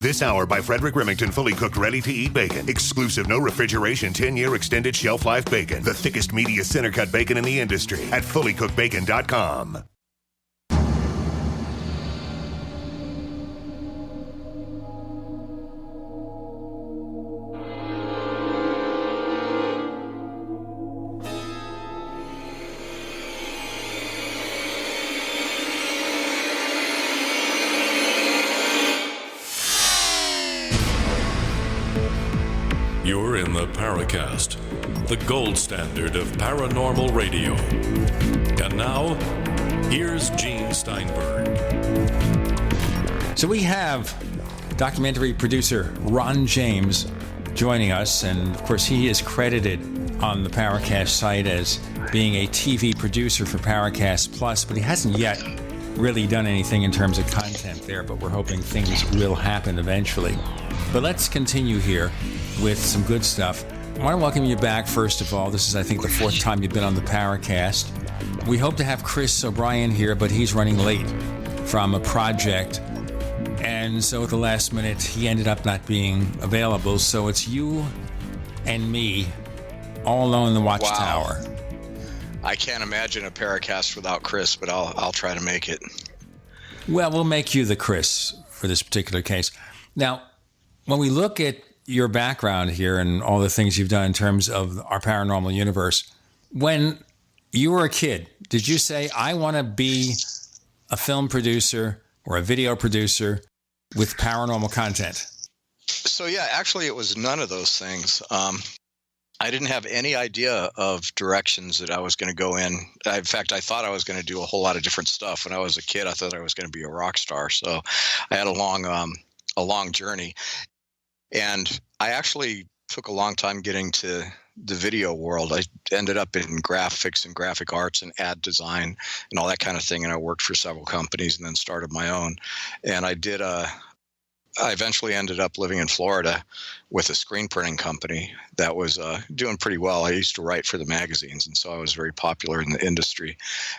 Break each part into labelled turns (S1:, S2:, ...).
S1: This hour by Frederick Remington fully cooked, ready-to-eat bacon. Exclusive, no refrigeration, 10-year extended shelf life bacon. The thickest, meatiest center-cut bacon in the industry at fullycookedbacon.com.
S2: You're in the Paracast, the gold standard of paranormal radio. And now, here's Gene Steinberg.
S3: So we have documentary producer Ron James joining us, and of course he is credited on the Paracast site as being a TV producer for Paracast Plus, but he hasn't yet really done anything in terms of content there, but we're hoping things will happen eventually. But let's continue here with some good stuff. I want to welcome you back, first of all. This is, I think, the fourth time you've been on the Paracast. We hope to have Chris O'Brien here, but he's running late from a project. And so at the last minute, he ended up not being available. So it's you and me all alone in the Watchtower.
S4: Wow. I can't imagine a Paracast without Chris, but I'll try to make it.
S3: Well, we'll make you the Chris for this particular case. Now, when we look at your background here and all the things you've done in terms of our paranormal universe, when you were a kid, did you say, I want to be a film producer or a video producer with paranormal content?
S4: So yeah, actually it was none of those things. I didn't have any idea of directions that I was going to go in. In fact, I thought I was going to do a whole lot of different stuff. When I was a kid, I thought I was going to be a rock star. So I had a long journey. And I actually took a long time getting to the video world. I ended up in graphics and graphic arts and ad design and all that kind of thing. And I worked for several companies and then started my own. And I eventually ended up living in Florida with a screen printing company that was doing pretty well. I used to write for the magazines, and so I was very popular in the industry.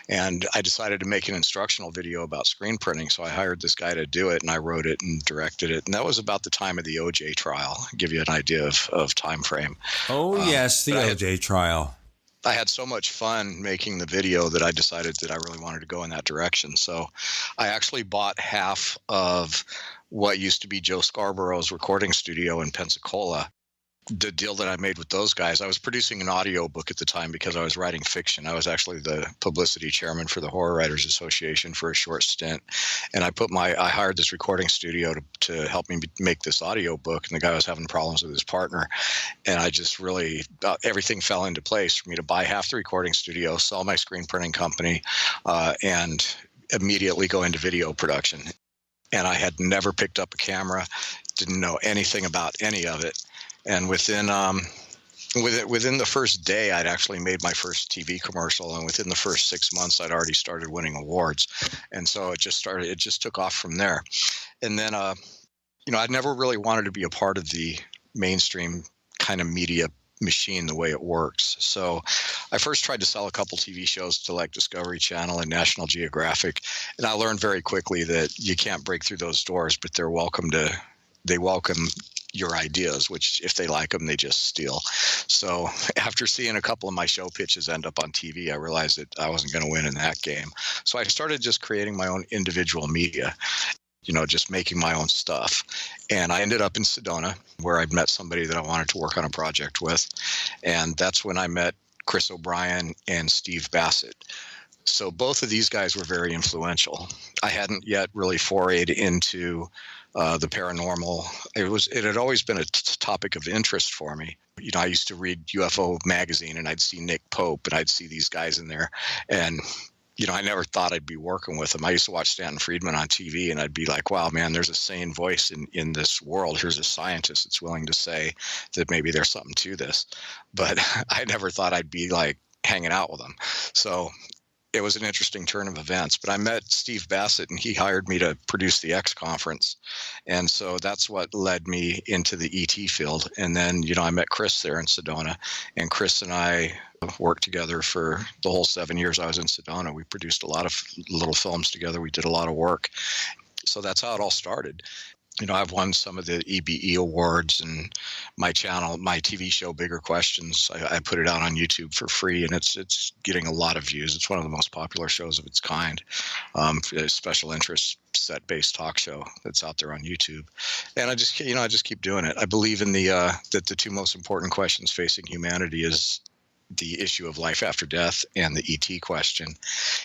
S4: And I decided to make an instructional video about screen printing, so I hired this guy to do it, and I wrote it and directed it. And that was about the time of the OJ trial, give you an idea of time frame.
S3: Oh, yes, the OJ trial.
S4: I had so much fun making the video that I decided that I really wanted to go in that direction. So I actually bought half of what used to be Joe Scarborough's recording studio in Pensacola. The deal that I made with those guys, I was producing an audio book at the time because I was writing fiction. I was actually the publicity chairman for the Horror Writers Association for a short stint. And I hired this recording studio to help me make this audio book. And the guy was having problems with his partner. And I just really, everything fell into place for me to buy half the recording studio, sell my screen printing company, and immediately go into video production. And I had never picked up a camera, didn't know anything about any of it. And within the first day, I'd actually made my first TV commercial. And within the first 6 months, I'd already started winning awards. And so it just took off from there. And then, I'd never really wanted to be a part of the mainstream kind of media machine the way it works. So I first tried to sell a couple TV shows to like Discovery Channel and National Geographic. And I learned very quickly that you can't break through those doors, but they welcome your ideas, which if they like them, they just steal. So after seeing a couple of my show pitches end up on TV, I realized that I wasn't going to win in that game. So I started just creating my own individual media, just making my own stuff. And I ended up in Sedona, where I'd met somebody that I wanted to work on a project with. And that's when I met Chris O'Brien and Steve Bassett. So both of these guys were very influential. I hadn't yet really forayed into the paranormal. It had always been a topic of interest for me. I used to read UFO magazine, and I'd see Nick Pope, and I'd see these guys in there. And I never thought I'd be working with them. I used to watch Stanton Friedman on TV, and I'd be like, wow, man, there's a sane voice in this world. Here's a scientist that's willing to say that maybe there's something to this. But I never thought I'd be like hanging out with them. So it was an interesting turn of events. But I met Steve Bassett, and he hired me to produce the X Conference. And so that's what led me into the ET field. And then, I met Chris there in Sedona, and Chris and I worked together for the whole 7 years I was in Sedona. We produced a lot of little films together. We did a lot of work. So that's how it all started. I've won some of the EBE awards, and my channel, my TV show, Bigger Questions, I put it out on YouTube for free, and it's getting a lot of views. It's one of the most popular shows of its kind, a special interest set-based talk show that's out there on YouTube. And I just keep doing it. I believe in that the two most important questions facing humanity is the issue of life after death and the ET question.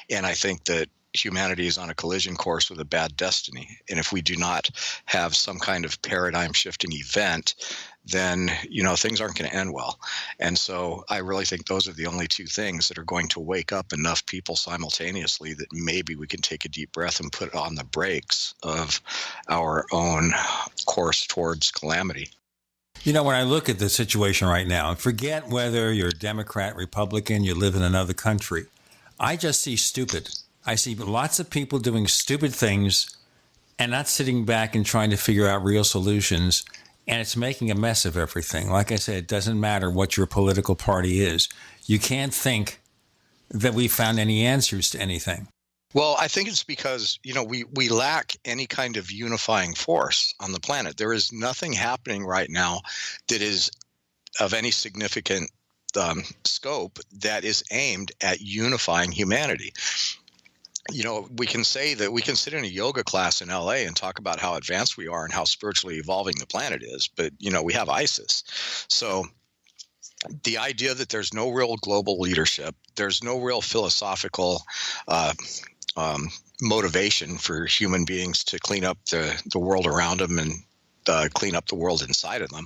S4: And I think that humanity is on a collision course with a bad destiny. And if we do not have some kind of paradigm shifting event, then, things aren't going to end well. And so I really think those are the only two things that are going to wake up enough people simultaneously that maybe we can take a deep breath and put on the brakes of our own course towards calamity.
S3: When I look at the situation right now, forget whether you're Democrat, Republican, you live in another country, I just see stupid. I see lots of people doing stupid things and not sitting back and trying to figure out real solutions. And it's making a mess of everything. Like I said, it doesn't matter what your political party is. You can't think that we found any answers to anything.
S4: Well, I think it's because, we lack any kind of unifying force on the planet. There is nothing happening right now that is of any significant scope that is aimed at unifying humanity. We can say that we can sit in a yoga class in LA and talk about how advanced we are and how spiritually evolving the planet is. But, we have ISIS. So the idea that there's no real global leadership, there's no real philosophical motivation for human beings to clean up the world around them and clean up the world inside of them.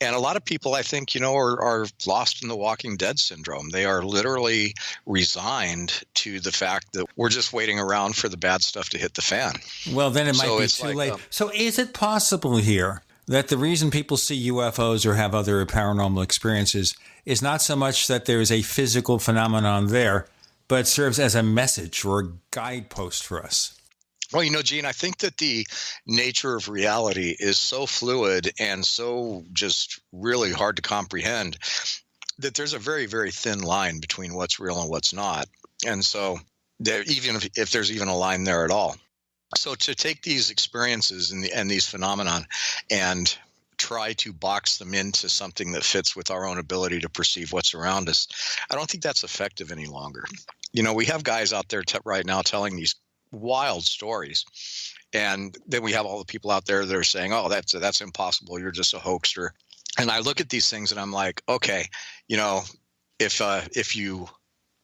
S4: And a lot of people, I think, are lost in the Walking Dead syndrome. They are literally resigned to the fact that we're just waiting around for the bad stuff to hit the fan.
S3: Well, then it might be too late. So is it possible here that the reason people see UFOs or have other paranormal experiences is not so much that there is a physical phenomenon there, but it serves as a message or a guidepost for us?
S4: Well, Gene, I think that the nature of reality is so fluid and so just really hard to comprehend that there's a very, very thin line between what's real and what's not. And so even if there's even a line there at all. So to take these experiences and these phenomenon and try to box them into something that fits with our own ability to perceive what's around us, I don't think that's effective any longer. We have guys out there right now telling these wild stories, and then we have all the people out there that are saying, "Oh, that's impossible. You're just a hoaxer." And I look at these things and I'm like, okay, if you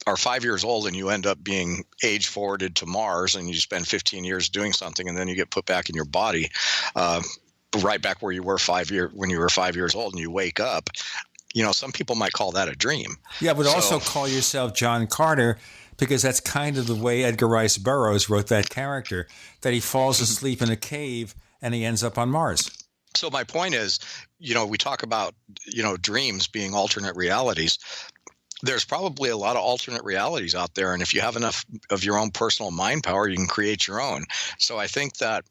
S4: are 5 years old and you end up being age forwarded to Mars and you spend 15 years doing something and then you get put back in your body, right back where you were when you were 5 years old, and you wake up, some people might call that a dream.
S3: Yeah, but also call yourself John Carter, because that's kind of the way Edgar Rice Burroughs wrote that character, that he falls asleep in a cave and he ends up on Mars.
S4: So my point is, we talk about, dreams being alternate realities. There's probably a lot of alternate realities out there. And if you have enough of your own personal mind power, you can create your own. So I think that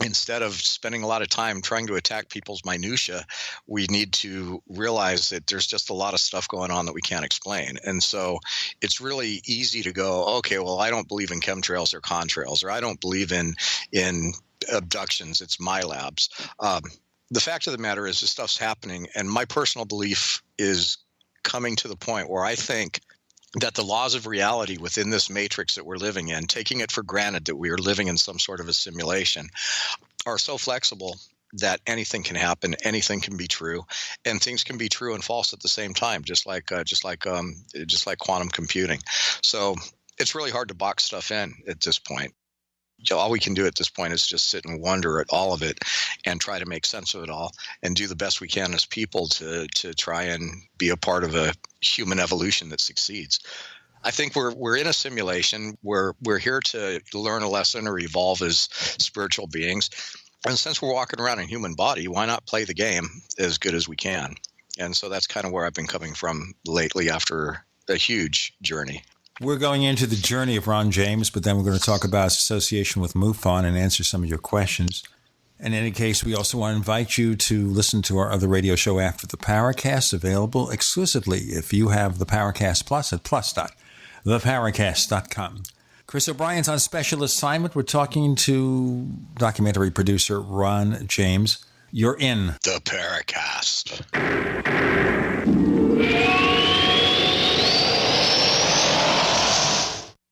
S4: instead of spending a lot of time trying to attack people's minutia, we need to realize that there's just a lot of stuff going on that we can't explain. And so it's really easy to go, okay, well, I don't believe in chemtrails or contrails, or I don't believe in abductions. It's my labs. The fact of the matter is this stuff's happening. And my personal belief is coming to the point where I think that the laws of reality within this matrix that we're living in, taking it for granted that we are living in some sort of a simulation, are so flexible that anything can happen, anything can be true, and things can be true and false at the same time, just like quantum computing. So it's really hard to box stuff in at this point. All we can do at this point is just sit and wonder at all of it and try to make sense of it all and do the best we can as people to try and be a part of a human evolution that succeeds. I think we're in a simulation. We're here to learn a lesson or evolve as spiritual beings. And since we're walking around in a human body, why not play the game as good as we can? And so that's kind of where I've been coming from lately after a huge journey.
S3: We're going into the journey of Ron James, but then we're going to talk about his association with MUFON and answer some of your questions. In any case, we also want to invite you to listen to our other radio show after the Paracast, available exclusively if you have the Paracast Plus at plus.theparacast.com. Chris O'Brien's on special assignment. We're talking to documentary producer Ron James. You're in
S4: the Paracast.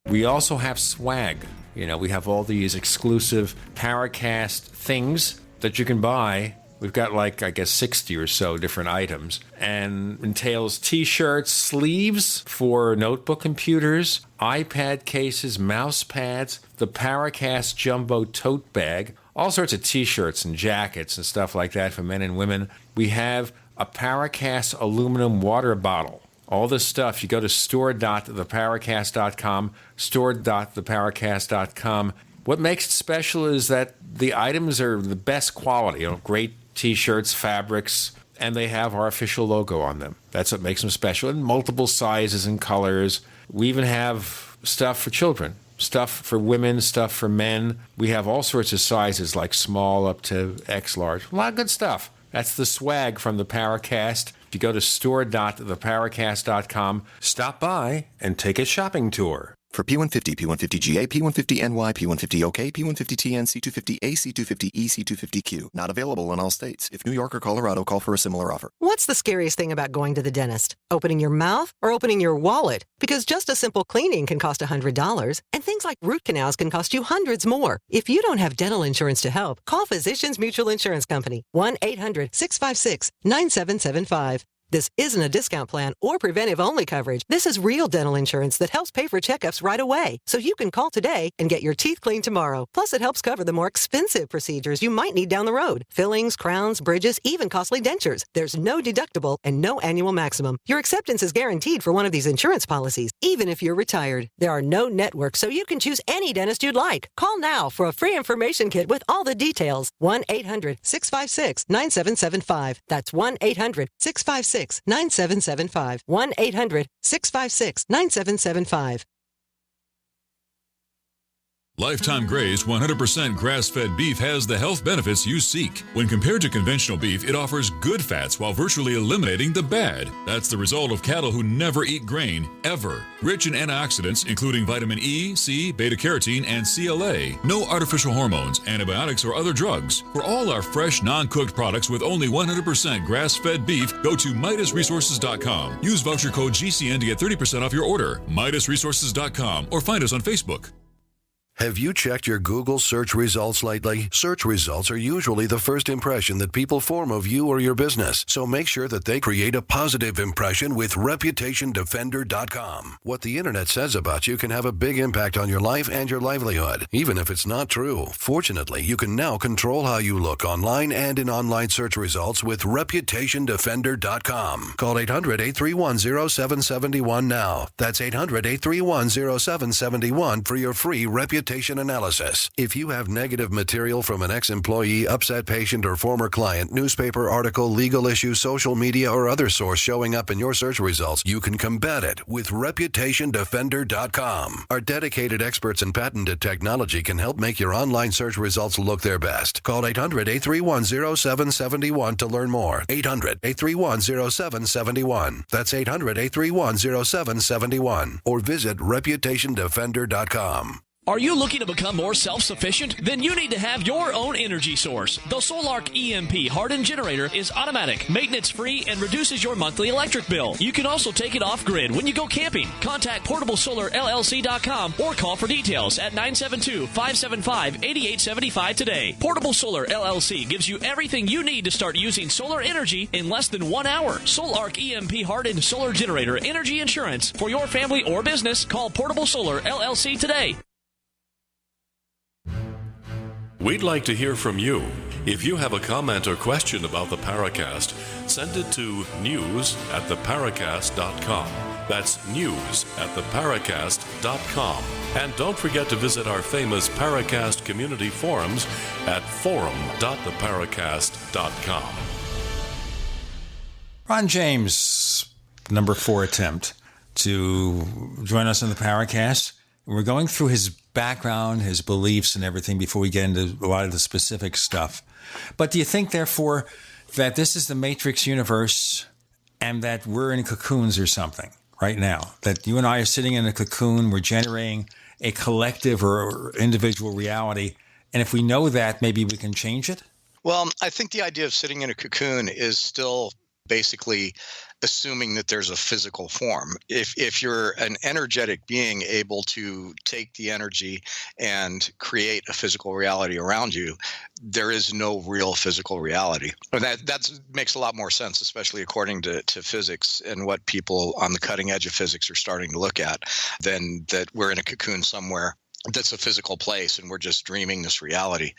S3: We also have swag. You know, we have all these exclusive Paracast things that you can buy. We've got 60 or so different items, and entails T-shirts, sleeves for notebook computers, iPad cases, mouse pads, the Paracast Jumbo tote bag, all sorts of T-shirts and jackets and stuff like that for men and women. We have a Paracast aluminum water bottle. All this stuff, you go to store.theparacast.com, store.theparacast.com. What makes it special is that the items are the best quality, great T-shirts, fabrics, and they have our official logo on them. That's what makes them special, in multiple sizes and colors. We even have stuff for children, stuff for women, stuff for men. We have all sorts of sizes, like small up to X large. A lot of good stuff. That's the swag from the Paracast. If you go to store.theparacast.com, stop by and take a shopping tour.
S5: For P150, P150GA, P150NY, P150OK, P150TN, C250A, C250E, C250Q. Not available in all states. If New York or Colorado, call for a similar offer.
S6: What's the scariest thing about going to the dentist? Opening your mouth or opening your wallet? Because just a simple cleaning can cost $100, and things like root canals can cost you hundreds more. If you don't have dental insurance to help, call Physicians Mutual Insurance Company. 1-800-656-9775. This isn't a discount plan or preventive-only coverage. This is real dental insurance that helps pay for checkups right away. So you can call today and get your teeth cleaned tomorrow. Plus, it helps cover the more expensive procedures you might need down the road. Fillings, crowns, bridges, even costly dentures. There's no deductible and no annual maximum. Your acceptance is guaranteed for one of these insurance policies, even if you're retired. There are no networks, so you can choose any dentist you'd like. Call now for a free information kit with all the details. 1-800-656-9775. That's 1-800-656-9775. 1-800-656-9775.
S7: Lifetime Gray's 100% grass-fed beef has the health benefits you seek. When compared to conventional beef, it offers good fats while virtually eliminating the bad. That's the result of cattle who never eat grain, ever. Rich in antioxidants, including vitamin E, C, beta-carotene, and CLA. No artificial hormones, antibiotics, or other drugs. For all our fresh, non-cooked products with only 100% grass-fed beef, go to MidasResources.com. Use voucher code GCN to get 30% off your order. MidasResources.com, or find us on Facebook.
S8: Have you checked your Google search results lately? Search results are usually the first impression that people form of you or your business, so make sure that they create a positive impression with ReputationDefender.com. What the internet says about you can have a big impact on your life and your livelihood, even if it's not true. Fortunately, you can now control how you look online and in online search results with ReputationDefender.com. Call 800-831-0771 now. That's 800-831-0771 for your free reputation analysis. If you have negative material from an ex-employee, upset patient, or former client, newspaper article, legal issue, social media, or other source showing up in your search results, you can combat it with ReputationDefender.com. Our dedicated experts in patented technology can help make your online search results look their best. Call 800-831-0771 to learn more. 800-831-0771. That's 800-831-0771. Or visit ReputationDefender.com.
S9: Are you looking to become more self-sufficient? Then you need to have your own energy source. The Solark EMP hardened generator is automatic, maintenance-free, and reduces your monthly electric bill. You can also take it off-grid when you go camping. Contact PortableSolarLLC.com or call for details at 972-575-8875 today. Portable Solar LLC gives you everything you need to start using solar energy in less than 1 hour. Solark EMP hardened solar generator energy insurance for your family or business. Call Portable Solar LLC today.
S2: We'd like to hear from you. If you have a comment or question about the Paracast, send it to news@theparacast.com. That's news@theparacast.com. And don't forget to visit our famous Paracast community forums at forum.theparacast.com.
S3: Ron James, number 4 attempt to join us on the Paracast. We're going through his background, his beliefs, and everything before we get into a lot of the specific stuff. But do you think, therefore, that this is the Matrix universe and that we're in cocoons or something right now? That you and I are sitting in a cocoon, we're generating a collective or individual reality? And if we know that, maybe we can change it?
S4: Well, I think the idea of sitting in a cocoon is still basically assuming that there's a physical form. If you're an energetic being able to take the energy and create a physical reality around you, there is no real physical reality. And that makes a lot more sense, especially according to physics and what people on the cutting edge of physics are starting to look at, than that we're in a cocoon somewhere that's a physical place and we're just dreaming this reality.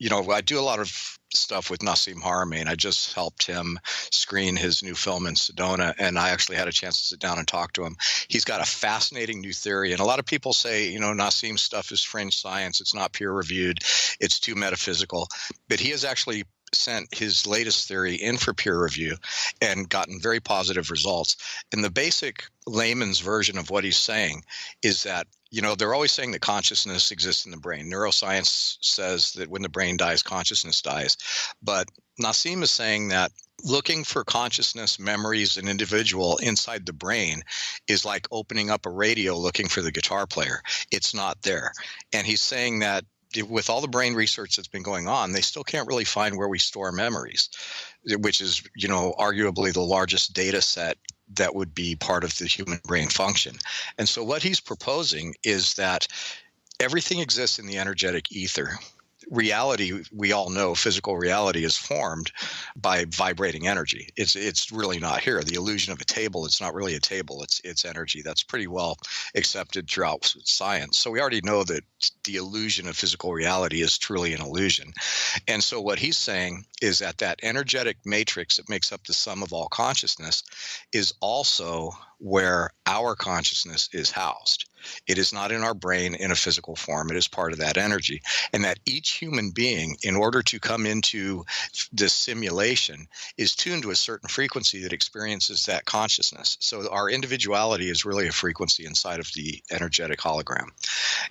S4: I do a lot of stuff with Nassim Haramein. I just helped him screen his new film in Sedona, and I actually had a chance to sit down and talk to him. He's got a fascinating new theory, and a lot of people say, Nassim's stuff is fringe science. It's not peer-reviewed. It's too metaphysical. But he has actually sent his latest theory in for peer review and gotten very positive results. And the basic layman's version of what he's saying is that they're always saying that consciousness exists in the brain. Neuroscience says that when the brain dies, consciousness dies. But Nassim is saying that looking for consciousness, memories, and individual inside the brain is like opening up a radio looking for the guitar player. It's not there. And he's saying that with all the brain research that's been going on, they still can't really find where we store memories, which is, arguably the largest data set that would be part of the human brain function. And so what he's proposing is that everything exists in the energetic ether. Reality, we all know, physical reality is formed by vibrating energy. It's really not here. The illusion of a table, it's not really a table. It's energy. That's pretty well accepted throughout science. So we already know that the illusion of physical reality is truly an illusion. And so what he's saying is that energetic matrix that makes up the sum of all consciousness is also where our consciousness is housed. It is not in our brain in a physical form. It is part of that energy. And that each human being, in order to come into this simulation, is tuned to a certain frequency that experiences that consciousness. So our individuality is really a frequency inside of the energetic hologram.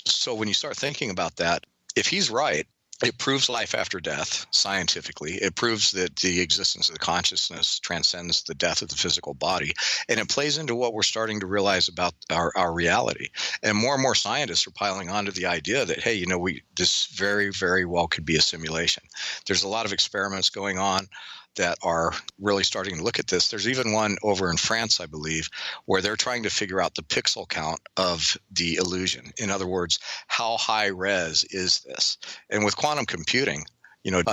S4: So when you start thinking about that, if he's right, it proves life after death scientifically. It proves that the existence of the consciousness transcends the death of the physical body. And it plays into what we're starting to realize about our reality. And more scientists are piling onto the idea that, hey, this very, very well could be a simulation. There's a lot of experiments going on that are really starting to look at this. There's even one over in France, I believe, where they're trying to figure out the pixel count of the illusion. In other words, how high res is this? And with quantum computing,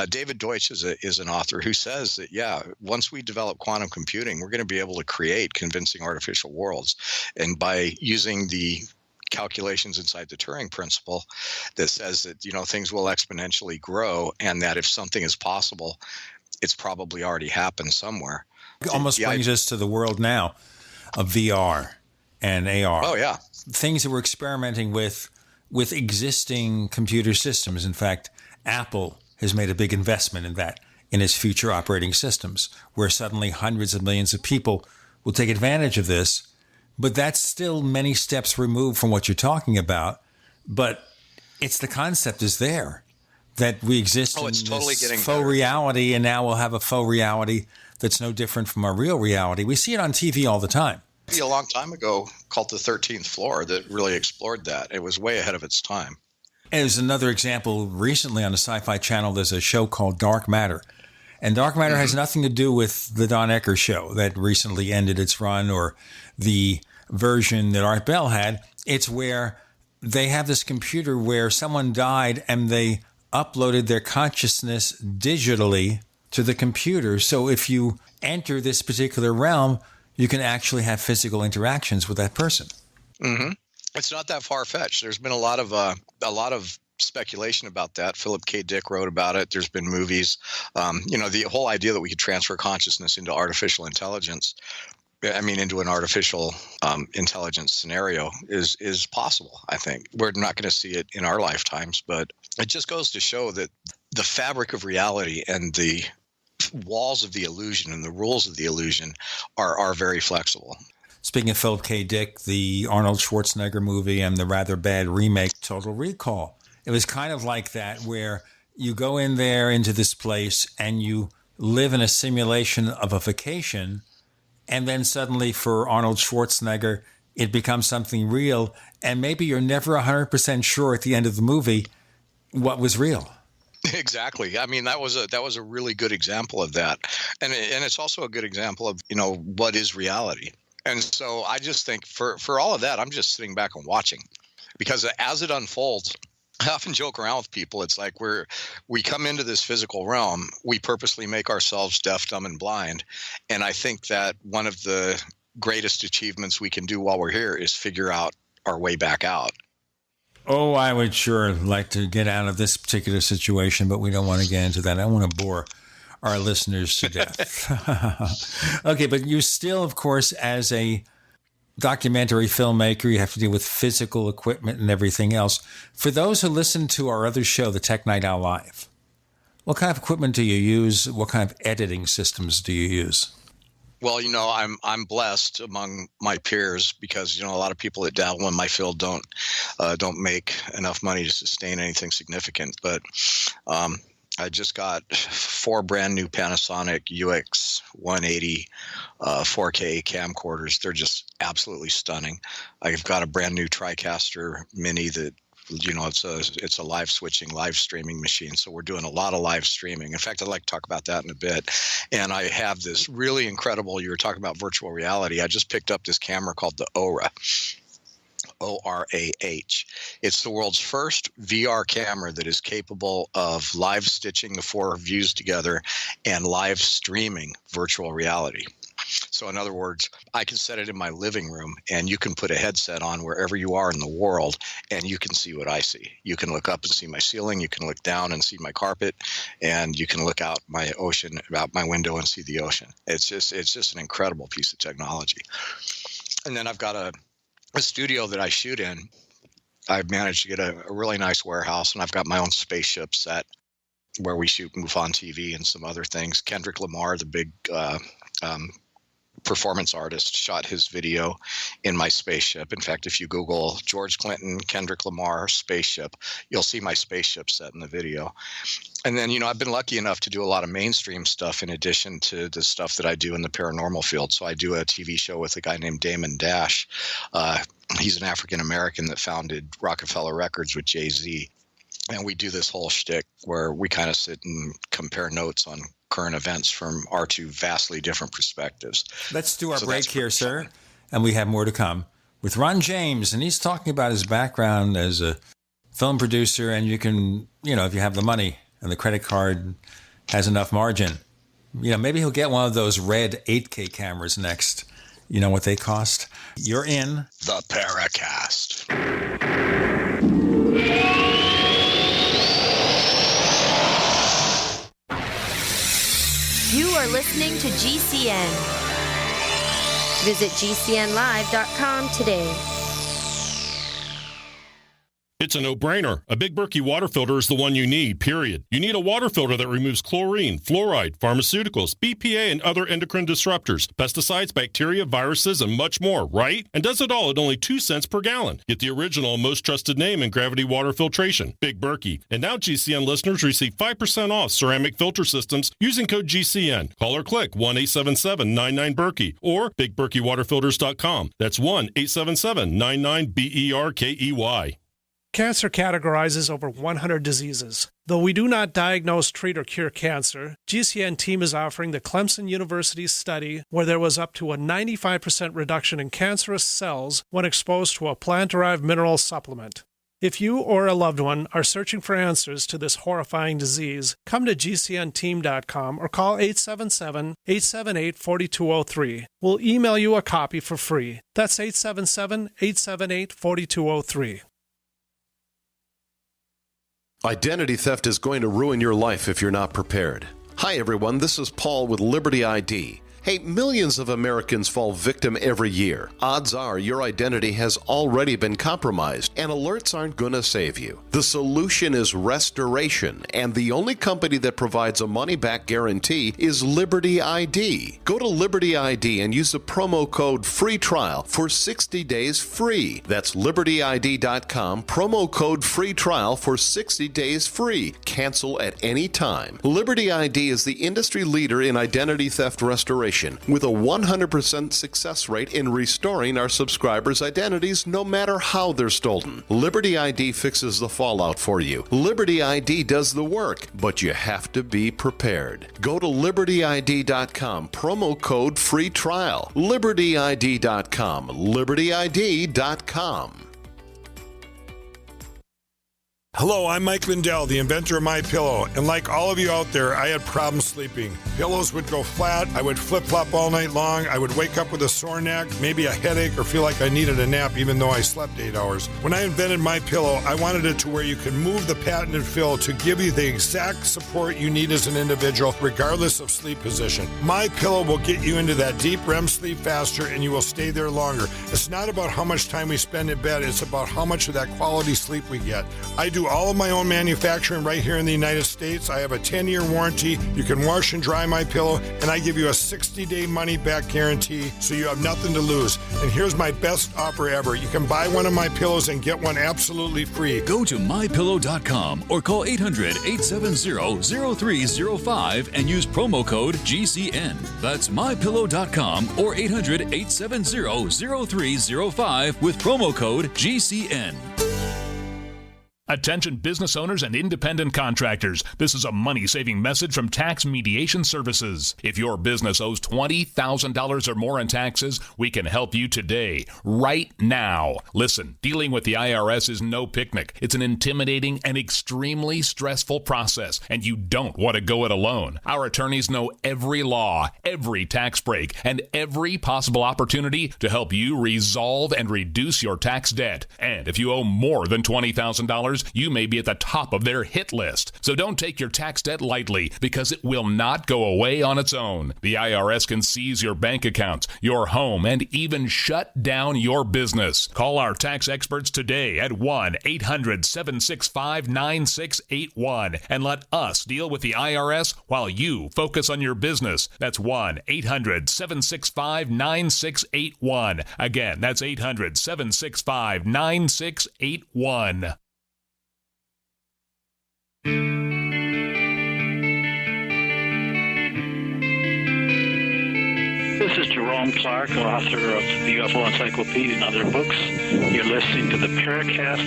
S4: David Deutsch is an author who says that, once we develop quantum computing, we're going to be able to create convincing artificial worlds. And by using the calculations inside the Turing principle that says that, things will exponentially grow, and that if something is possible, it's probably already happened somewhere.
S3: It almost brings us to the world now of VR and AR.
S4: Oh, yeah.
S3: Things that we're experimenting with existing computer systems. In fact, Apple has made a big investment in that, in its future operating systems, where suddenly hundreds of millions of people will take advantage of this. But that's still many steps removed from what you're talking about. But the concept is there. That we exist in
S4: totally
S3: this faux
S4: better.
S3: reality, and now we'll have a faux reality that's no different from our real reality. We see it on TV all the time.
S4: A long time ago called The 13th Floor that really explored that. It was way ahead of its time.
S3: And there's another example recently on the Sci-Fi Channel. There's a show called Dark Matter. And Dark Matter has nothing to do with the Don Ecker show that recently ended its run or the version that Art Bell had. It's where they have this computer where someone died and they uploaded their consciousness digitally to the computer. So if you enter this particular realm, you can actually have physical interactions with that person.
S4: Mm-hmm. It's not that far-fetched. There's been a lot of speculation about that. Philip K. Dick wrote about it. There's been movies. The whole idea that we could transfer consciousness into artificial intelligence, into an artificial intelligence scenario is possible, I think. We're not going to see it in our lifetimes, but it just goes to show that the fabric of reality and the walls of the illusion and the rules of the illusion are very flexible.
S3: Speaking of Philip K. Dick, the Arnold Schwarzenegger movie and the rather bad remake Total Recall, it was kind of like that, where you go in there into this place and you live in a simulation of a vacation. And then suddenly for Arnold Schwarzenegger, it becomes something real, and maybe you're never 100% sure at the end of the movie what was real.
S4: Exactly. I mean, that was a really good example of that, and it's also a good example of what is reality. And so I just think for all of that, I'm just sitting back and watching, because as it unfolds, I often joke around with people. It's like we come into this physical realm, we purposely make ourselves deaf, dumb, and blind, and I think that one of the greatest achievements we can do while we're here is figure out our way back out.
S3: Oh, I would sure like to get out of this particular situation, but we don't want to get into that. I don't want to bore our listeners to death. Okay, but you still, of course, as a documentary filmmaker, you have to deal with physical equipment and everything else. For those who listen to our other show, The Tech Night Owl Live, what kind of equipment do you use? What kind of editing systems do you use?
S4: Well, I'm blessed among my peers, because a lot of people that dabble in my field don't make enough money to sustain anything significant. But I just got 4 brand new Panasonic UX 180 4K camcorders. They're just absolutely stunning. I've got a brand new TriCaster Mini that it's a live streaming machine. So we're doing a lot of live streaming. In fact, I'd like to talk about that in a bit. And I have this really incredible, you were talking about virtual reality. I just picked up this camera called the Aura. ORAH. It's the world's first VR camera that is capable of live stitching the 4 views together and live streaming virtual reality. So in other words, I can set it in my living room, and you can put a headset on wherever you are in the world, and you can see what I see. You can look up and see my ceiling. You can look down and see my carpet, and you can look out my window and see the ocean. It's just an incredible piece of technology. And then I've got a studio that I shoot in. I've managed to get a really nice warehouse, and I've got my own spaceship set where we shoot MUFON TV and some other things. Kendrick Lamar, the big performance artist, shot his video in my spaceship. In fact, if you Google George Clinton, Kendrick Lamar spaceship, you'll see my spaceship set in the video. And then, I've been lucky enough to do a lot of mainstream stuff in addition to the stuff that I do in the paranormal field. So I do a TV show with a guy named Damon Dash. He's an African-American that founded Rockefeller Records with Jay-Z. And we do this whole shtick where we kind of sit and compare notes on current events from our 2 vastly different perspectives.
S3: Let's do our break here, sir. And we have more to come with Ron James. And he's talking about his background as a film producer. And you can, if you have the money and the credit card has enough margin, maybe he'll get one of those red 8K cameras next. You know what they cost? You're in
S4: the Paracast.
S10: You are listening to GCN. Visit GCNlive.com today.
S11: It's a no-brainer. A Big Berkey water filter is the one you need, period. You need a water filter that removes chlorine, fluoride, pharmaceuticals, BPA, and other endocrine disruptors, pesticides, bacteria, viruses, and much more, right? And does it all at only 2 cents per gallon. Get the original and most trusted name in gravity water filtration, Big Berkey. And now GCN listeners receive 5% off ceramic filter systems using code GCN. Call or click 1-877-99-BERKEY or BigBerkeyWaterFilters.com. That's 1-877-99-BERKEY.
S12: Cancer categorizes over 100 diseases. Though we do not diagnose, treat, or cure cancer, GCN team is offering the Clemson University study where there was up to a 95% reduction in cancerous cells when exposed to a plant-derived mineral supplement. If you or a loved one are searching for answers to this horrifying disease, come to GCNteam.com or call 877-878-4203. We'll email you a copy for free. That's 877-878-4203.
S13: Identity theft is going to ruin your life if you're not prepared. Hi everyone, this is Paul with Liberty ID. Hey, millions of Americans fall victim every year. Odds are your identity has already been compromised, and alerts aren't going to save you. The solution is restoration, and the only company that provides a money-back guarantee is Liberty ID. Go to Liberty ID and use the promo code FREETRIAL for 60 days free. That's libertyid.com, promo code FREETRIAL for 60 days free. Cancel at any time. Liberty ID is the industry leader in identity theft restoration. nation with a 100% success rate in restoring our subscribers' identities no matter how they're stolen. Liberty ID fixes the fallout for you. Liberty ID does the work, but you have to be prepared. Go to libertyid.com, promo code free trial. libertyid.com, libertyid.com.
S14: Hello, I'm Mike Lindell, the inventor of MyPillow, and like all of you out there, I had problems sleeping. Pillows would go flat, I would flip-flop all night long, I would wake up with a sore neck, maybe a headache, or feel like I needed a nap even though I slept 8 hours. When I invented MyPillow, I wanted it to where you could move the patented fill to give you the exact support you need as an individual, regardless of sleep position. MyPillow will get you into that deep REM sleep faster, and you will stay there longer. It's not about how much time we spend in bed, it's about how much of that quality sleep we get. I do all of my own manufacturing right here in the United States. I have a 10-year warranty. You can wash and dry my pillow, and I give you a 60-day money-back guarantee, so you have nothing to lose. And here's my best offer ever. You can buy one of my pillows and get one absolutely free.
S7: Go to MyPillow.com or call 800-870-0305 and use promo code GCN. That's MyPillow.com or 800-870-0305 with promo code GCN.
S15: Attention business owners and independent contractors. This is a money-saving message from Tax Mediation Services. If your business owes $20,000 or more in taxes, we can help you today, right now. Listen, dealing with the IRS is no picnic. It's an intimidating and extremely stressful process, and you don't want to go it alone. Our attorneys know every law, every tax break, and every possible opportunity to help you resolve and reduce your tax debt. And if you owe more than $20,000, you may be at the top of their hit list. So don't take your tax debt lightly, because it will not go away on its own. The IRS can seize your bank accounts, your home, and even shut down your business. Call our tax experts today at 1-800-765-9681 and let us deal with the IRS while you focus on your business. That's 1-800-765-9681. Again, that's 800-765-9681.
S16: This is Jerome Clark, author of the UFO Encyclopedia and other books. You're listening to the Paracast.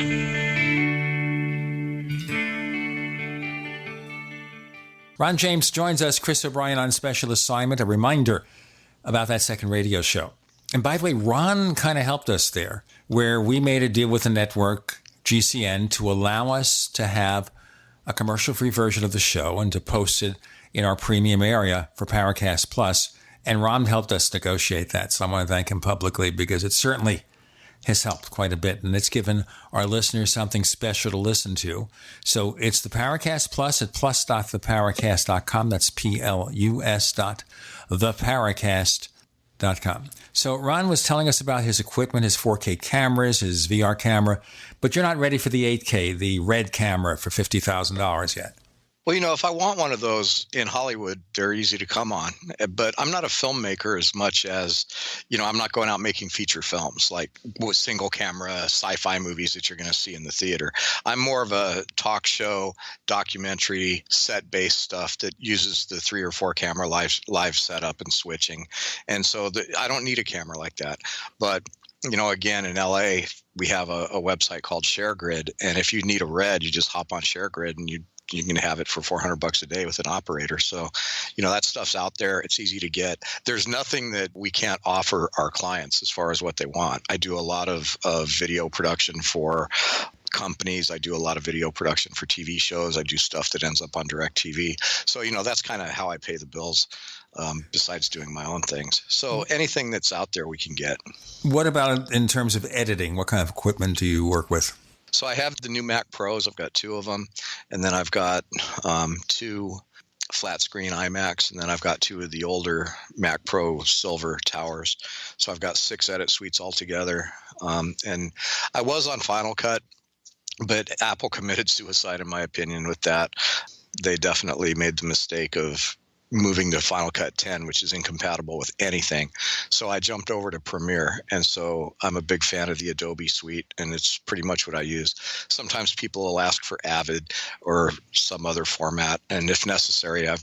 S3: Ron James joins us, Chris O'Brien on special assignment. A reminder about that second radio show. And by the way, Ron kind of helped us there, where we made a deal with the network, GCN, to allow us to have a commercial-free version of the show and to post it in our premium area for Paracast Plus. And Ron helped us negotiate that, so I want to thank him publicly, because it certainly has helped quite a bit, and it's given our listeners something special to listen to. So it's the Paracast Plus at plus.theparacast.com. That's plus.theparacast.com. So Ron was telling us about his equipment, his 4K cameras, his VR camera, but you're not ready for the 8K, the red camera for $50,000 yet.
S4: Well, if I want one of those in Hollywood, they're easy to come on. But I'm not a filmmaker as much as, I'm not going out making feature films like with single camera sci-fi movies that you're going to see in the theater. I'm more of a talk show, documentary, set-based stuff that uses the 3 or 4 camera live setup and switching. And so I don't need a camera like that. But again, in LA, we have a website called ShareGrid. And if you need a red, you just hop on ShareGrid and you can have it for $400 a day with an operator. So, that stuff's out there. It's easy to get. There's nothing that we can't offer our clients as far as what they want. I do a lot of video production for companies. I do a lot of video production for TV shows. I do stuff that ends up on DirecTV. So, that's kind of how I pay the bills, besides doing my own things. So anything that's out there we can get. What about in terms of editing? What kind of equipment do you work with? So I have the new Mac Pros. I've got 2 of them. And then I've got 2 flat screen iMacs. And then I've got 2 of the older Mac Pro Silver Towers. So I've got 6 edit suites altogether. And I was on Final Cut, but Apple committed suicide, in my opinion, with that. They definitely made the mistake of moving to Final Cut 10, which is incompatible with anything. So I jumped over to Premiere. And so I'm a big fan of the Adobe suite, and it's pretty much what I use. Sometimes people will ask for Avid or some other format. And if necessary, I'm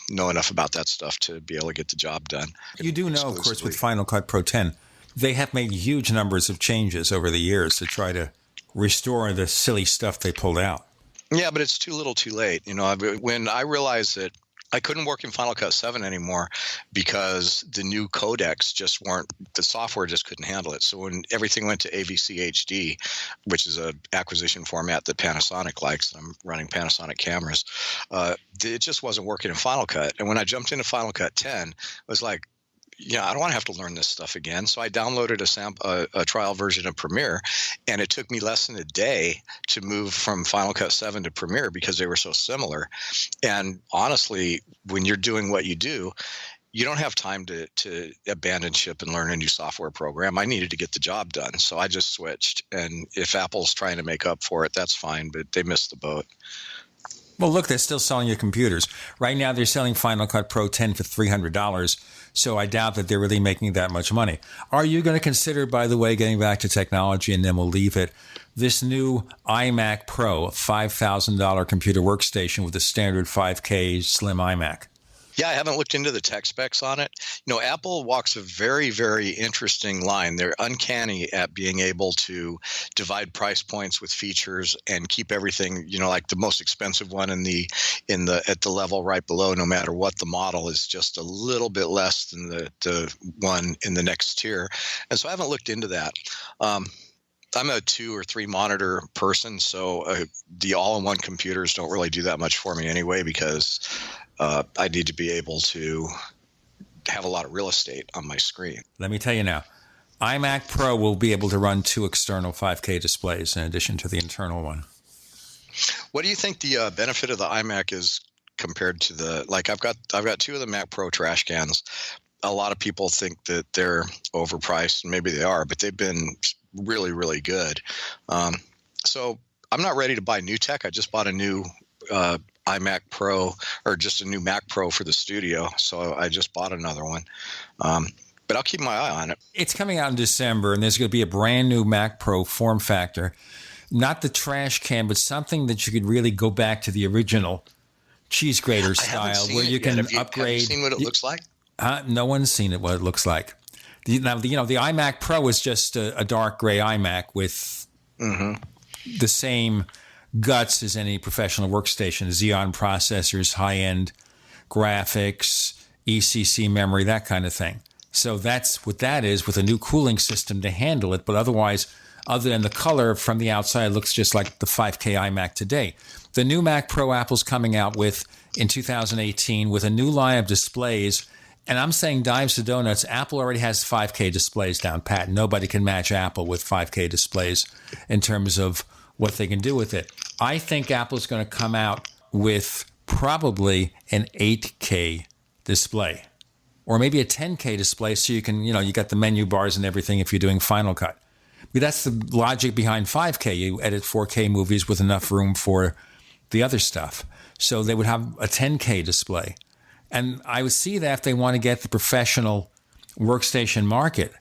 S4: know enough about that stuff to be able to get the job done.
S3: You do know, of course, with Final Cut Pro 10, they have made huge numbers of changes over the years to try to restore the silly stuff they pulled out.
S4: Yeah, but it's too little too late. When I realized that I couldn't work in Final Cut 7 anymore because the new codecs just weren't – the software just couldn't handle it. So when everything went to AVC HD, which is an acquisition format that Panasonic likes, I'm running Panasonic cameras, it just wasn't working in Final Cut. And when I jumped into Final Cut 10, it was like, I don't want to have to learn this stuff again. So I downloaded a trial version of Premiere, and it took me less than a day to move from Final Cut 7 to Premiere because they were so similar. And honestly, when you're doing what you do, you don't have time to abandon ship and learn a new software program. I needed to get the job done. So I just switched. And if Apple's trying to make up for it, that's fine, but they missed the boat.
S3: Well, look, they're still selling your computers. Right now, they're selling Final Cut Pro 10 for $300, so I doubt that they're really making that much money. Are you going to consider, by the way, getting back to technology, and then we'll leave it, this new iMac Pro, a $5,000 computer workstation with a standard 5K slim iMac?
S4: Yeah, I haven't looked into the tech specs on it. Apple walks a very, very interesting line. They're uncanny at being able to divide price points with features and keep everything, like the most expensive one at the level right below, no matter what the model, is just a little bit less than the one in the next tier. And so I haven't looked into that. I'm a 2 or 3 monitor person, so the all-in-one computers don't really do that much for me anyway, because I need to be able to have a lot of real estate on my screen.
S3: Let me tell you now, iMac Pro will be able to run 2 external 5K displays in addition to the internal one.
S4: What do you think the benefit of the iMac is compared to I've got 2 of the Mac Pro trash cans. A lot of people think that they're overpriced, and maybe they are, but they've been really, really good. So I'm not ready to buy new tech. I just bought a new iMac Pro, or just a new Mac Pro for the studio. So I just bought another one. But I'll keep my eye on it.
S3: It's coming out in December, and there's going to be a brand new Mac Pro form factor. Not the trash can, but something that you could really go back to the original cheese grater style, where you can upgrade.
S4: Have you seen what it looks like?
S3: No one's seen what it looks like. Now, the iMac Pro is just a dark gray iMac with the same guts as any professional workstation, Xeon processors, high-end graphics, ECC memory, that kind of thing. So that's what that is, with a new cooling system to handle it. But otherwise, other than the color from the outside, it looks just like the 5K iMac today. The new Mac Pro Apple's coming out with in 2018 with a new line of displays. And I'm saying dimes to donuts, Apple already has 5K displays down pat. Nobody can match Apple with 5K displays in terms of what they can do with it. I think Apple's going to come out with probably an 8K display, or maybe a 10K display, so you can, you got the menu bars and everything if you're doing Final Cut. But that's the logic behind 5K. You edit 4K movies with enough room for the other stuff. So they would have a 10K display. And I would see that if they want to get the professional workstation market,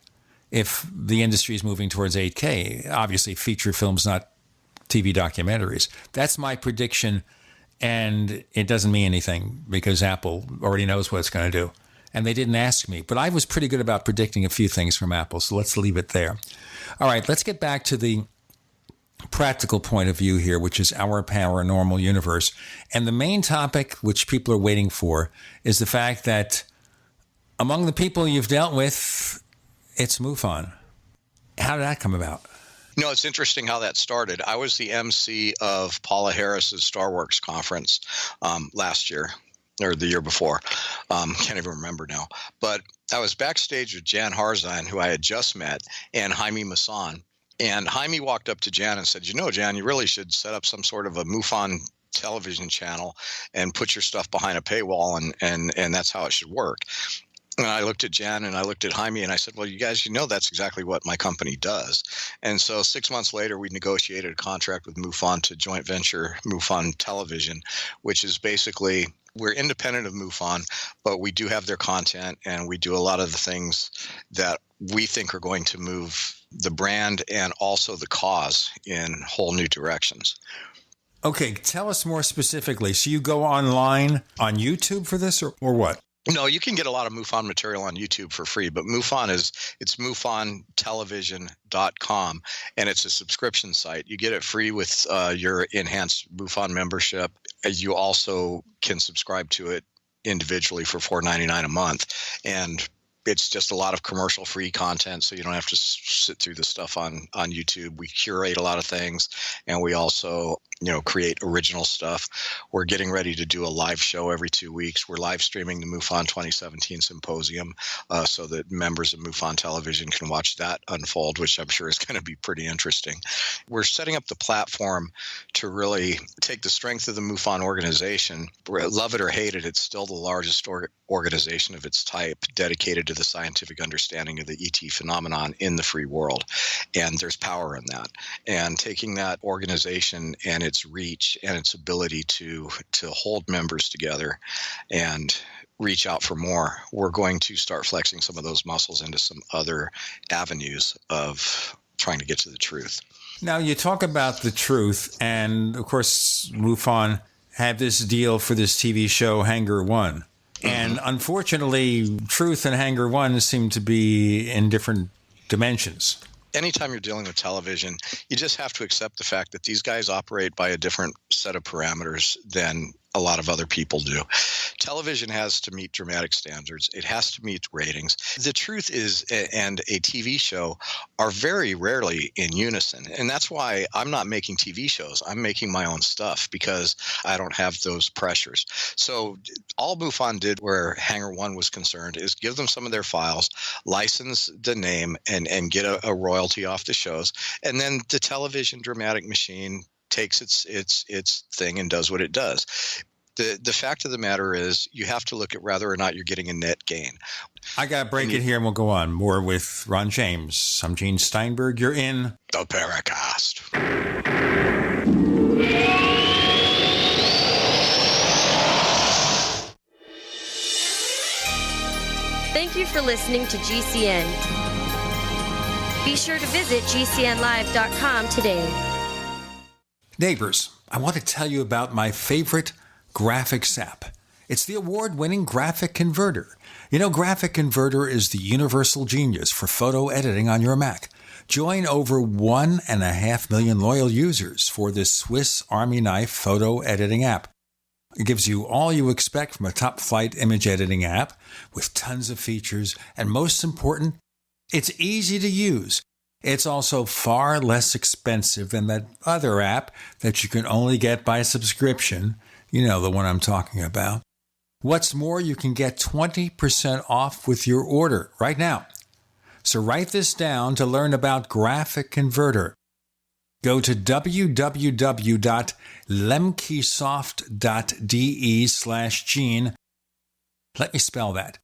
S3: if the industry is moving towards 8K. Obviously, feature films, not TV documentaries. That's my prediction, and it doesn't mean anything because Apple already knows what it's going to do. And they didn't ask me. But I was pretty good about predicting a few things from Apple, so let's leave it there. All right, let's get back to the practical point of view here, which is our paranormal universe. And the main topic, which people are waiting for, is the fact that among the people you've dealt with, it's MUFON. How did that come about?
S4: It's interesting how that started. I was the MC of Paula Harris's Star Wars conference last year, or the year before. Can't even remember now. But I was backstage with Jan Harzan, who I had just met, and Jaime Maussan. And Jaime walked up to Jan and said, Jan, you really should set up some sort of a MUFON television channel and put your stuff behind a paywall, and that's how it should work. And I looked at Jan and I looked at Jaime and I said, well, you guys, that's exactly what my company does. And so 6 months later, we negotiated a contract with MUFON to joint venture MUFON Television, which is basically, we're independent of MUFON, but we do have their content and we do a lot of the things that we think are going to move the brand and also the cause in whole new directions.
S3: Okay, tell us more specifically. So you go online on YouTube for this or what?
S4: No, you can get a lot of MUFON material on YouTube for free, but MUFON it's MUFONtelevision.com, and it's a subscription site. You get it free with your enhanced MUFON membership. You also can subscribe to it individually for $4.99 a month, and it's just a lot of commercial-free content, so you don't have to sit through the stuff on YouTube. We curate a lot of things, and we also create original stuff. We're getting ready to do a live show every 2 weeks. We're live streaming the MUFON 2017 Symposium so that members of MUFON Television can watch that unfold, which I'm sure is going to be pretty interesting. We're setting up the platform to really take the strength of the MUFON organization. Love it or hate it, it's still the largest organization of its type dedicated to the scientific understanding of the ET phenomenon in the free world. And there's power in that. And taking that organization and its reach and its ability to hold members together and reach out for more, we're going to start flexing some of those muscles into some other avenues of trying to get to the truth.
S3: Now, you talk about the truth, and of course, MUFON had this deal for this TV show, Hangar One. And unfortunately, truth and Hangar One seem to be in different dimensions.
S4: Anytime you're dealing with television, you just have to accept the fact that these guys operate by a different set of parameters than a lot of other people do. Television has to meet dramatic standards. It has to meet ratings. The truth is, and a TV show are very rarely in unison. And that's why I'm not making TV shows. I'm making my own stuff because I don't have those pressures. So all MUFON did where Hangar One was concerned is give them some of their files, license the name, and get a royalty off the shows. And then the television dramatic machine takes its thing and does what it does. The fact of the matter is you have to look at whether or not you're getting a net gain.
S3: I got to break it here and we'll go on. More with Ron James. I'm Gene Steinberg. You're in
S4: the Paracast.
S10: Thank you for listening to GCN. Be sure to visit GCNlive.com today.
S3: Neighbors, I want to tell you about my favorite graphics app. It's the award-winning Graphic Converter. You know, Graphic Converter is the universal genius for photo editing on your Mac. Join over 1.5 million loyal users for this Swiss Army knife photo editing app. It gives you all you expect from a top-flight image editing app with tons of features, and most important, it's easy to use. It's also far less expensive than that other app that you can only get by subscription. You know the one I'm talking about. What's more, you can get 20% off with your order right now. So write this down to learn about Graphic Converter. Go to www.lemkesoft.de/Gene. Let me spell that.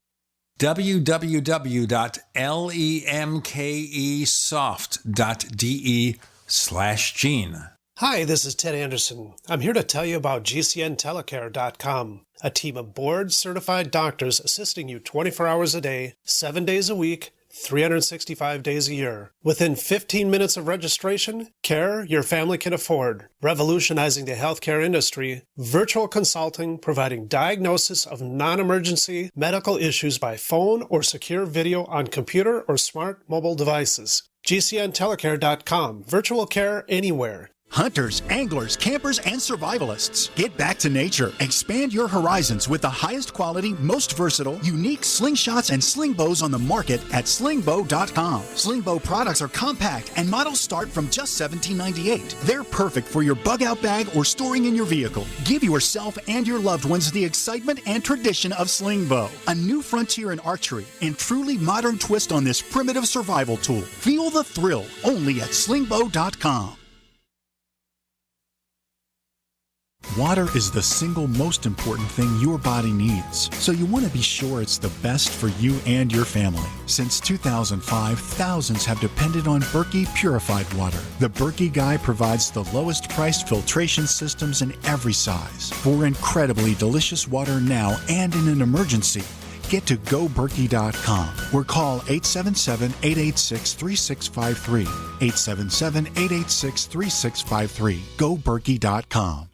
S3: www.lemkesoft.de/Gene.
S12: Hi, this is Ted Anderson. I'm here to tell you about GCNtelecare.com, a team of board-certified doctors assisting you 24 hours a day, 7 days a week, 365 days a year. Within 15 minutes of registration, care your family can afford. Revolutionizing the healthcare industry, virtual consulting providing diagnosis of non-emergency medical issues by phone or secure video on computer or smart mobile devices. GCNtelecare.com. Virtual care anywhere.
S17: Hunters, anglers, campers, and survivalists. Get back to nature. Expand your horizons with the highest quality, most versatile, unique slingshots and sling bows on the market at slingbow.com. Sling bow products are compact and models start from just $17.98. They're perfect for your bug-out bag or storing in your vehicle. Give yourself and your loved ones the excitement and tradition of sling bow. A new frontier in archery and truly modern twist on this primitive survival tool. Feel the thrill only at slingbow.com. Water is the single most important thing your body needs, so you want to be sure it's the best for you and your family. Since 2005, thousands have depended on Berkey purified water. The Berkey Guy provides the lowest priced filtration systems in every size for incredibly delicious water now and in an emergency. Get to GoBerkey.com or call 877-886-3653. 877-886-3653. GoBerkey.com.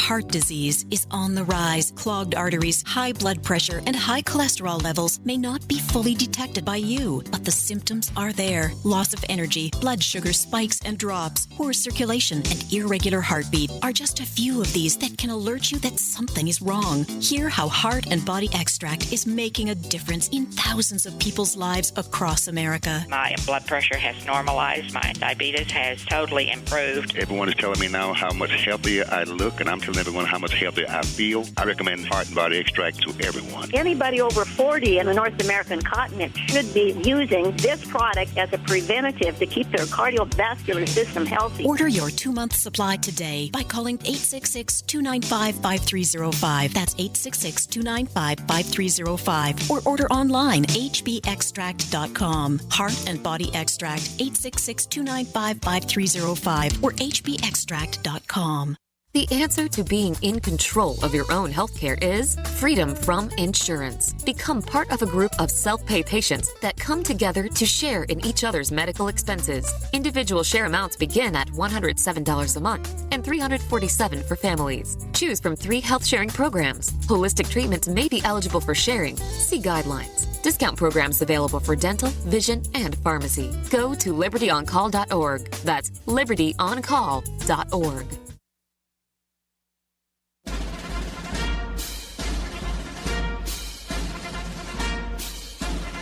S18: heart disease is on the rise. Clogged arteries, high blood pressure, and high cholesterol levels may not be fully detected by you, but the symptoms are there. Loss of energy, blood sugar spikes and drops, poor circulation, and irregular heartbeat are just a few of these that can alert you that something is wrong. Hear how Heart and Body Extract is making a difference in thousands of people's lives across America.
S19: My blood pressure has normalized. My diabetes has totally improved.
S20: Everyone is telling me now how much healthier I look, and I'm telling everyone how much healthier I feel. I recommend Heart and Body Extract to everyone.
S21: Anybody over 40 in the North American continent should be using this product as a preventative to keep their cardiovascular system healthy.
S18: Order your 2-month supply today by calling 866-295-5305. That's 866-295-5305. Or order online, hbextract.com. Heart and Body Extract, 866-295-5305 or hbextract.com.
S22: The answer to being in control of your own healthcare is freedom from insurance. Become part of a group of self-pay patients that come together to share in each other's medical expenses. Individual share amounts begin at $107 a month and $347 for families. Choose from 3 health-sharing programs. Holistic treatments may be eligible for sharing. See guidelines. Discount programs available for dental, vision, and pharmacy. Go to libertyoncall.org. That's libertyoncall.org.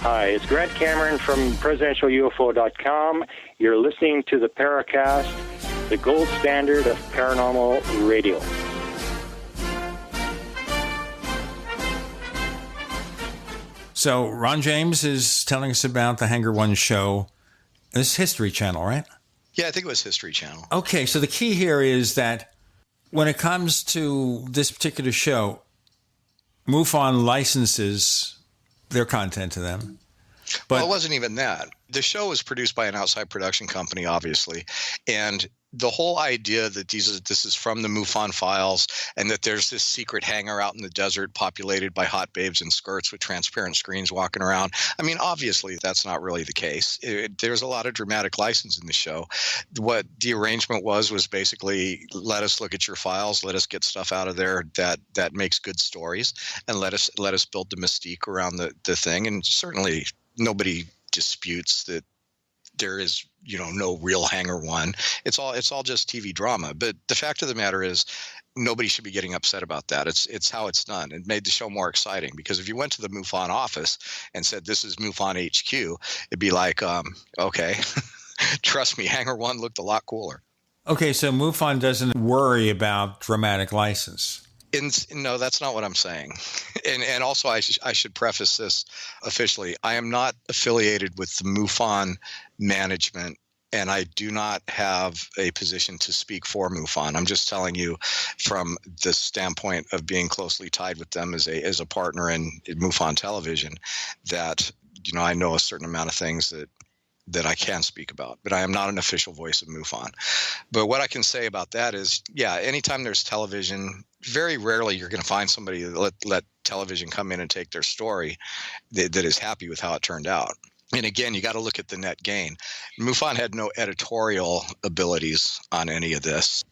S23: Hi, it's Grant Cameron from presidentialufo.com. You're listening to the Paracast, the gold standard of paranormal radio.
S3: So Ron James is telling us about the Hangar One show. This is History Channel, right?
S4: Yeah, I think it was History Channel.
S3: Okay, so the key here is that when it comes to this particular show, MUFON licenses their content to them. But
S4: well, it wasn't even that. The show was produced by an outside production company, obviously, and the whole idea that this is from the MUFON files and that there's this secret hangar out in the desert populated by hot babes in skirts with transparent screens walking around. I mean, obviously, that's not really the case. There's a lot of dramatic license in the show. What the arrangement was basically let us look at your files, let us get stuff out of there that makes good stories, and let us build the mystique around the thing. And certainly nobody disputes that there is, no real Hangar One. It's all just TV drama. But the fact of the matter is, nobody should be getting upset about that. It's how it's done. It made the show more exciting because if you went to the MUFON office and said this is MUFON HQ, it'd be like, okay, trust me, Hangar One looked a lot cooler.
S3: Okay, so MUFON doesn't worry about dramatic license.
S4: No, that's not what I'm saying. And also, I should preface this officially. I am not affiliated with the MUFON management, and I do not have a position to speak for MUFON. I'm just telling you from the standpoint of being closely tied with them as a partner in MUFON television that, I know a certain amount of things that I can speak about, but I am not an official voice of MUFON. But what I can say about that is, yeah, anytime there's television, very rarely you're going to find somebody that let television come in and take their story that is happy with how it turned out. And again, you got to look at the net gain. MUFON had no editorial abilities on any of this.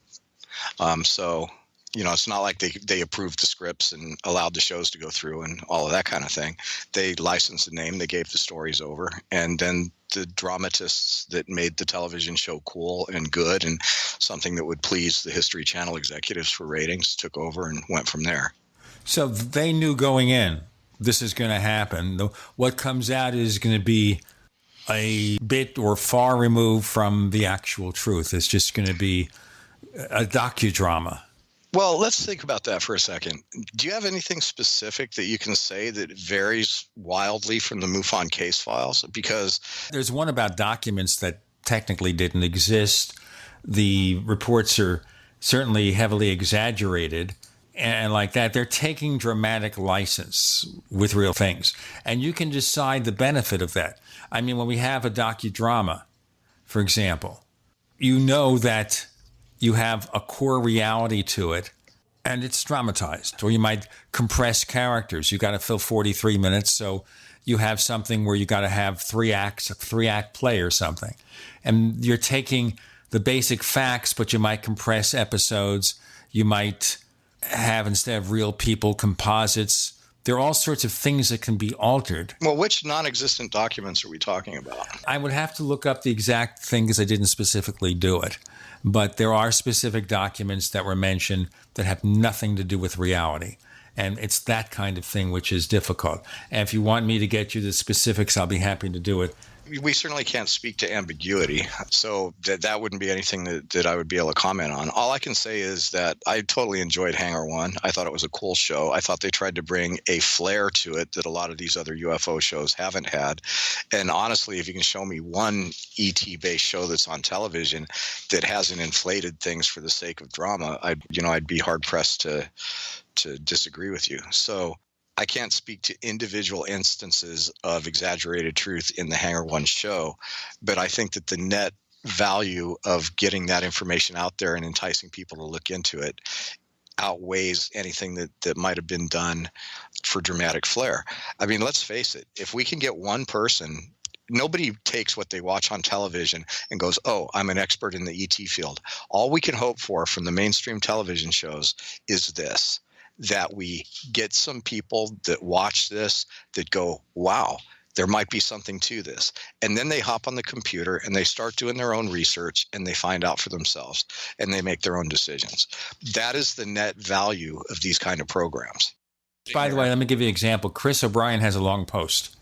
S4: So, it's not like they approved the scripts and allowed the shows to go through and all of that kind of thing. They licensed the name, they gave the stories over, and then the dramatists that made the television show cool and good and something that would please the History Channel executives for ratings took over and went from there.
S3: So they knew going in, this is going to happen. What comes out is going to be a bit or far removed from the actual truth. It's just going to be a docudrama.
S4: Well, let's think about that for a second. Do you have anything specific that you can say that varies wildly from the MUFON case files? Because
S3: there's one about documents that technically didn't exist. The reports are certainly heavily exaggerated. And like that, they're taking dramatic license with real things. And you can decide the benefit of that. I mean, when we have a docudrama, for example, you know that you have a core reality to it, and it's dramatized. Or you might compress characters. You got to fill 43 minutes, so you have something where you got to have 3 acts, a 3-act play or something. And you're taking the basic facts, but you might compress episodes. You might have, instead of real people, composites. There are all sorts of things that can be altered.
S4: Well, which non-existent documents are we talking about?
S3: I would have to look up the exact thing because I didn't specifically do it. But there are specific documents that were mentioned that have nothing to do with reality. And it's that kind of thing which is difficult. And if you want me to get you the specifics, I'll be happy to do it.
S4: We certainly can't speak to ambiguity, so that wouldn't be anything that I would be able to comment on. All I can say is that I totally enjoyed Hangar 1. I thought it was a cool show. I thought they tried to bring a flair to it that a lot of these other UFO shows haven't had. And honestly, if you can show me one ET-based show that's on television that hasn't inflated things for the sake of drama, I'd be hard-pressed to disagree with you. So I can't speak to individual instances of exaggerated truth in the Hangar 1 show, but I think that the net value of getting that information out there and enticing people to look into it outweighs anything that might have been done for dramatic flair. I mean, let's face it, if we can get one person, nobody takes what they watch on television and goes, oh, I'm an expert in the ET field. All we can hope for from the mainstream television shows is this, that we get some people that watch this that go, wow, there might be something to this. And then they hop on the computer and they start doing their own research and they find out for themselves and they make their own decisions. That is the net value of these kind of programs.
S3: By the way, let me give you an example. Chris O'Brien has a long post,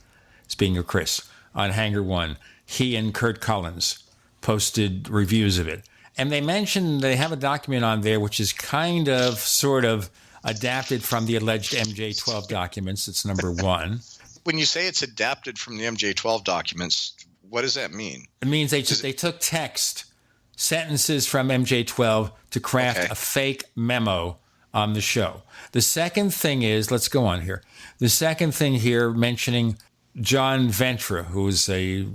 S3: speaking of Chris, on Hangar 1. He and Kurt Collins posted reviews of it. And they mentioned they have a document on there which is kind of, sort of, adapted from the alleged MJ-12 documents. It's number 1.
S4: When you say it's adapted from the MJ-12 documents, what does that mean?
S3: It means they took text, sentences from MJ-12 to craft a fake memo on the show. The second thing is, let's go on here. The second thing here, mentioning John Ventra, who is a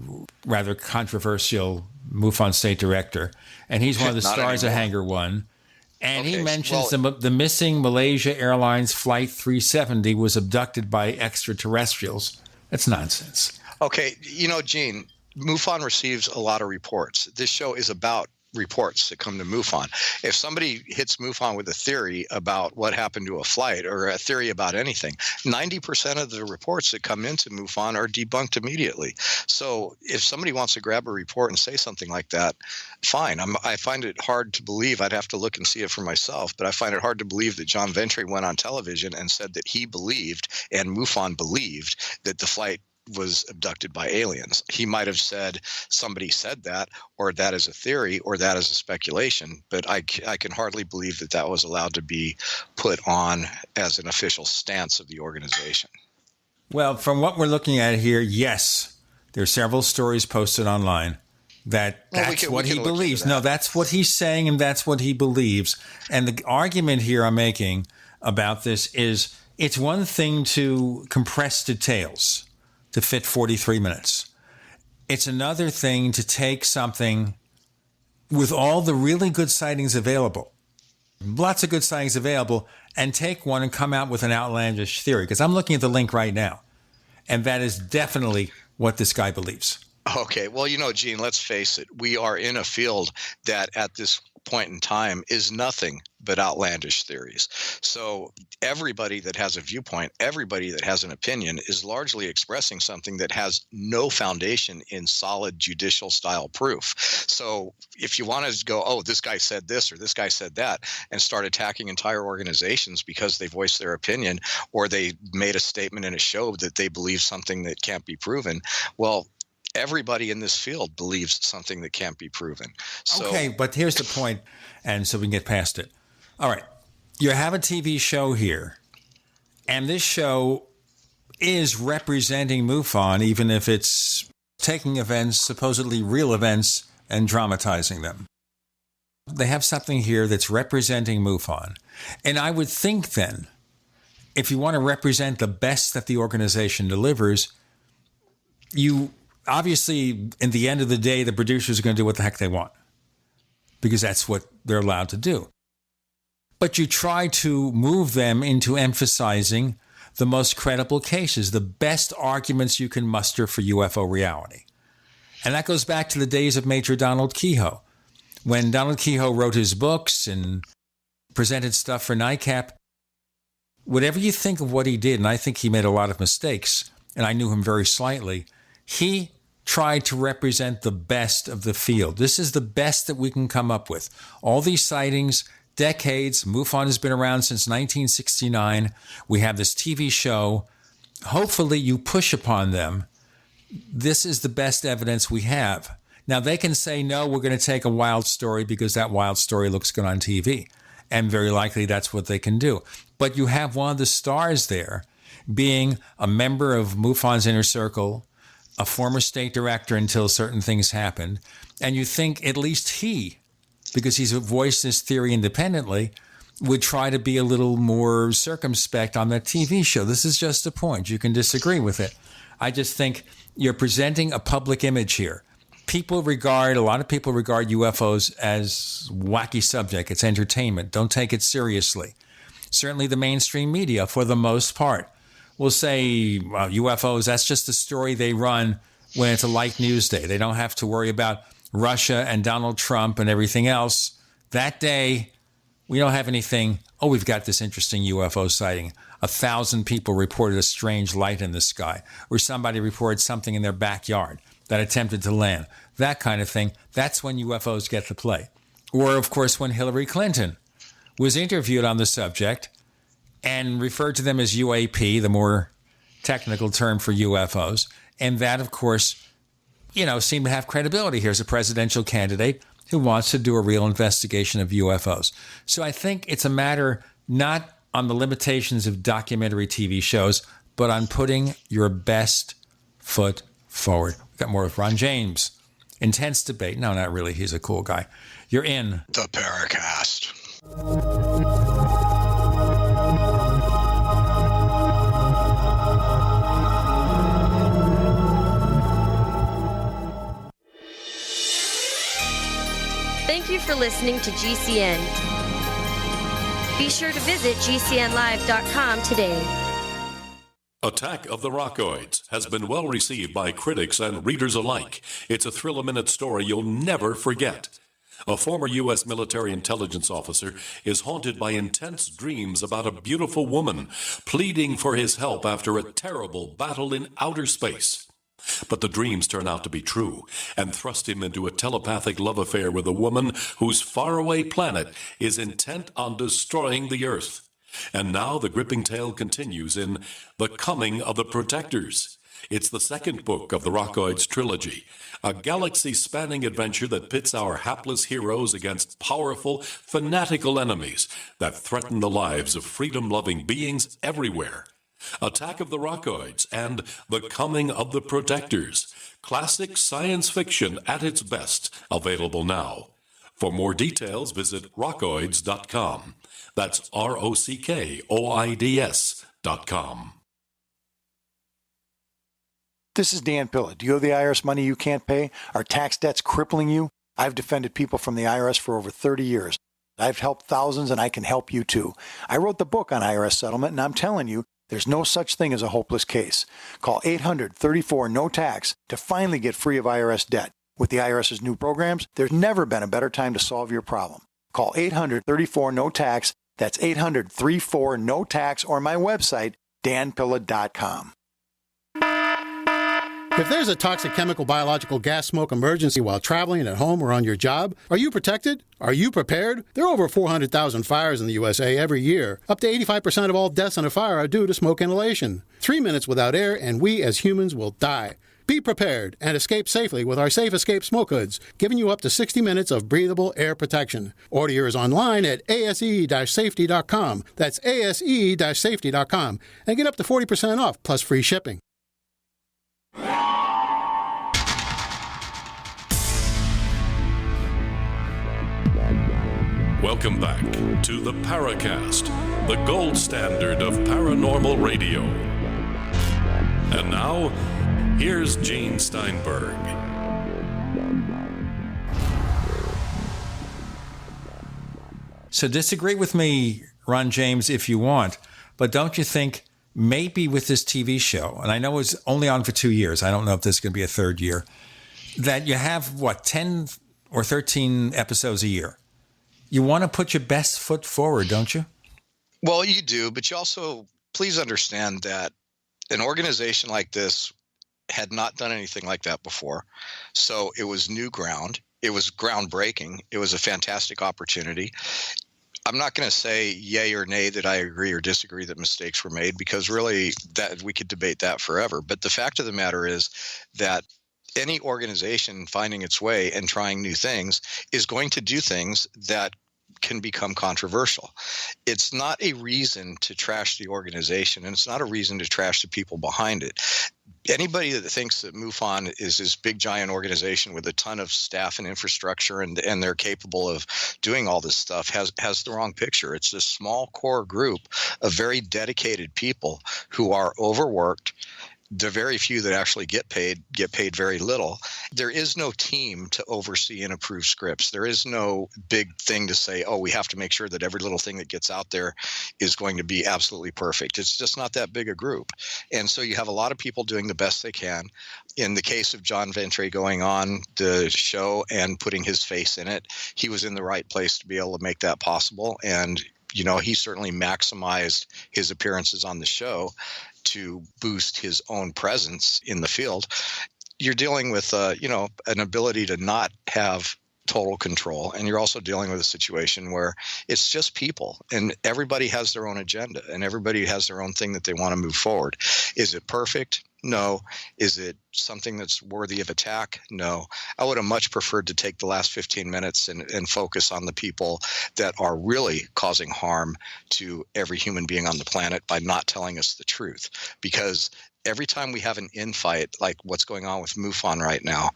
S3: rather controversial MUFON state director, and he's one of the stars of Hangar 1. And he mentions the missing Malaysia Airlines Flight 370 was abducted by extraterrestrials. That's nonsense.
S4: Okay, Gene, MUFON receives a lot of reports. This show is about reports that come to MUFON. If somebody hits MUFON with a theory about what happened to a flight or a theory about anything, 90% of the reports that come into MUFON are debunked immediately. So if somebody wants to grab a report and say something like that, fine. I find it hard to believe. I'd have to look and see it for myself, but I find it hard to believe that John Ventre went on television and said that he believed and MUFON believed that the flight was abducted by aliens. He might have said somebody said that, or that is a theory, or that is a speculation, but I can hardly believe that was allowed to be put on as an official stance of the organization.
S3: Well, from what we're looking at here, yes, there are several stories posted online that's what he believes. No, that's what he's saying, and that's what he believes. And the argument here I'm making about this is it's one thing to compress details to fit 43 minutes. It's another thing to take something with all the really good sightings available, lots of good sightings available, and take one and come out with an outlandish theory. Because I'm looking at the link right now, and that is definitely what this guy believes.
S4: Okay. Well, Gene, let's face it. We are in a field that at this point in time is nothing but outlandish theories. So everybody that has a viewpoint, everybody that has an opinion is largely expressing something that has no foundation in solid judicial style proof. So if you want to go, oh, this guy said this or this guy said that, and start attacking entire organizations because they voiced their opinion or they made a statement in a show that they believe something that can't be proven, well, everybody in this field believes something that can't be proven. So,
S3: okay, but here's the point, and so we can get past it. All right, you have a TV show here, and this show is representing MUFON, even if it's taking events, supposedly real events, and dramatizing them. They have something here that's representing MUFON. And I would think then, if you want to represent the best that the organization delivers, you obviously, in the end of the day, the producers are going to do what the heck they want because that's what they're allowed to do. But you try to move them into emphasizing the most credible cases, the best arguments you can muster for UFO reality. And that goes back to the days of Major Donald Kehoe. When Donald Kehoe wrote his books and presented stuff for NICAP. Whatever you think of what he did, and I think he made a lot of mistakes, and I knew him very slightly, he tried to represent the best of the field. This is the best that we can come up with. All these sightings, decades. MUFON has been around since 1969. We have this TV show. Hopefully you push upon them. This is the best evidence we have. Now, they can say, no, we're going to take a wild story because that wild story looks good on TV. And very likely that's what they can do. But you have one of the stars there being a member of MUFON's inner circle, a former state director until certain things happened. And you think at least he, because he's voiced this theory independently, would try to be a little more circumspect on that TV show. This is just a point. You can disagree with it. I just think you're presenting a public image here. A lot of people regard UFOs as wacky subject. It's entertainment. Don't take it seriously. Certainly the mainstream media, for the most part, will say, well, UFOs, that's just a story they run when it's a light news day. They don't have to worry about Russia and Donald Trump and everything else. That day, we don't have anything. Oh, we've got this interesting UFO sighting. 1,000 people reported a strange light in the sky, or somebody reported something in their backyard that attempted to land. That kind of thing. That's when UFOs get to play. Or, of course, when Hillary Clinton was interviewed on the subject and referred to them as UAP, the more technical term for UFOs. And that, of course, seemed to have credibility. Here's a presidential candidate who wants to do a real investigation of UFOs. So I think it's a matter not on the limitations of documentary TV shows, but on putting your best foot forward. We've got more with Ron James. Intense debate. No, not really. He's a cool guy. You're in
S4: the Paracast.
S10: Thank you for listening to GCN. Be sure to visit GCNlive.com today.
S2: Attack of the Rockoids has been well received by critics and readers alike. It's a thrill-a-minute story you'll never forget. A former U.S. military intelligence officer is haunted by intense dreams about a beautiful woman pleading for his help after a terrible battle in outer space. But the dreams turn out to be true and thrust him into a telepathic love affair with a woman whose faraway planet is intent on destroying the Earth. And now the gripping tale continues in The Coming of the Protectors. It's the second book of the Rockoids trilogy, a galaxy-spanning adventure that pits our hapless heroes against powerful, fanatical enemies that threaten the lives of freedom-loving beings everywhere. Attack of the Rockoids and The Coming of the Protectors. Classic science fiction at its best, available now. For more details, visit rockoids.com. That's ROCKOIDS.com.
S1: This is Dan Pilla. Do you owe the IRS money you can't pay? Are tax debts crippling you? I've defended people from the IRS for over 30 years. I've helped thousands, and I can help you too. I wrote the book on IRS settlement, and I'm telling you, there's no such thing as a hopeless case. Call 800-34-NO-TAX to finally get free of IRS debt. With the IRS's new programs, there's never been a better time to solve your problem. Call 800-34-NO-TAX. That's 800-34-NO-TAX, or my website, danpilla.com.
S5: If there's a toxic chemical, biological, gas, smoke emergency while traveling, at home, or on your job, are you protected? Are you prepared? There are over 400,000 fires in the USA every year. Up to 85% of all deaths in a fire are due to smoke inhalation. 3 minutes without air, and we as humans will die. Be prepared and escape safely with our Safe Escape Smoke Hoods, giving you up to 60 minutes of breathable air protection. Order yours online at ase-safety.com. That's ase-safety.com. And get up to 40% off, plus free shipping.
S2: Welcome back to the Paracast, the gold standard of paranormal radio. And now, here's Gene Steinberg.
S3: So disagree with me, Ron James, if you want, but don't you think maybe with this TV show, and I know it's only on for 2 years, I don't know if this is going to be a third year, that you have, 10 or 13 episodes a year. you want to put your best foot forward, don't you?
S4: Well, you do, but you also, please understand that an organization like this had not done anything like that before. So it was new ground. It was groundbreaking. It was a fantastic opportunity. I'm not going to say yay or nay that I agree or disagree that mistakes were made, because really that we could debate that forever. But the fact of the matter is that any organization finding its way and trying new things is going to do things that can become controversial. It's not a reason to trash the organization, and it's not a reason to trash the people behind it. Anybody that thinks that MUFON is this big giant organization with a ton of staff and infrastructure and they're capable of doing all this stuff has the wrong picture. It's this small core group of very dedicated people who are overworked. The very few that actually get paid very little. There is no team to oversee and approve scripts. There is no big thing to say, oh, we have to make sure that every little thing that gets out there is going to be absolutely perfect. It's just not that big a group. And so you have a lot of people doing the best they can. In the case of John Ventre going on the show and putting his face in it, he was in the right place to be able to make that possible. And you know, he certainly maximized his appearances on the show to boost his own presence in the field. You're dealing with, an ability to not have total control. And you're also dealing with a situation where it's just people and everybody has their own agenda and everybody has their own thing that they want to move forward. Is it perfect? No. Is it something that's worthy of attack? No. I would have much preferred to take the last 15 minutes and focus on the people that are really causing harm to every human being on the planet by not telling us the truth. Because every time we have an infight like what's going on with MUFON right now,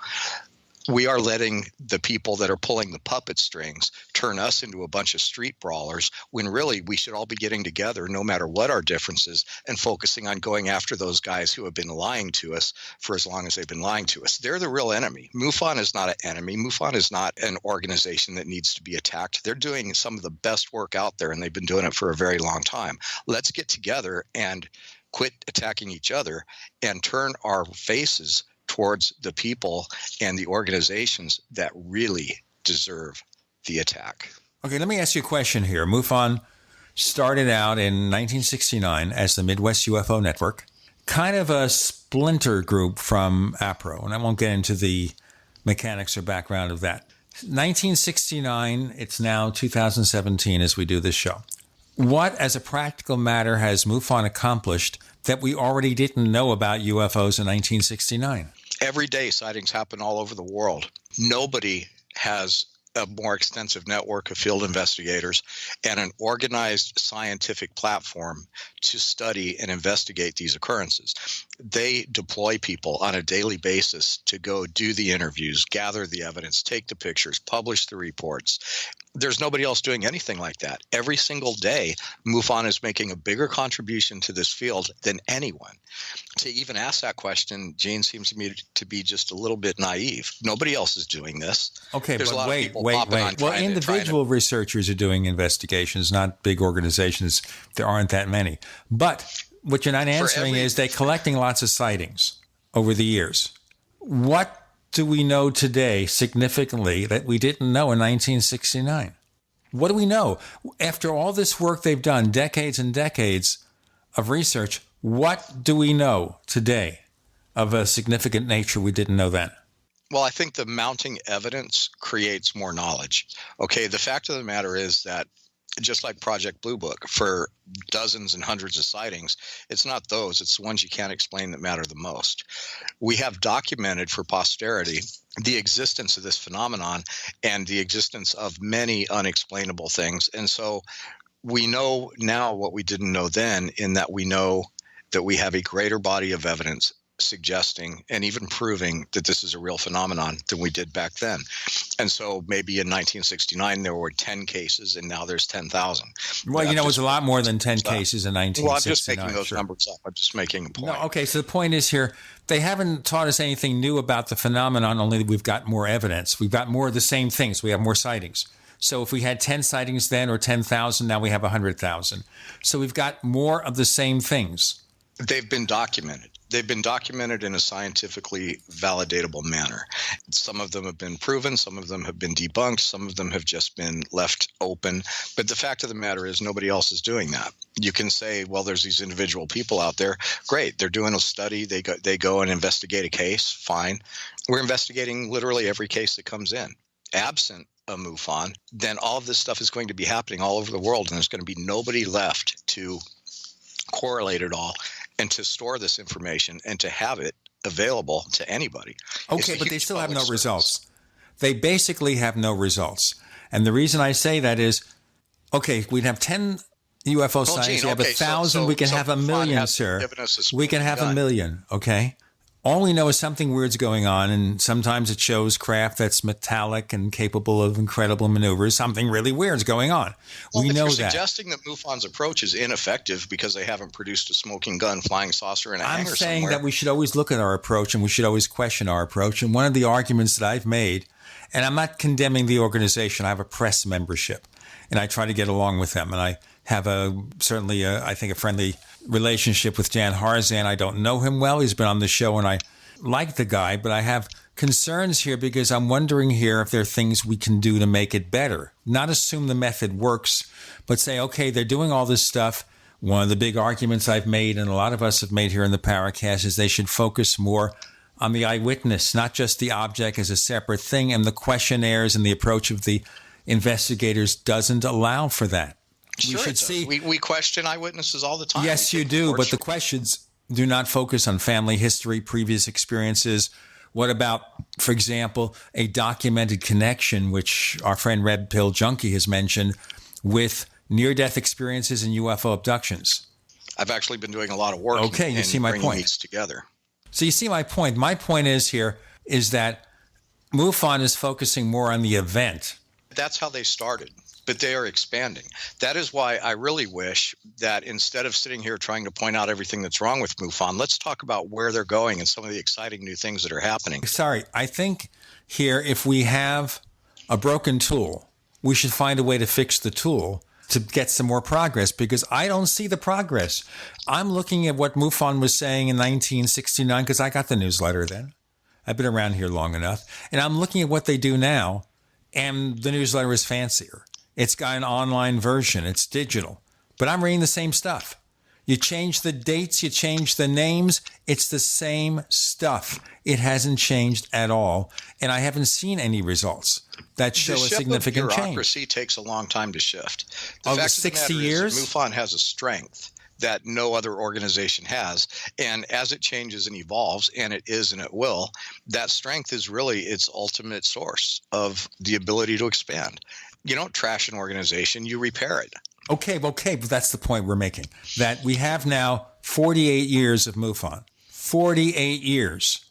S4: we are letting the people that are pulling the puppet strings turn us into a bunch of street brawlers when really we should all be getting together no matter what our differences and focusing on going after those guys who have been lying to us for as long as they've been lying to us. They're the real enemy. MUFON is not an enemy. MUFON is not an organization that needs to be attacked. They're doing some of the best work out there and they've been doing it for a very long time. Let's get together and quit attacking each other and turn our faces towards the people and the organizations that really deserve the attack.
S3: Okay, let me ask you a question here. MUFON started out in 1969 as the Midwest UFO Network, kind of a splinter group from APRO, and I won't get into the mechanics or background of that. 1969, it's now 2017 as we do this show. What, as a practical matter, has MUFON accomplished that we already didn't know about UFOs in 1969?
S4: Every day sightings happen all over the world. Nobody has a more extensive network of field investigators and an organized scientific platform to study and investigate these occurrences. They deploy people on a daily basis to go do the interviews, gather the evidence, take the pictures, publish the reports. There's nobody else doing anything like that. Every single day, MUFON is making a bigger contribution to this field than anyone. To even ask that question, Gene, seems to me to be just a little bit naive. Nobody else is doing this.
S3: Okay,
S4: There's
S3: but wait.
S4: Well,
S3: individual researchers are doing investigations, not big organizations. There aren't that many. But what you're not answering is they're collecting lots of sightings over the years. What do we know today significantly that we didn't know in 1969? What do we know? After all this work they've done, decades and decades of research, what do we know today of a significant nature we didn't know then?
S4: Well, I think the mounting evidence creates more knowledge. Okay, the fact of the matter is that just like Project Blue Book, for dozens and hundreds of sightings, it's not those, it's the ones you can't explain that matter the most. We have documented for posterity the existence of this phenomenon and the existence of many unexplainable things. And so we know now what we didn't know then, in that we know that we have a greater body of evidence suggesting and even proving that this is a real phenomenon than we did back then. And so maybe in 1969 there were 10 cases and now there's 10,000.
S3: Well, it was a lot more than 10 cases in 1969.
S4: Well, I'm just making those numbers up. I'm just making a point.
S3: No, okay, so the point is here, they haven't taught us anything new about the phenomenon, only we've got more evidence. We've got more of the same things. We have more sightings. So if we had 10 sightings then or 10,000, now we have 100,000. So we've got more of the same things.
S4: They've been documented. They've been documented in a scientifically validatable manner. Some of them have been proven, some of them have been debunked, some of them have just been left open. But the fact of the matter is nobody else is doing that. You can say, well, there's these individual people out there. Great. They're doing a study. They go and investigate a case. Fine. We're investigating literally every case that comes in. Absent a MUFON, then all of this stuff is going to be happening all over the world, and there's going to be nobody left to correlate it all and to store this information and to have it available to anybody.
S3: Okay, but they still have no results. They basically have no results. And the reason I say that is, okay, we'd have 10 UFO sightings. We have 1,000. We can have 1 million, sir. We can have 1 million, okay? All we know is something weird's going on, and sometimes it shows craft that's metallic and capable of incredible maneuvers. Something really weird's going on.
S4: Well,
S3: we know
S4: you're
S3: that.
S4: Suggesting that MUFON's approach is ineffective because they haven't produced a smoking gun, flying saucer, and a hangar somewhere.
S3: I'm saying that we should always look at our approach, and we should always question our approach. And one of the arguments that I've made, and I'm not condemning the organization. I have a press membership, and I try to get along with them. And I have I think a friendly relationship with Jan Harzan. I don't know him well. He's been on the show, and I like the guy, but I have concerns here because I'm wondering here if there are things we can do to make it better. Not assume the method works, but say, okay, they're doing all this stuff. One of the big arguments I've made, and a lot of us have made here in the Paracast, is they should focus more on the eyewitness, not just the object as a separate thing. And the questionnaires and the approach of the investigators doesn't allow for that.
S4: Sure, we should see. We question eyewitnesses all the time.
S3: Yes, you do, but the questions do not focus on family history, previous experiences. What about, for example, a documented connection, which our friend Red Pill Junkie has mentioned, with near-death experiences and UFO abductions?
S4: I've actually been doing a lot of work.
S3: Okay, you see my point.
S4: These together.
S3: So you see my point. My point is that MUFON is focusing more on the event.
S4: That's how they started, but they are expanding. That is why I really wish that instead of sitting here trying to point out everything that's wrong with MUFON, let's talk about where they're going and some of the exciting new things that are happening.
S3: Sorry, I think here if we have a broken tool, we should find a way to fix the tool to get some more progress, because I don't see the progress. I'm looking at what MUFON was saying in 1969 because I got the newsletter then. I've been around here long enough. And I'm looking at what they do now, and the newsletter is fancier. It's got an online version. It's digital. But I'm reading the same stuff. You change the dates, you change the names. It's the same stuff. It hasn't changed at all. And I haven't seen any results that show a significant change.
S4: Bureaucracy takes a long time to shift. The
S3: Over
S4: fact
S3: 60
S4: of the matter
S3: years?
S4: is MUFON has a strength that no other organization has. And as it changes and evolves, and it is and it will, that strength is really its ultimate source of the ability to expand. You don't trash an organization, you repair it.
S3: Okay, but that's the point we're making. That we have now 48 years of MUFON. 48 years.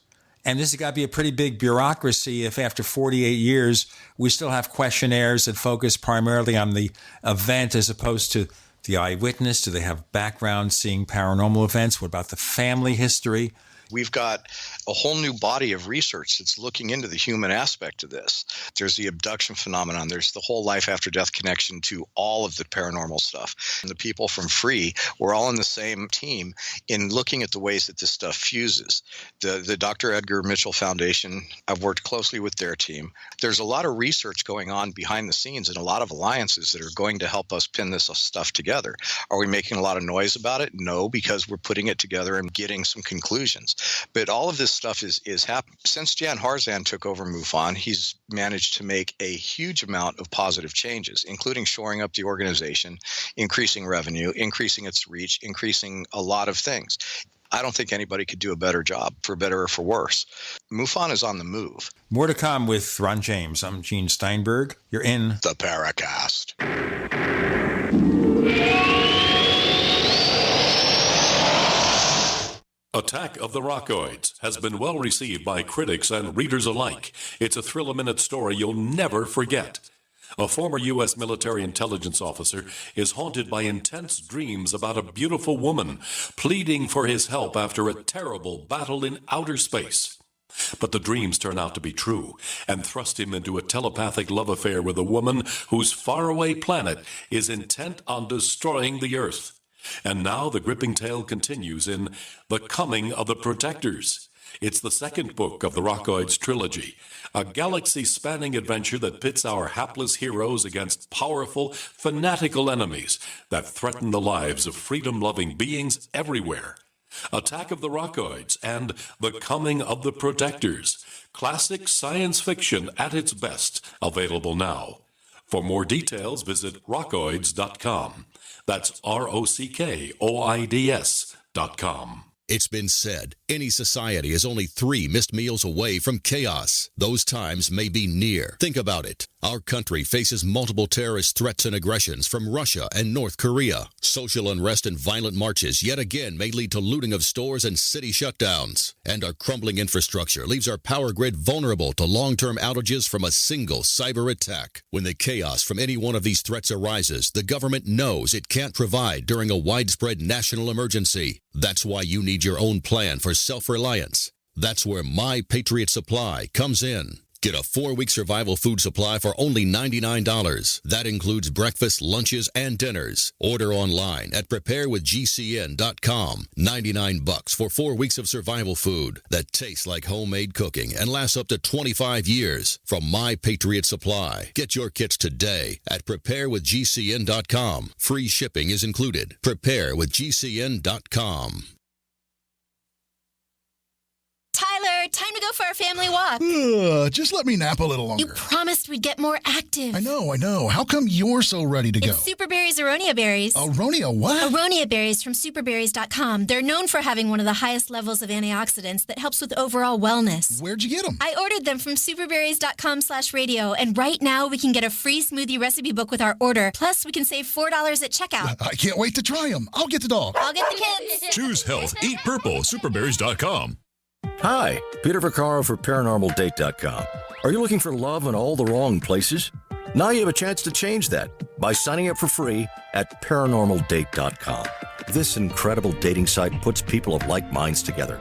S3: And this has got to be a pretty big bureaucracy if after 48 years we still have questionnaires that focus primarily on the event as opposed to the eyewitness. Do they have background seeing paranormal events? What about the family history?
S4: We've got a whole new body of research that's looking into the human aspect of this. There's the abduction phenomenon. There's the whole life after death connection to all of the paranormal stuff. And the people from Free, we're all in the same team in looking at the ways that this stuff fuses. The Dr. Edgar Mitchell Foundation, I've worked closely with their team. There's a lot of research going on behind the scenes and a lot of alliances that are going to help us pin this stuff together. Are we making a lot of noise about it? No, because we're putting it together and getting some conclusions. But all of this stuff is happening. Since Jan Harzan took over MUFON, he's managed to make a huge amount of positive changes, including shoring up the organization, increasing revenue, increasing its reach, increasing a lot of things. I don't think anybody could do a better job, for better or for worse. MUFON is on the move.
S3: More to come with Ron James. I'm Gene Steinberg. You're in
S4: the Paracast.
S2: Attack of the Rockoids has been well received by critics and readers alike. It's a thrill-a-minute story you'll never forget. A former U.S. military intelligence officer is haunted by intense dreams about a beautiful woman pleading for his help after a terrible battle in outer space. But the dreams turn out to be true and thrust him into a telepathic love affair with a woman whose faraway planet is intent on destroying the Earth. And now the gripping tale continues in The Coming of the Protectors. It's the second book of the Rockoids trilogy, a galaxy-spanning adventure that pits our hapless heroes against powerful, fanatical enemies that threaten the lives of freedom-loving beings everywhere. Attack of the Rockoids and The Coming of the Protectors, classic science fiction at its best, available now. For more details, visit rockoids.com. That's ROCKOIDS.com.
S6: It's been said, any society is only 3 missed meals away from chaos. Those times may be near. Think about it. Our country faces multiple terrorist threats and aggressions from Russia and North Korea. Social unrest and violent marches yet again may lead to looting of stores and city shutdowns. And our crumbling infrastructure leaves our power grid vulnerable to long-term outages from a single cyber attack. When the chaos from any one of these threats arises, the government knows it can't provide during a widespread national emergency. That's why you need your own plan for self-reliance. That's where My Patriot Supply comes in. Get a 4-week survival food supply for only $99. That includes breakfast, lunches, and dinners. Order online at preparewithgcn.com. $99 for 4 weeks of survival food that tastes like homemade cooking and lasts up to 25 years. From My Patriot Supply. Get your kits today at preparewithgcn.com. Free shipping is included. Preparewithgcn.com.
S8: Tyler, time to go for our family walk.
S9: Just let me nap a little longer.
S8: You promised we'd get more active.
S9: I know. How come you're so ready to go?
S8: It's Superberry's Aronia berries.
S9: Aronia what?
S8: Aronia berries from superberries.com. They're known for having one of the highest levels of antioxidants that helps with overall wellness.
S9: Where'd you get them?
S8: I ordered them from superberries.com/radio, and right now we can get a free smoothie recipe book with our order. Plus, we can save $4 at checkout.
S9: I can't wait to try them. I'll get the dog.
S8: I'll get the kids.
S7: Choose health. Eat purple. Superberries.com.
S24: Hi, Peter Vaccaro for ParanormalDate.com. Are you looking for love in all the wrong places? Now you have a chance to change that by signing up for free at ParanormalDate.com. This incredible dating site puts people of like minds together.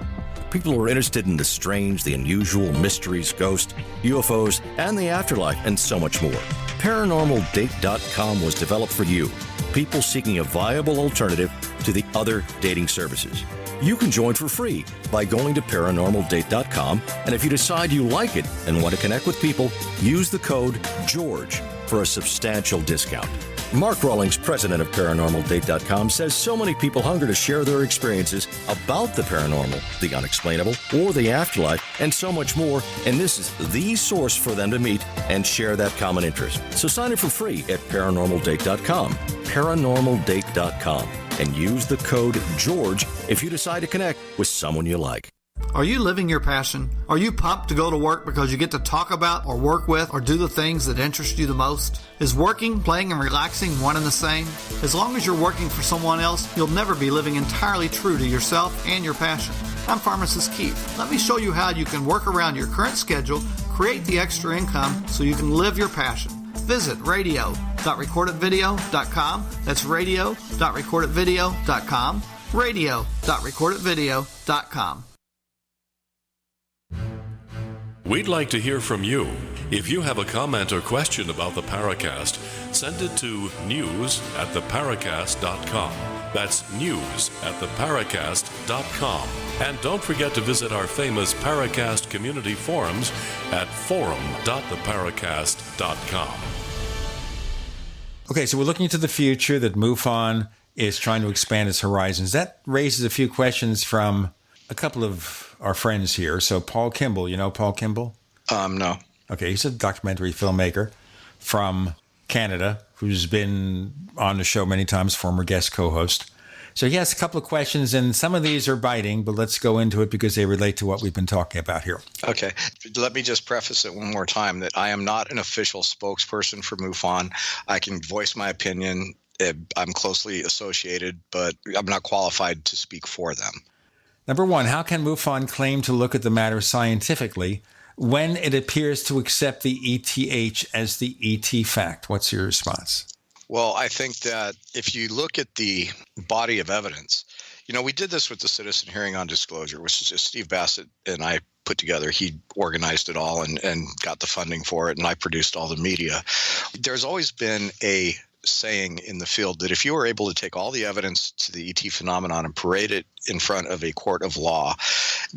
S24: People who are interested in the strange, the unusual, mysteries, ghosts, UFOs, and the afterlife, and so much more. ParanormalDate.com was developed for you, people seeking a viable alternative to the other dating services. You can join for free by going to ParanormalDate.com, and if you decide you like it and want to connect with people, use the code GEORGE for a substantial discount. Mark Rawlings, president of ParanormalDate.com, says so many people hunger to share their experiences about the paranormal, the unexplainable, or the afterlife, and so much more, and this is the source for them to meet and share that common interest. So sign up for free at ParanormalDate.com, ParanormalDate.com, and use the code GEORGE if you decide to connect with someone you like.
S25: Are you living your passion? Are you pumped to go to work because you get to talk about or work with or do the things that interest you the most? Is working, playing, and relaxing one and the same? As long as you're working for someone else, you'll never be living entirely true to yourself and your passion. I'm Pharmacist Keith. Let me show you how you can work around your current schedule, create the extra income so you can live your passion. Visit radio.recordedvideo.com. That's radio.recordedvideo.com. radio.recordedvideo.com.
S2: We'd like to hear from you. If you have a comment or question about the Paracast, send it to news@theparacast.com. That's news@theparacast.com. And don't forget to visit our famous Paracast community forums at forum.theparacast.com.
S3: Okay, so we're looking into the future that MUFON is trying to expand its horizons. That raises a few questions from a couple of our friends here. So Paul Kimball, you know Paul Kimball?
S4: No.
S3: Okay, he's a documentary filmmaker from Canada who's been on the show many times, former guest co-host. So he has a couple of questions, and some of these are biting, but let's go into it because they relate to what we've been talking about here.
S4: Okay. Let me just preface it one more time that I am not an official spokesperson for MUFON. I can voice my opinion. I'm closely associated, but I'm not qualified to speak for them.
S3: Number one, how can MUFON claim to look at the matter scientifically when it appears to accept the ETH as the ET fact? What's your response?
S4: Well, I think that if you look at the body of evidence, we did this with the citizen hearing on disclosure, which is Steve Bassett and I put together. He organized it all and got the funding for it, and I produced all the media. There's always been a saying in the field that if you were able to take all the evidence to the ET phenomenon and parade it in front of a court of law,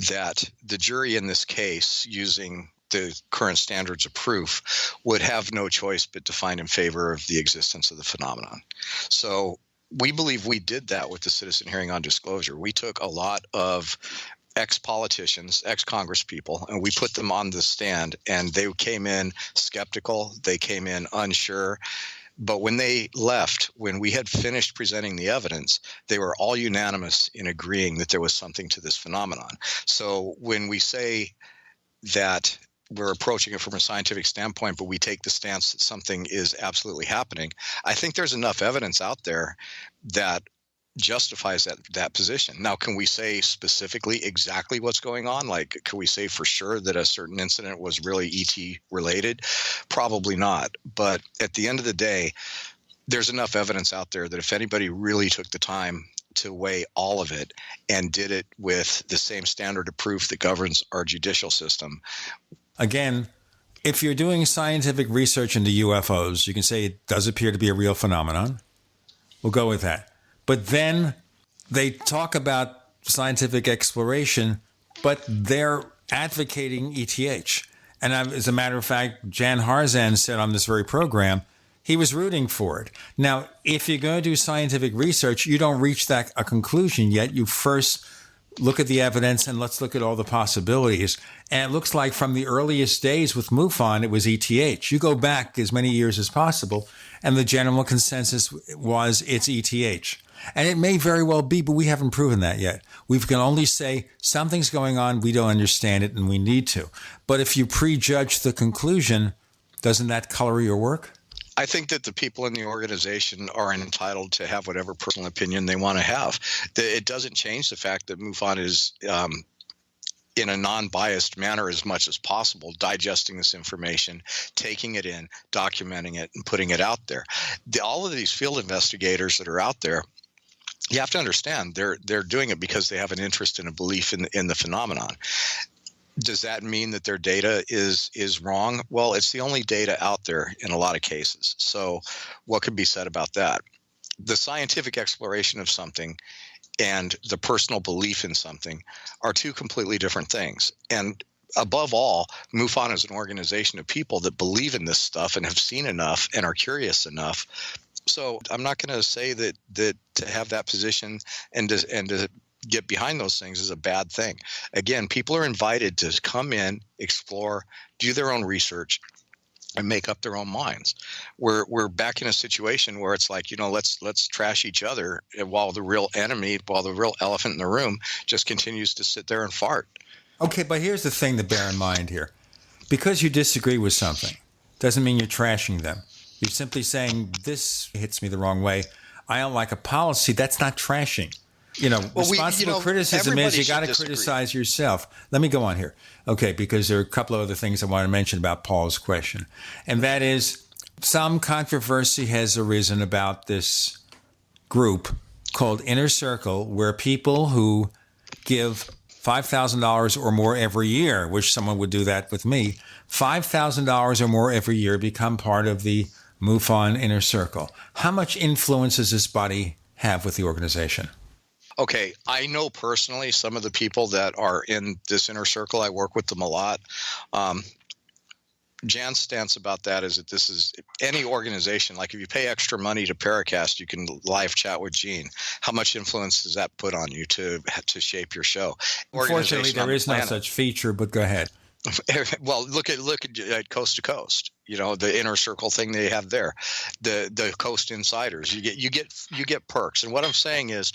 S4: that the jury in this case, using the current standards of proof, would have no choice but to find in favor of the existence of the phenomenon. So we believe we did that with the citizen hearing on disclosure. We took a lot of ex-politicians, ex-Congress people, and we put them on the stand, and they came in skeptical, they came in unsure. But when they left, when we had finished presenting the evidence, they were all unanimous in agreeing that there was something to this phenomenon. So when we say that we're approaching it from a scientific standpoint, but we take the stance that something is absolutely happening, I think there's enough evidence out there that justifies that position. Now, can we say specifically exactly what's going on? Like, can we say for sure that a certain incident was really ET related? Probably not. But at the end of the day, there's enough evidence out there that if anybody really took the time to weigh all of it and did it with the same standard of proof that governs our judicial system.
S3: Again, if you're doing scientific research into UFOs, you can say it does appear to be a real phenomenon. We'll go with that. But then they talk about scientific exploration, but they're advocating ETH. And as a matter of fact, Jan Harzan said on this very program, he was rooting for it. Now, if you're going to do scientific research, you don't reach a conclusion yet. You first look at the evidence and let's look at all the possibilities. And it looks like from the earliest days with MUFON, it was ETH. You go back as many years as possible, and the general consensus was it's ETH. And it may very well be, but we haven't proven that yet. We can only say something's going on, we don't understand it, and we need to. But if you prejudge the conclusion, doesn't that color your work?
S4: I think that the people in the organization are entitled to have whatever personal opinion they want to have. It doesn't change the fact that MUFON is, in a non-biased manner as much as possible, digesting this information, taking it in, documenting it, and putting it out there. All of these field investigators that are out there, you have to understand, they're doing it because they have an interest and a belief in the phenomenon. Does that mean that their data is wrong? Well, it's the only data out there in a lot of cases. So what could be said about that? The scientific exploration of something and the personal belief in something are two completely different things. And above all, MUFON is an organization of people that believe in this stuff and have seen enough and are curious enough. So I'm not going to say that to have that position and to get behind those things is a bad thing. Again, people are invited to come in, explore, do their own research, and make up their own minds. We're back in a situation where it's like, let's trash each other while the real elephant in the room just continues to sit there and fart.
S3: Okay, but here's the thing to bear in mind here. Because you disagree with something doesn't mean you're trashing them. You're simply saying, this hits me the wrong way. I don't like a policy. That's not trashing. Responsible criticism is you got to criticize yourself. Let me go on here. Okay, because there are a couple of other things I want to mention about Paul's question. And that is, some controversy has arisen about this group called Inner Circle, where people who give $5,000 or more every year, which someone would do that with me, $5,000 or more every year become part of the MUFON Inner Circle. How much influence does this body have with the organization?
S4: Okay, I know personally some of the people that are in this inner circle. I work with them a lot. Jan's stance about that is that this is any organization. Like if you pay extra money to Paracast, you can live chat with Gene. How much influence does that put on you to shape your show?
S3: Unfortunately, there is no such feature, but go ahead.
S4: Well, look at Coast to Coast. The inner circle thing they have there, the Coast Insiders. You get perks, and what I'm saying is,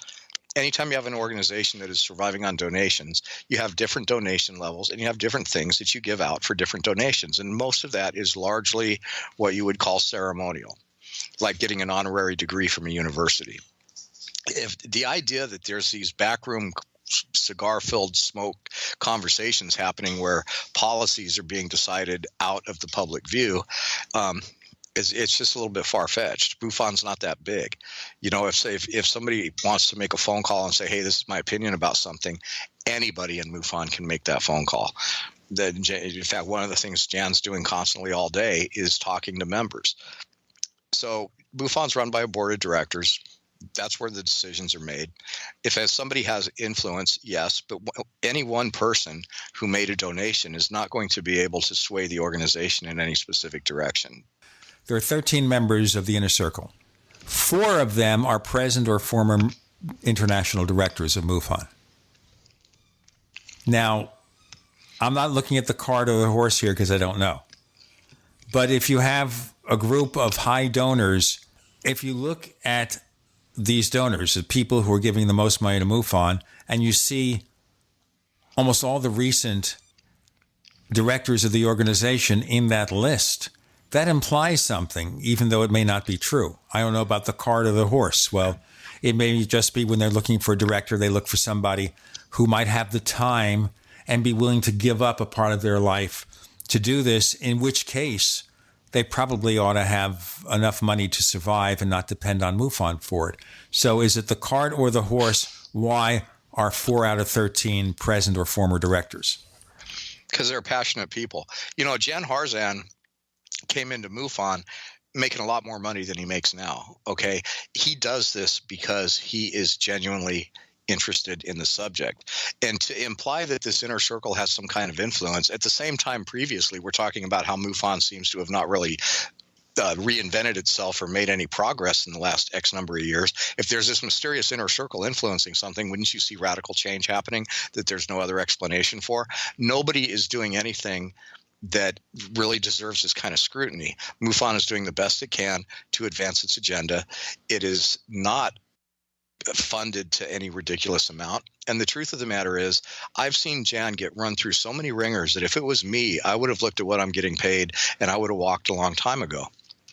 S4: anytime you have an organization that is surviving on donations, you have different donation levels and you have different things that you give out for different donations. And most of that is largely what you would call ceremonial, like getting an honorary degree from a university. If the idea that there's these backroom cigar-filled smoke conversations happening where policies are being decided out of the public view, it's just a little bit far-fetched. MUFON's not that big. If somebody wants to make a phone call and say, hey, this is my opinion about something, anybody in MUFON can make that phone call. In fact, one of the things Jan's doing constantly all day is talking to members. So MUFON's run by a board of directors. That's where the decisions are made. If somebody has influence, yes, but any one person who made a donation is not going to be able to sway the organization in any specific direction.
S3: There are 13 members of the Inner Circle. 4 of them are present or former international directors of MUFON. Now, I'm not looking at the cart or the horse here because I don't know. But if you have a group of high donors, if you look at these donors, the people who are giving the most money to MUFON, and you see almost all the recent directors of the organization in that list, that implies something, even though it may not be true. I don't know about the cart or the horse. Well, it may just be when they're looking for a director, they look for somebody who might have the time and be willing to give up a part of their life to do this, in which case they probably ought to have enough money to survive and not depend on MUFON for it. So is it the cart or the horse? Why are 4 out of 13 present or former directors?
S4: Because they're passionate people. You know, Jan Harzan came into MUFON making a lot more money than he makes now, okay? He does this because he is genuinely interested in the subject. And to imply that this inner circle has some kind of influence, at the same time previously we're talking about how MUFON seems to have not really reinvented itself or made any progress in the last X number of years. If there's this mysterious inner circle influencing something, wouldn't you see radical change happening that there's no other explanation for? Nobody is doing anything that really deserves this kind of scrutiny. MUFON is doing the best it can to advance its agenda. It is not funded to any ridiculous amount. And the truth of the matter is, I've seen Jan get run through so many ringers that if it was me, I would have looked at what I'm getting paid and I would have walked a long time ago.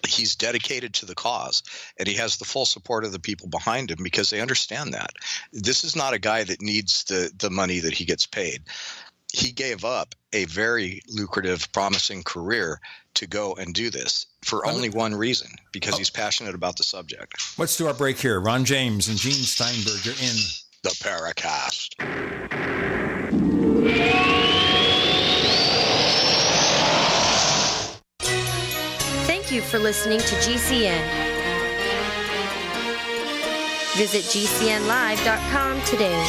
S4: He's dedicated to the cause, and he has the full support of the people behind him because they understand that. This is not a guy that needs the money that he gets paid. He gave up a very lucrative, promising career to go and do this for only one reason, because he's passionate about the subject.
S3: Let's do our break here. Ron James and Gene Steinberg are in
S4: the Paracast.
S10: Thank you for listening to GCN. Visit GCNlive.com today.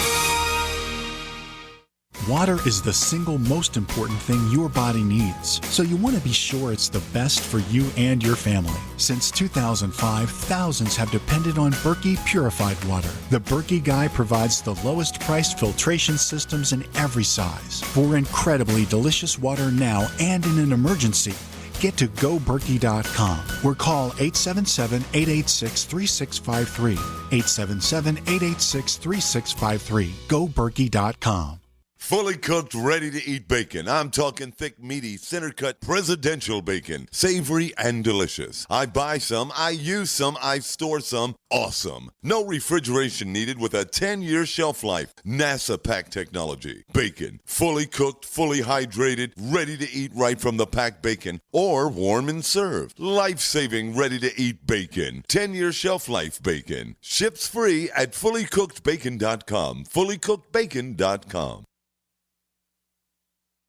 S17: Water is the single most important thing your body needs, so you want to be sure it's the best for you and your family. Since 2005, thousands have depended on Berkey purified water. The Berkey Guy provides the lowest priced filtration systems in every size. For incredibly delicious water now and in an emergency, get to GoBerkey.com or call 877-886-3653. 877-886-3653. GoBerkey.com.
S11: Fully cooked, ready-to-eat bacon. I'm talking thick, meaty, center-cut presidential bacon. Savory and delicious. I buy some, I use some, I store some. Awesome. No refrigeration needed with a 10-year shelf life. NASA-packed technology. Bacon. Fully cooked, fully hydrated, ready to eat right from the packed bacon. Or warm and served. Life-saving, ready-to-eat bacon. 10-year shelf life bacon. Ships free at fullycookedbacon.com. Fullycookedbacon.com.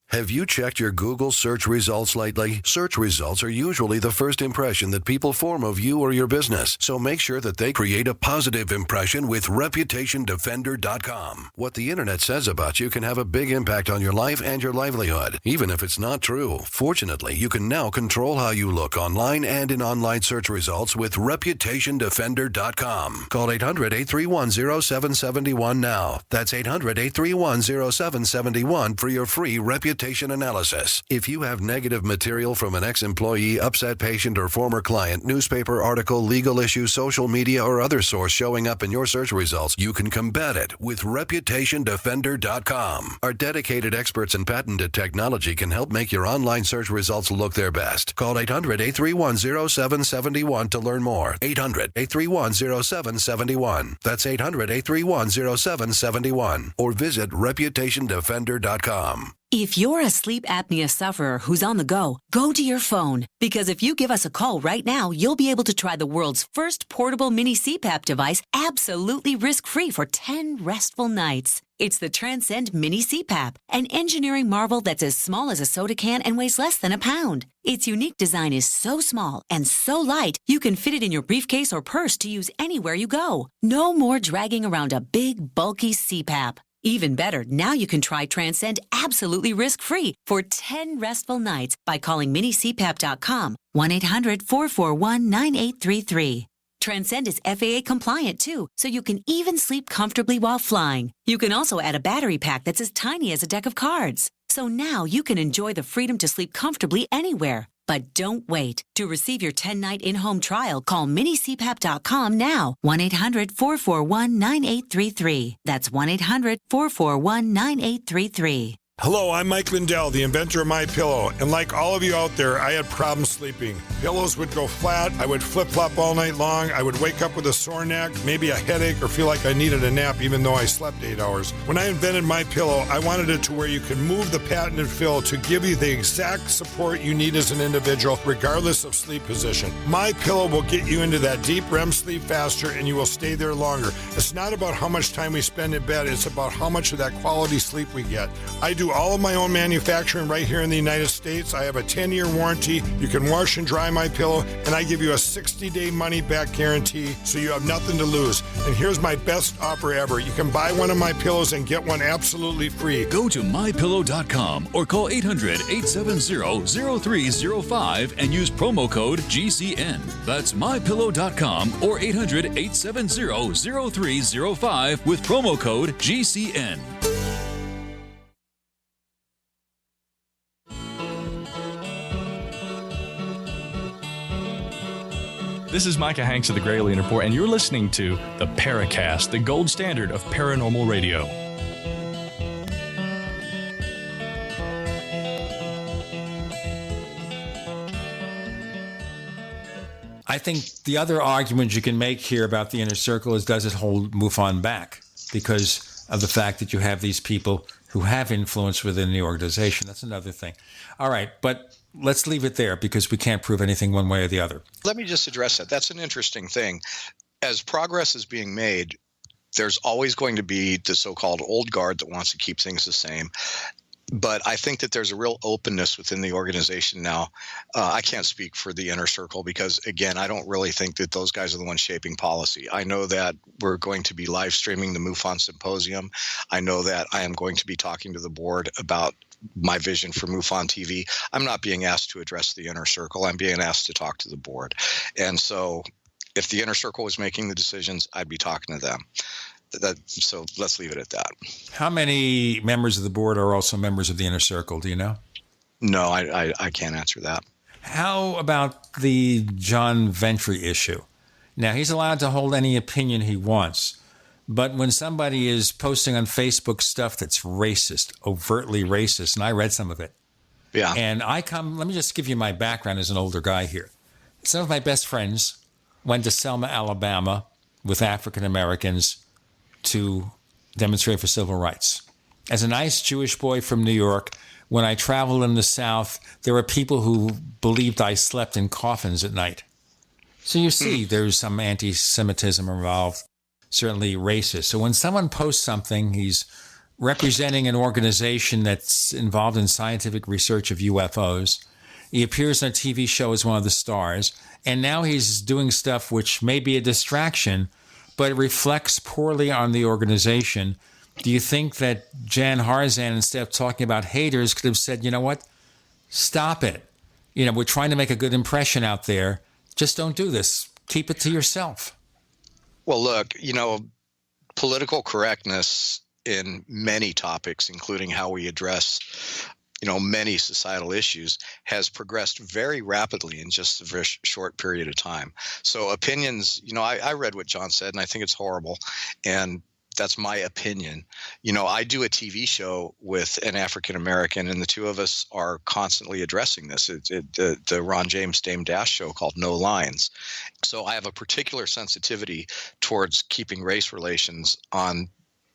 S13: Have you checked your Google search results lately? Search results are usually the first impression that people form of you or your business. So make sure that they create a positive impression with ReputationDefender.com. What the internet says about you can have a big impact on your life and your livelihood, even if it's not true. Fortunately, you can now control how you look online and in online search results with ReputationDefender.com. Call 800-831-0771 now. That's 800-831-0771 for your free reputation analysis. If you have negative material from an ex-employee, upset patient, or former client, newspaper article, legal issue, social media, or other source showing up in your search results, you can combat it with ReputationDefender.com. Our dedicated experts in patented technology can help make your online search results look their best. Call 800-831-0771 to learn more. 800-831-0771. That's 800-831-0771. Or visit ReputationDefender.com.
S12: If you're a sleep apnea sufferer who's on the go, go to your phone. Because if you give us a call right now, you'll be able to try the world's first portable mini CPAP device absolutely risk-free for 10 restful nights. It's the Transcend Mini CPAP, an engineering marvel that's as small as a soda can and weighs less than a pound. Its unique design is so small and so light, you can fit it in your briefcase or purse to use anywhere you go. No more dragging around a big, bulky CPAP. Even better, now you can try Transcend absolutely risk-free for 10 restful nights by calling minicpap.com, 1-800-441-9833. Transcend is FAA compliant too, so you can even sleep comfortably while flying. You can also add a battery pack that's as tiny as a deck of cards. So now you can enjoy the freedom to sleep comfortably anywhere. But don't wait. To receive your 10-night in-home trial, call minicpap.com now, 1-800-441-9833. That's 1-800-441-9833.
S14: Hello, I'm Mike Lindell, the inventor of MyPillow, and like all of you out there, I had problems sleeping. Pillows would go flat, I would flip-flop all night long, I would wake up with a sore neck, maybe a headache, or feel like I needed a nap even though I slept 8 hours. When I invented MyPillow, I wanted it to where you can move the patented fill to give you the exact support you need as an individual, regardless of sleep position. MyPillow will get you into that deep REM sleep faster, and you will stay there longer. It's not about how much time we spend in bed, it's about how much of that quality sleep we get. I do all of my own manufacturing right here in the United States. I have a 10-year warranty. You can wash and dry my pillow, and I give you a 60-day money-back guarantee, so you have nothing to lose. And here's my best offer ever. You can buy one of my pillows and get one absolutely free.
S7: Go to mypillow.com or call 800-870-0305 and use promo code GCN. That's mypillow.com or 800-870-0305 with promo code GCN.
S15: This is Micah Hanks of the Gray Alien Report, and you're listening to the Paracast, the gold standard of paranormal radio.
S3: I think the other argument you can make here about the inner circle is, does it hold MUFON back? Because of the fact that you have these people who have influence within the organization. That's another thing. All right, but let's leave it there because we can't prove anything one way or the other.
S4: Let me just address that. That's an interesting thing. As progress is being made, there's always going to be the so-called old guard that wants to keep things the same. But I think that there's a real openness within the organization now. I can't speak for the inner circle because, again, I don't really think that those guys are the ones shaping policy. I know that we're going to be live streaming the MUFON Symposium. I know that I am going to be talking to the board about my vision for MUFON TV. I'm not being asked to address the inner circle. I'm being asked to talk to the board. And so if the inner circle was making the decisions, I'd be talking to them. So let's leave it at that.
S3: How many members of the board are also members of the inner circle? Do you know?
S4: No, I can't answer that.
S3: How about the John Ventry issue? Now, he's allowed to hold any opinion he wants, but when somebody is posting on Facebook stuff that's racist, overtly racist, and I read some of it.
S4: Yeah.
S3: And let me just give you my background as an older guy here. Some of my best friends went to Selma, Alabama with African Americans to demonstrate for civil rights. As a nice Jewish boy from New York, when I traveled in the South, there were people who believed I slept in coffins at night. So you see, there's some anti-Semitism involved, certainly racist. So when someone posts something, he's representing an organization that's involved in scientific research of UFOs. He appears on a TV show as one of the stars, and now he's doing stuff which may be a distraction, but it reflects poorly on the organization. Do you think that Jan Harzan, instead of talking about haters, could have said, you know what, stop it. You know, we're trying to make a good impression out there. Just don't do this. Keep it to yourself.
S4: Well, look, political correctness in many topics, including how we address many societal issues, has progressed very rapidly in just a very short period of time. So opinions, I read what John said, and I think it's horrible. And that's my opinion. I do a TV show with an African American, and the two of us are constantly addressing this. The Ron James Dame Dash show called No Lines. So I have a particular sensitivity towards keeping race relations on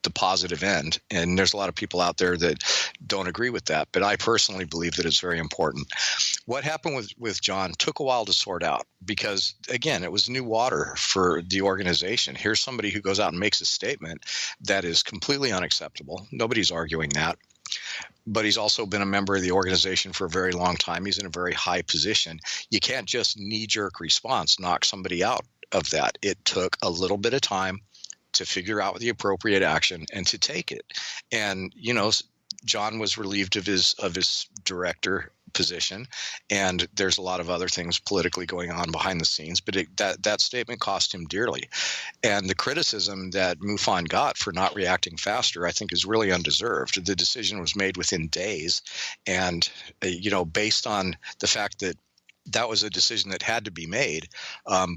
S4: the positive end. And there's a lot of people out there that don't agree with that. But I personally believe that it's very important. What happened with John took a while to sort out because, again, it was new water for the organization. Here's somebody who goes out and makes a statement that is completely unacceptable. Nobody's arguing that. But he's also been a member of the organization for a very long time. He's in a very high position. You can't just knee-jerk response, knock somebody out of that. It took a little bit of time to figure out the appropriate action and to take it. And, you know, John was relieved of his director position, and there's a lot of other things politically going on behind the scenes, but that statement cost him dearly. And the criticism that MUFON got for not reacting faster, I think, is really undeserved. The decision was made within days, and you know, based on the fact that that was a decision that had to be made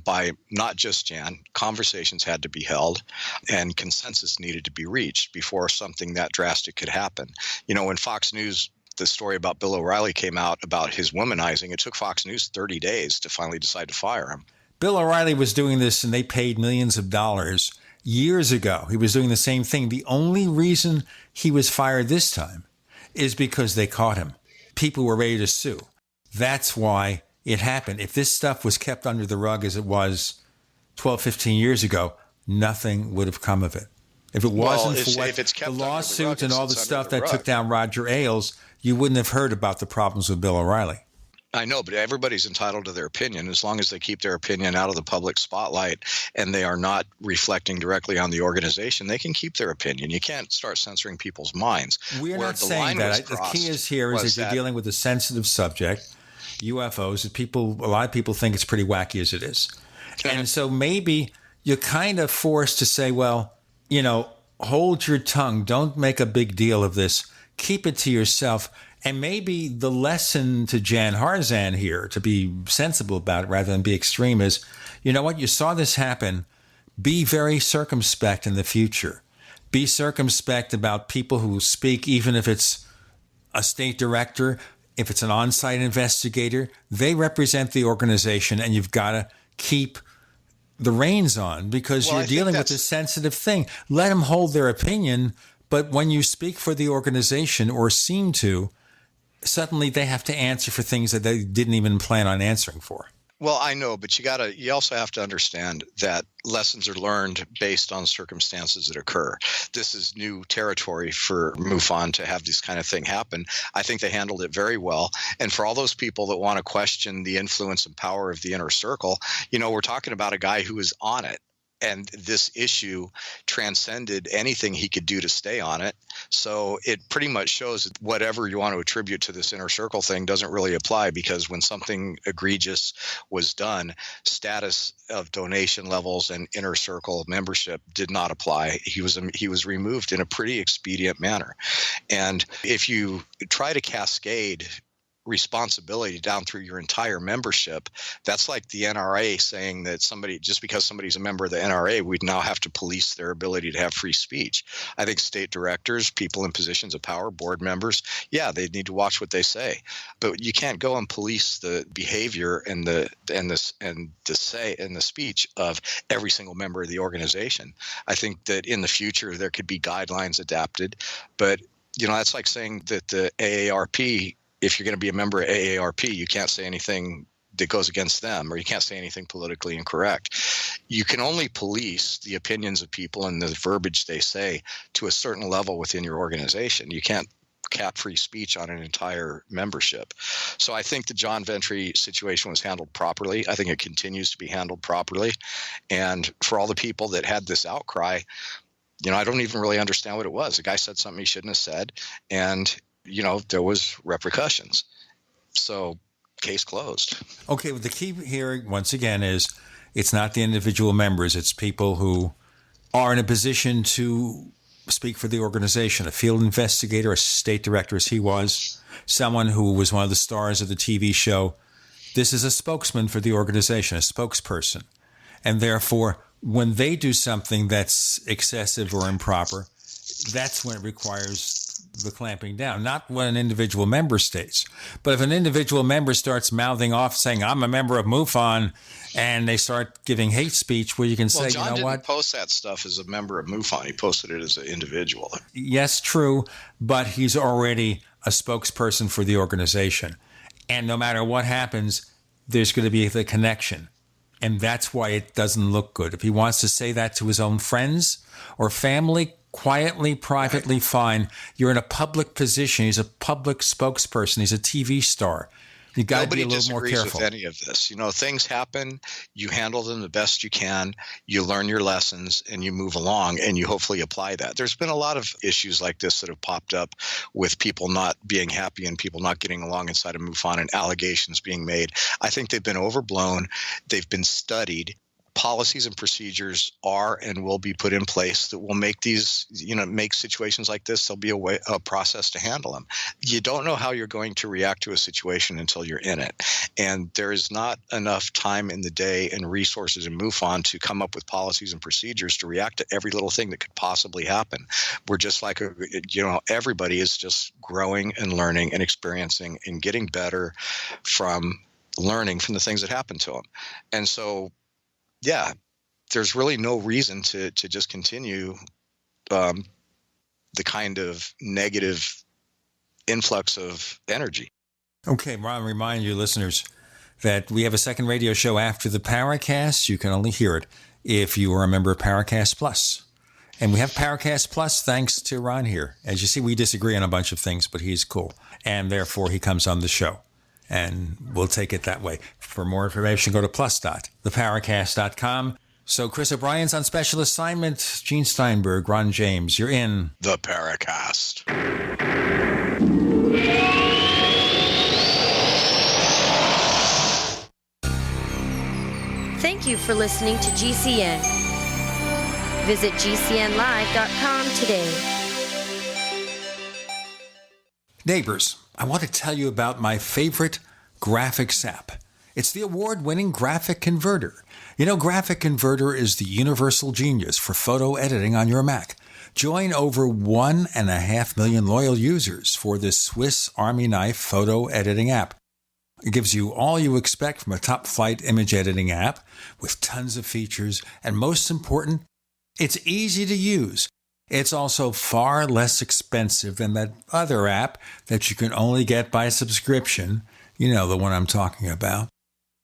S4: by not just Jan. Conversations had to be held, and consensus needed to be reached before something that drastic could happen. You know, when Fox News, the story about Bill O'Reilly came out about his womanizing, it took Fox News 30 days to finally decide to fire him.
S3: Bill O'Reilly was doing this, and they paid millions of dollars years ago. He was doing the same thing. The only reason he was fired this time is because they caught him. People were ready to sue. That's why it happened. If this stuff was kept under the rug as it was 12, 15 years ago, nothing would have come of it. If it wasn't for the lawsuit and all the stuff that took down Roger Ailes, you wouldn't have heard about the problems with Bill O'Reilly.
S4: I know, but everybody's entitled to their opinion as long as they keep their opinion out of the public spotlight and they are not reflecting directly on the organization. They can keep their opinion. You can't start censoring people's minds.
S3: We're not saying that. The key is here is that you're dealing with a sensitive subject, UFOs. A lot of people think it's pretty wacky as it is. And so maybe you're kind of forced to say, well, you know, hold your tongue. Don't make a big deal of this. Keep it to yourself. And maybe the lesson to Jan Harzan here, to be sensible about it rather than be extreme, is, you know what, you saw this happen. Be very circumspect in the future. Be circumspect about people who speak, even if it's a state director, if it's an on-site investigator. They represent the organization, and you've got to keep the reins on because you're dealing with a sensitive thing. Let them hold their opinion, but when you speak for the organization or seem to, suddenly they have to answer for things that they didn't even plan on answering for.
S4: Well, I know, but you also have to understand that lessons are learned based on circumstances that occur. This is new territory for MUFON to have this kind of thing happen. I think they handled it very well. And for all those people that want to question the influence and power of the inner circle, you know, we're talking about a guy who is on it. And this issue transcended anything he could do to stay on it. So it pretty much shows that whatever you want to attribute to this inner circle thing doesn't really apply, because when something egregious was done, status of donation levels and inner circle membership did not apply. He was removed in a pretty expedient manner. And if you try to cascade responsibility down through your entire membership, that's like the NRA saying that just because somebody's a member of the NRA, we'd now have to police their ability to have free speech. I think state directors, people in positions of power, board members, they need to watch what they say, but you can't go and police the behavior and the speech of every single member of the organization. I think that in the future there could be guidelines adapted, but you know, that's like saying that the AARP, if you're going to be a member of AARP, you can't say anything that goes against them, or you can't say anything politically incorrect. You can only police the opinions of people and the verbiage they say to a certain level within your organization. You can't cap free speech on an entire membership. So I think the John Ventry situation was handled properly. I think it continues to be handled properly. And for all the people that had this outcry, you know, I don't even really understand what it was. The guy said something he shouldn't have said, and you know, there was repercussions. So case closed.
S3: Okay, well, the key here, once again, is it's not the individual members. It's people who are in a position to speak for the organization, a field investigator, a state director, as he was, someone who was one of the stars of the TV show. This is a spokesman for the organization, a spokesperson. And therefore, when they do something that's excessive or improper, that's when it requires the clamping down, not when an individual member states. But if an individual member starts mouthing off saying, I'm a member of MUFON, and they start giving hate speech, where you can say,
S4: John
S3: you know what?
S4: didn't post that stuff as a member of MUFON. He posted it as an individual.
S3: Yes, true, but he's already a spokesperson for the organization. And no matter what happens, there's going to be the connection. And that's why it doesn't look good. If he wants to say that to his own friends or family, quietly, privately, fine. You're in a public position. He's a public spokesperson. He's a TV star. You got to be a little more careful.
S4: Nobody disagrees with any of this. You know, things happen. You handle them the best you can. You learn your lessons and you move along and you hopefully apply that. There's been a lot of issues like this that have popped up with people not being happy and people not getting along inside of MUFON and allegations being made. I think they've been overblown. They've been studied. Policies and procedures are and will be put in place that will make these, make situations like this, there'll be a process to handle them. You don't know how you're going to react to a situation until you're in it. And there is not enough time in the day and resources in MUFON to come up with policies and procedures to react to every little thing that could possibly happen. We're just like, everybody is just growing and learning and experiencing and getting better from learning from the things that happen to them. And so, yeah, there's really no reason to just continue the kind of negative influx of energy.
S3: Okay, Ron, remind you listeners that we have a second radio show after the Paracast. You can only hear it if you are a member of Paracast Plus. And we have Paracast Plus thanks to Ron here. As you see, we disagree on a bunch of things, but he's cool. And therefore, he comes on the show. And we'll take it that way. For more information, go to plus.theparacast.com. So Chris O'Brien's on special assignment. Gene Steinberg, Ron James, you're in
S4: the Paracast.
S10: Thank you for listening to GCN. Visit GCNlive.com today.
S3: Neighbors, I want to tell you about my favorite graphics app. It's the award-winning Graphic Converter. You know, Graphic Converter is the universal genius for photo editing on your Mac. Join over 1.5 million loyal users for this Swiss Army knife photo editing app. It gives you all you expect from a top-flight image editing app with tons of features, and most important, it's easy to use. It's also far less expensive than that other app that you can only get by subscription. You know, the one I'm talking about.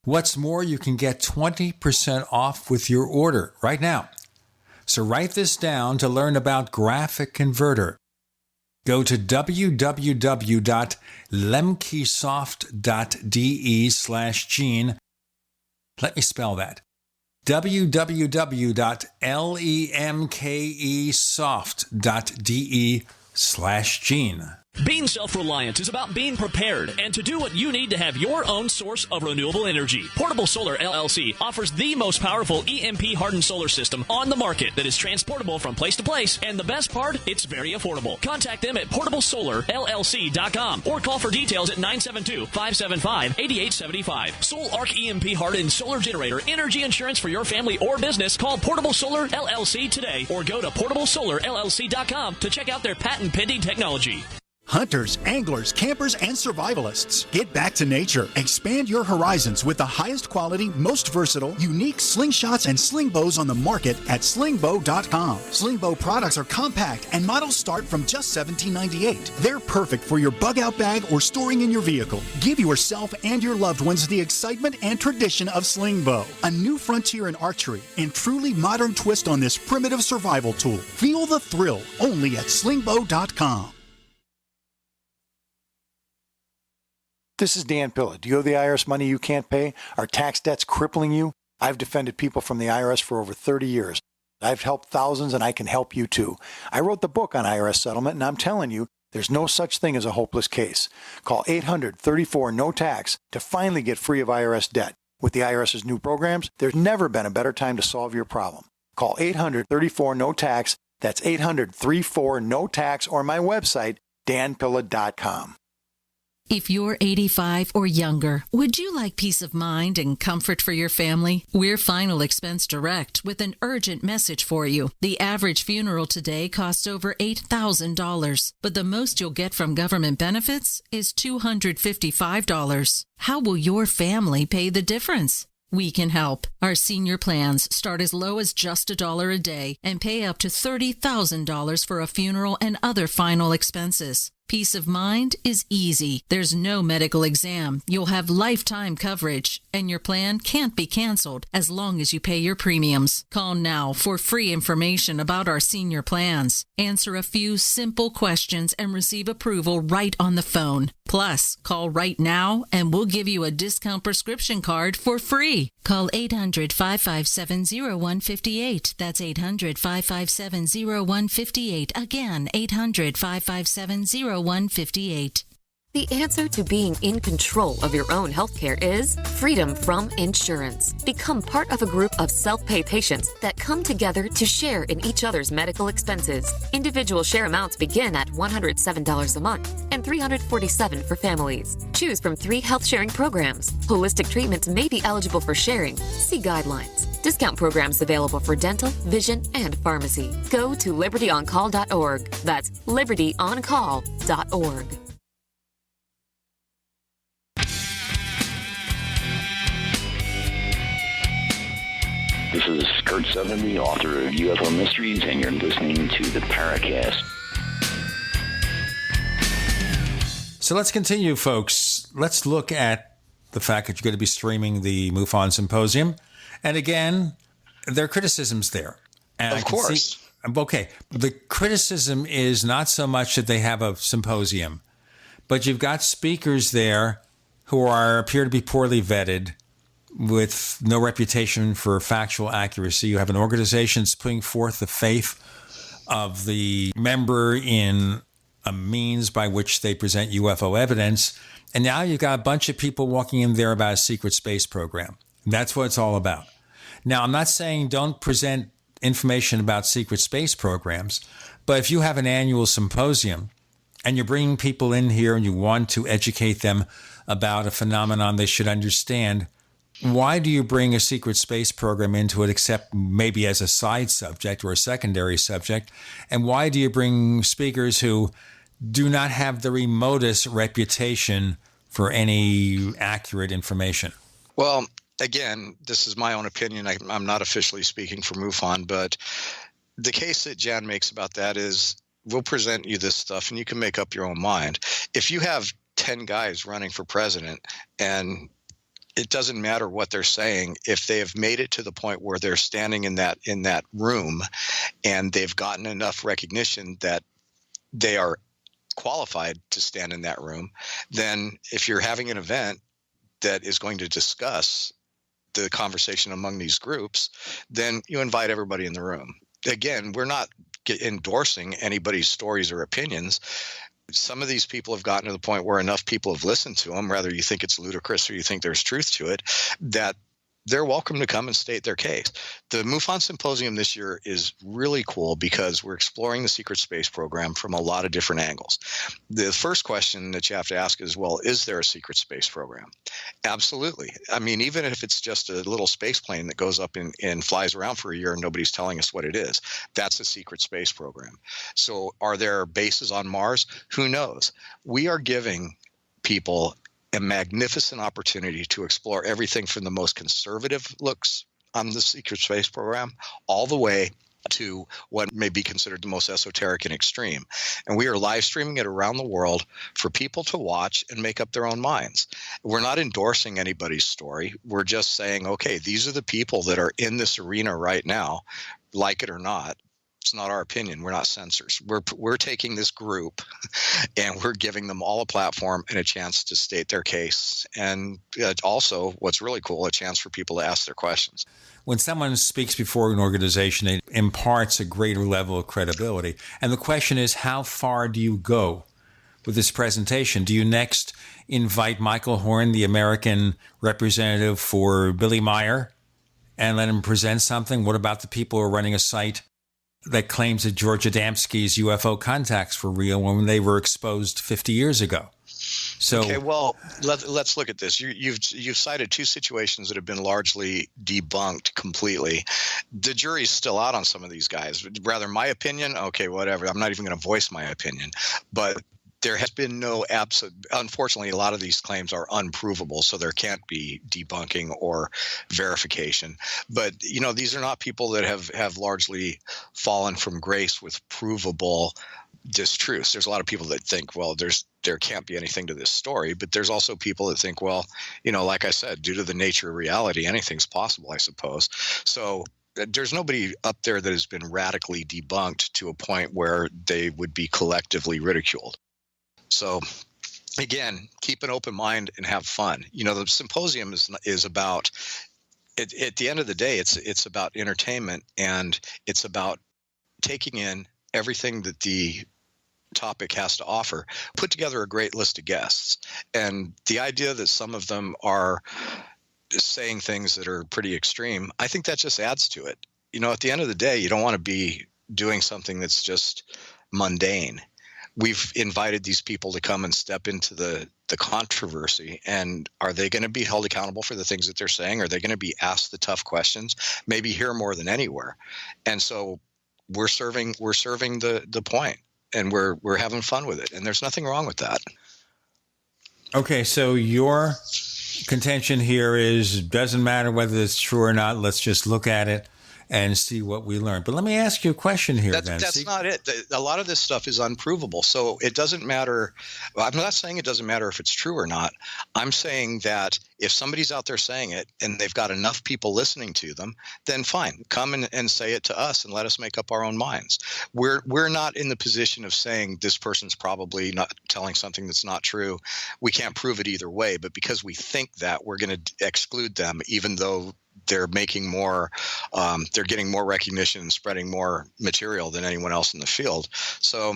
S3: What's more, you can get 20% off with your order right now. So write this down to learn about Graphic Converter. Go to www.lemkesoft.de/Gene. Let me spell that. www.lemkesoft.de/Gene.
S16: Being self-reliant is about being prepared and to do what you need to have your own source of renewable energy. Portable Solar LLC offers the most powerful EMP-hardened solar system on the market that is transportable from place to place, and the best part, it's very affordable. Contact them at portablesolarllc.com or call for details at 972-575-8875. Soul Arc EMP-hardened solar generator energy insurance for your family or business. Call Portable Solar LLC today or go to portablesolarllc.com to check out their patent-pending technology.
S17: Hunters, anglers, campers, and survivalists. Get back to nature. Expand your horizons with the highest quality, most versatile, unique slingshots and sling bows on the market at slingbow.com. Sling bow products are compact and models start from just $17.98. They're perfect for your bug out bag or storing in your vehicle. Give yourself and your loved ones the excitement and tradition of sling bow. A new frontier in archery and truly modern twist on this primitive survival tool. Feel the thrill only at slingbow.com.
S1: This is Dan Pilla. Do you owe the IRS money you can't pay? Are tax debts crippling you? I've defended people from the IRS for over 30 years. I've helped thousands, and I can help you too. I wrote the book on IRS settlement, and I'm telling you, there's no such thing as a hopeless case. Call 800-34-NO-TAX to finally get free of IRS debt. With the IRS's new programs, there's never been a better time to solve your problem. Call 800-34-NO-TAX. That's 800-34-NO-TAX or my website, danpilla.com.
S18: If you're 85 or younger, would you like peace of mind and comfort for your family? We're Final Expense Direct with an urgent message for you. The average funeral today costs over $8,000, but the most you'll get from government benefits is $255. How will your family pay the difference? We can help. Our senior plans start as low as just $1 a day and pay up to $30,000 for a funeral and other final expenses. Peace of mind is easy. There's no medical exam. You'll have lifetime coverage, and your plan can't be canceled as long as you pay your premiums. Call now for free information about our senior plans. Answer a few simple questions and receive approval right on the phone. Plus, call right now and we'll give you a discount prescription card for free. Call 800-557-0158. That's 800-557-0158. Again, 800-557-0158.
S19: The answer to being in control of your own healthcare is freedom from insurance. Become part of a group of self-pay patients that come together to share in each other's medical expenses. Individual share amounts begin at $107 a month and $347 for families. Choose from 3 health sharing programs. Holistic treatments may be eligible for sharing. See guidelines. Discount programs available for dental, vision, and pharmacy. Go to libertyoncall.org. That's libertyoncall.org.
S20: This is Kurt Sotheby, author of UFO Mysteries, and you're listening to the Paracast.
S3: So let's continue, folks. Let's look at the fact that you're going to be streaming the MUFON Symposium. And again, there are criticisms there. And
S4: of course.
S3: Okay. The criticism is not so much that they have a symposium, but you've got speakers there who appear to be poorly vetted, with no reputation for factual accuracy. You have an organization that's putting forth the faith of the member in a means by which they present UFO evidence. And now you've got a bunch of people walking in there about a secret space program. That's what it's all about. Now, I'm not saying don't present information about secret space programs, but if you have an annual symposium and you're bringing people in here and you want to educate them about a phenomenon they should understand, why do you bring a secret space program into it except maybe as a side subject or a secondary subject? And why do you bring speakers who do not have the remotest reputation for any accurate information?
S4: Well, again, this is my own opinion. I'm not officially speaking for MUFON, but the case that Jan makes about that is we'll present you this stuff and you can make up your own mind. If you have 10 guys running for president and it doesn't matter what they're saying, if they have made it to the point where they're standing in that room and they've gotten enough recognition that they are qualified to stand in that room, then if you're having an event that is going to discuss the conversation among these groups, then you invite everybody in the room. Again, we're not endorsing anybody's stories or opinions. Some of these people have gotten to the point where enough people have listened to them, whether you think it's ludicrous or you think there's truth to it, that they're welcome to come and state their case. The MUFON Symposium this year is really cool because we're exploring the secret space program from a lot of different angles. The first question that you have to ask is, well, is there a secret space program? Absolutely. I mean, even if it's just a little space plane that goes up and flies around for a year and nobody's telling us what it is, that's a secret space program. So are there bases on Mars? Who knows? We are giving people a magnificent opportunity to explore everything from the most conservative looks on the secret space program all the way to what may be considered the most esoteric and extreme. And we are live streaming it around the world for people to watch and make up their own minds. We're not endorsing anybody's story. We're just saying, okay, these are the people that are in this arena right now, like it or not. It's not our opinion. We're not censors. We're taking this group and we're giving them all a platform and a chance to state their case. And also, what's really cool, a chance for people to ask their questions.
S3: When someone speaks before an organization, it imparts a greater level of credibility. And the question is, how far do you go with this presentation? Do you next invite Michael Horn, the American representative for Billy Meyer, and let him present something? What about the people who are running a site that claims that George Adamski's UFO contacts were real when they were exposed 50 years ago? So,
S4: okay, well, let's look at this. You've cited two situations that have been largely debunked completely. The jury's still out on some of these guys. Rather, my opinion, okay, whatever. I'm not even going to voice my opinion. But there has been no absolute – unfortunately, a lot of these claims are unprovable, so there can't be debunking or verification. But, these are not people that have largely fallen from grace with provable – distruths. There's a lot of people that think, well, there can't be anything to this story, but there's also people that think, well, like I said, due to the nature of reality, anything's possible, I suppose. So there's nobody up there that has been radically debunked to a point where they would be collectively ridiculed. So again, keep an open mind and have fun. The symposium is about at the end of the day, it's about entertainment, and it's about taking in everything that the topic has to offer, put together a great list of guests. And the idea that some of them are saying things that are pretty extreme, I think that just adds to it. At the end of the day, you don't want to be doing something that's just mundane. We've invited these people to come and step into the controversy, and are they going to be held accountable for the things that they're saying? Are they going to be asked the tough questions? Maybe here more than anywhere. And so we're serving the point, and we're having fun with it, and there's nothing wrong with that.
S3: Okay, so your contention here is doesn't matter whether it's true or not. Let's just look at it and see what we learn. But let me ask you a question here.
S4: That's not it. A lot of this stuff is unprovable. So it doesn't matter. I'm not saying it doesn't matter if it's true or not. I'm saying that if somebody's out there saying it and they've got enough people listening to them, then fine. Come and say it to us and let us make up our own minds. We're not in the position of saying this person's probably not telling something that's not true. We can't prove it either way. But because we think that, we're going to exclude them, even though they're making more, they're getting more recognition and spreading more material than anyone else in the field. So,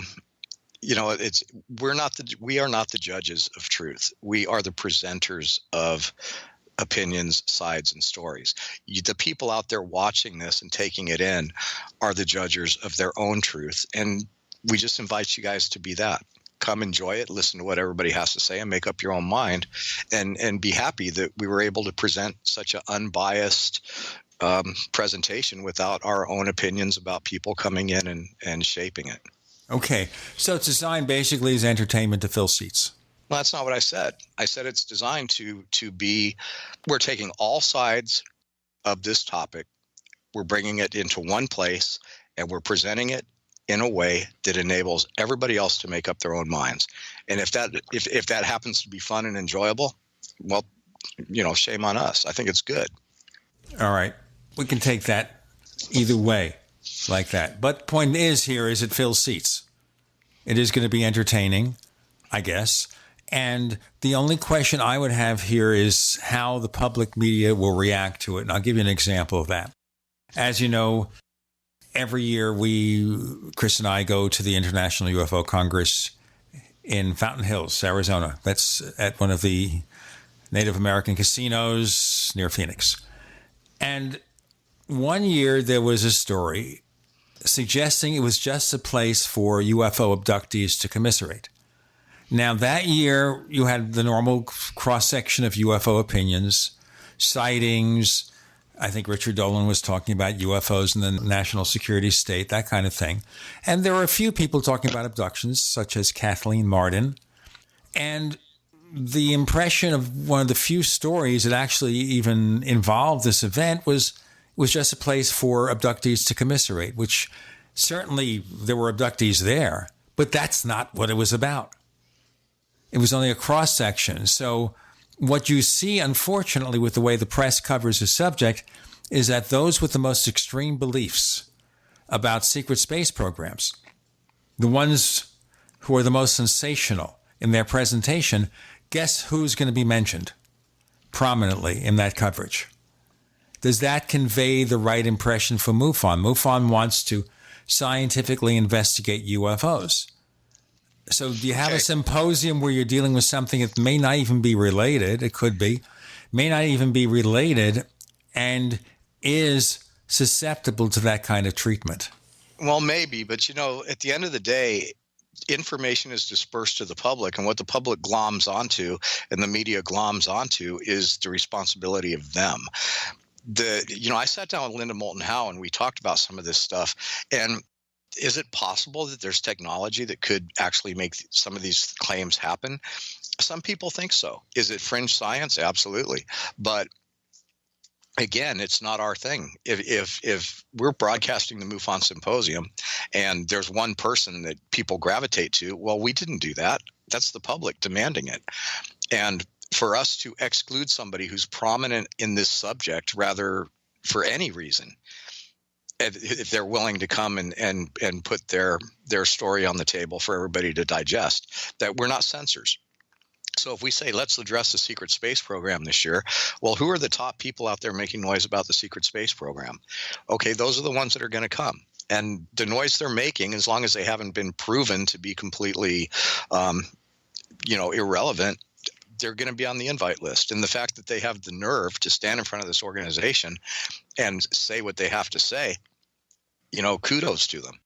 S4: we are not the judges of truth. We are the presenters of opinions, sides, and stories. The people out there watching this and taking it in are the judges of their own truth. And we just invite you guys to be that. Come enjoy it, listen to what everybody has to say, and make up your own mind, and be happy that we were able to present such an unbiased presentation without our own opinions about people coming in and shaping it.
S3: Okay, so it's designed basically as entertainment to fill seats.
S4: Well, that's not what I said. I said it's designed to be, we're taking all sides of this topic, we're bringing it into one place, and we're presenting it in a way that enables everybody else to make up their own minds. And if that happens to be fun and enjoyable, well, shame on us. I think it's good.
S3: All right. We can take that either way like that. But the point is it fills seats. It is going to be entertaining, I guess. And the only question I would have here is how the public media will react to it. And I'll give you an example of that. As you know, every year Chris and I go to the International UFO Congress in Fountain Hills, Arizona. That's at one of the Native American casinos near Phoenix. And one year there was a story suggesting it was just a place for UFO abductees to commiserate. Now, that year you had the normal cross-section of UFO opinions, sightings. I think Richard Dolan was talking about UFOs in the national security state, that kind of thing. And there were a few people talking about abductions, such as Kathleen Martin. And the impression of one of the few stories that actually even involved this event was just a place for abductees to commiserate, which certainly there were abductees there, but that's not what it was about. It was only a cross-section. So what you see, unfortunately, with the way the press covers the subject is that those with the most extreme beliefs about secret space programs, the ones who are the most sensational in their presentation, guess who's going to be mentioned prominently in that coverage? Does that convey the right impression for MUFON? MUFON wants to scientifically investigate UFOs. So do you have a symposium where you're dealing with something that may not even be related? It could be, may not even be related, and is susceptible to that kind of treatment?
S4: Well, maybe, but at the end of the day, information is dispersed to the public, and what the public gloms onto and the media gloms onto is the responsibility of them. I sat down with Linda Moulton Howe and we talked about some of this stuff. And is it possible that there's technology that could actually make some of these claims happen? Some people think so. Is it fringe science? Absolutely. But again, it's not our thing. If we're broadcasting the MUFON Symposium and there's one person that people gravitate to, well, we didn't do that. That's the public demanding it. And for us to exclude somebody who's prominent in this subject, rather for any reason, if they're willing to come and put their story on the table for everybody to digest, that we're not censors. So if we say, let's address the secret space program this year, well, who are the top people out there making noise about the secret space program? Okay, those are the ones that are going to come. And the noise they're making, as long as they haven't been proven to be completely, irrelevant, they're going to be on the invite list. And the fact that they have the nerve to stand in front of this organization and say what they have to say, kudos to them.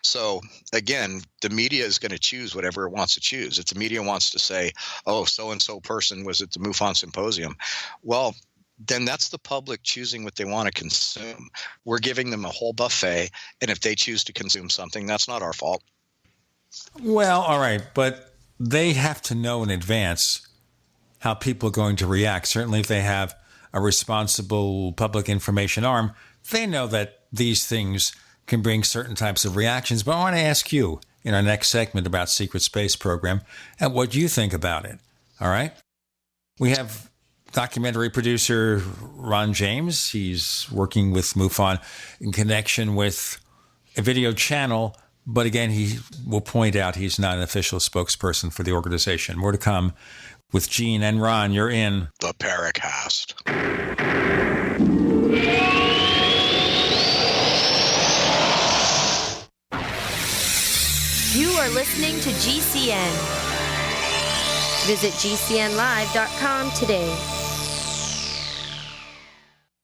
S4: So again, the media is going to choose whatever it wants to choose. If the media wants to say, oh, so-and-so person was at the MUFON Symposium, well, then that's the public choosing what they want to consume. We're giving them a whole buffet, and if they choose to consume something, that's not our fault.
S3: Well, all right, but they have to know in advance how people are going to react. Certainly if they have a responsible public information arm, they know that these things can bring certain types of reactions. But I want to ask you in our next segment about Secret Space Program and what you think about it. All right? We have documentary producer Ron James. He's working with MUFON in connection with a video channel. But again, he will point out he's not an official spokesperson for the organization. More to come with Gene and Ron. You're in
S4: the Paracast.
S10: You are listening to GCN. Visit GCNlive.com today.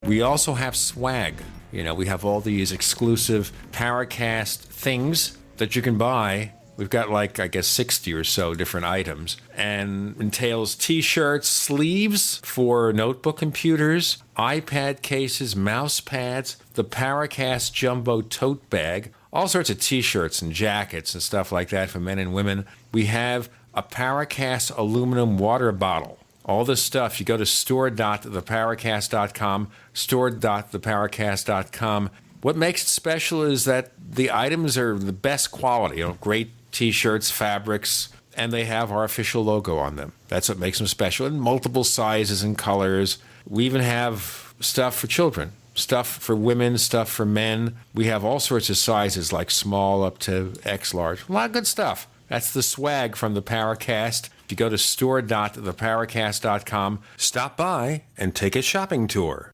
S3: We also have swag. We have all these exclusive Paracast things that you can buy. We've got 60 or so different items, and entails T-shirts, sleeves for notebook computers, iPad cases, mouse pads, the Paracast Jumbo tote bag, all sorts of T-shirts and jackets and stuff like that for men and women. We have a Paracast aluminum water bottle. All this stuff, you go to store.theparacast.com, store.theparacast.com. What makes it special is that the items are the best quality, great T-shirts, fabrics, and they have our official logo on them. That's what makes them special, in multiple sizes and colors. We even have stuff for children, stuff for women, stuff for men. We have all sorts of sizes, like small up to X large. A lot of good stuff. That's the swag from the Paracast. If you go to store.theparacast.com, stop by and take a shopping tour.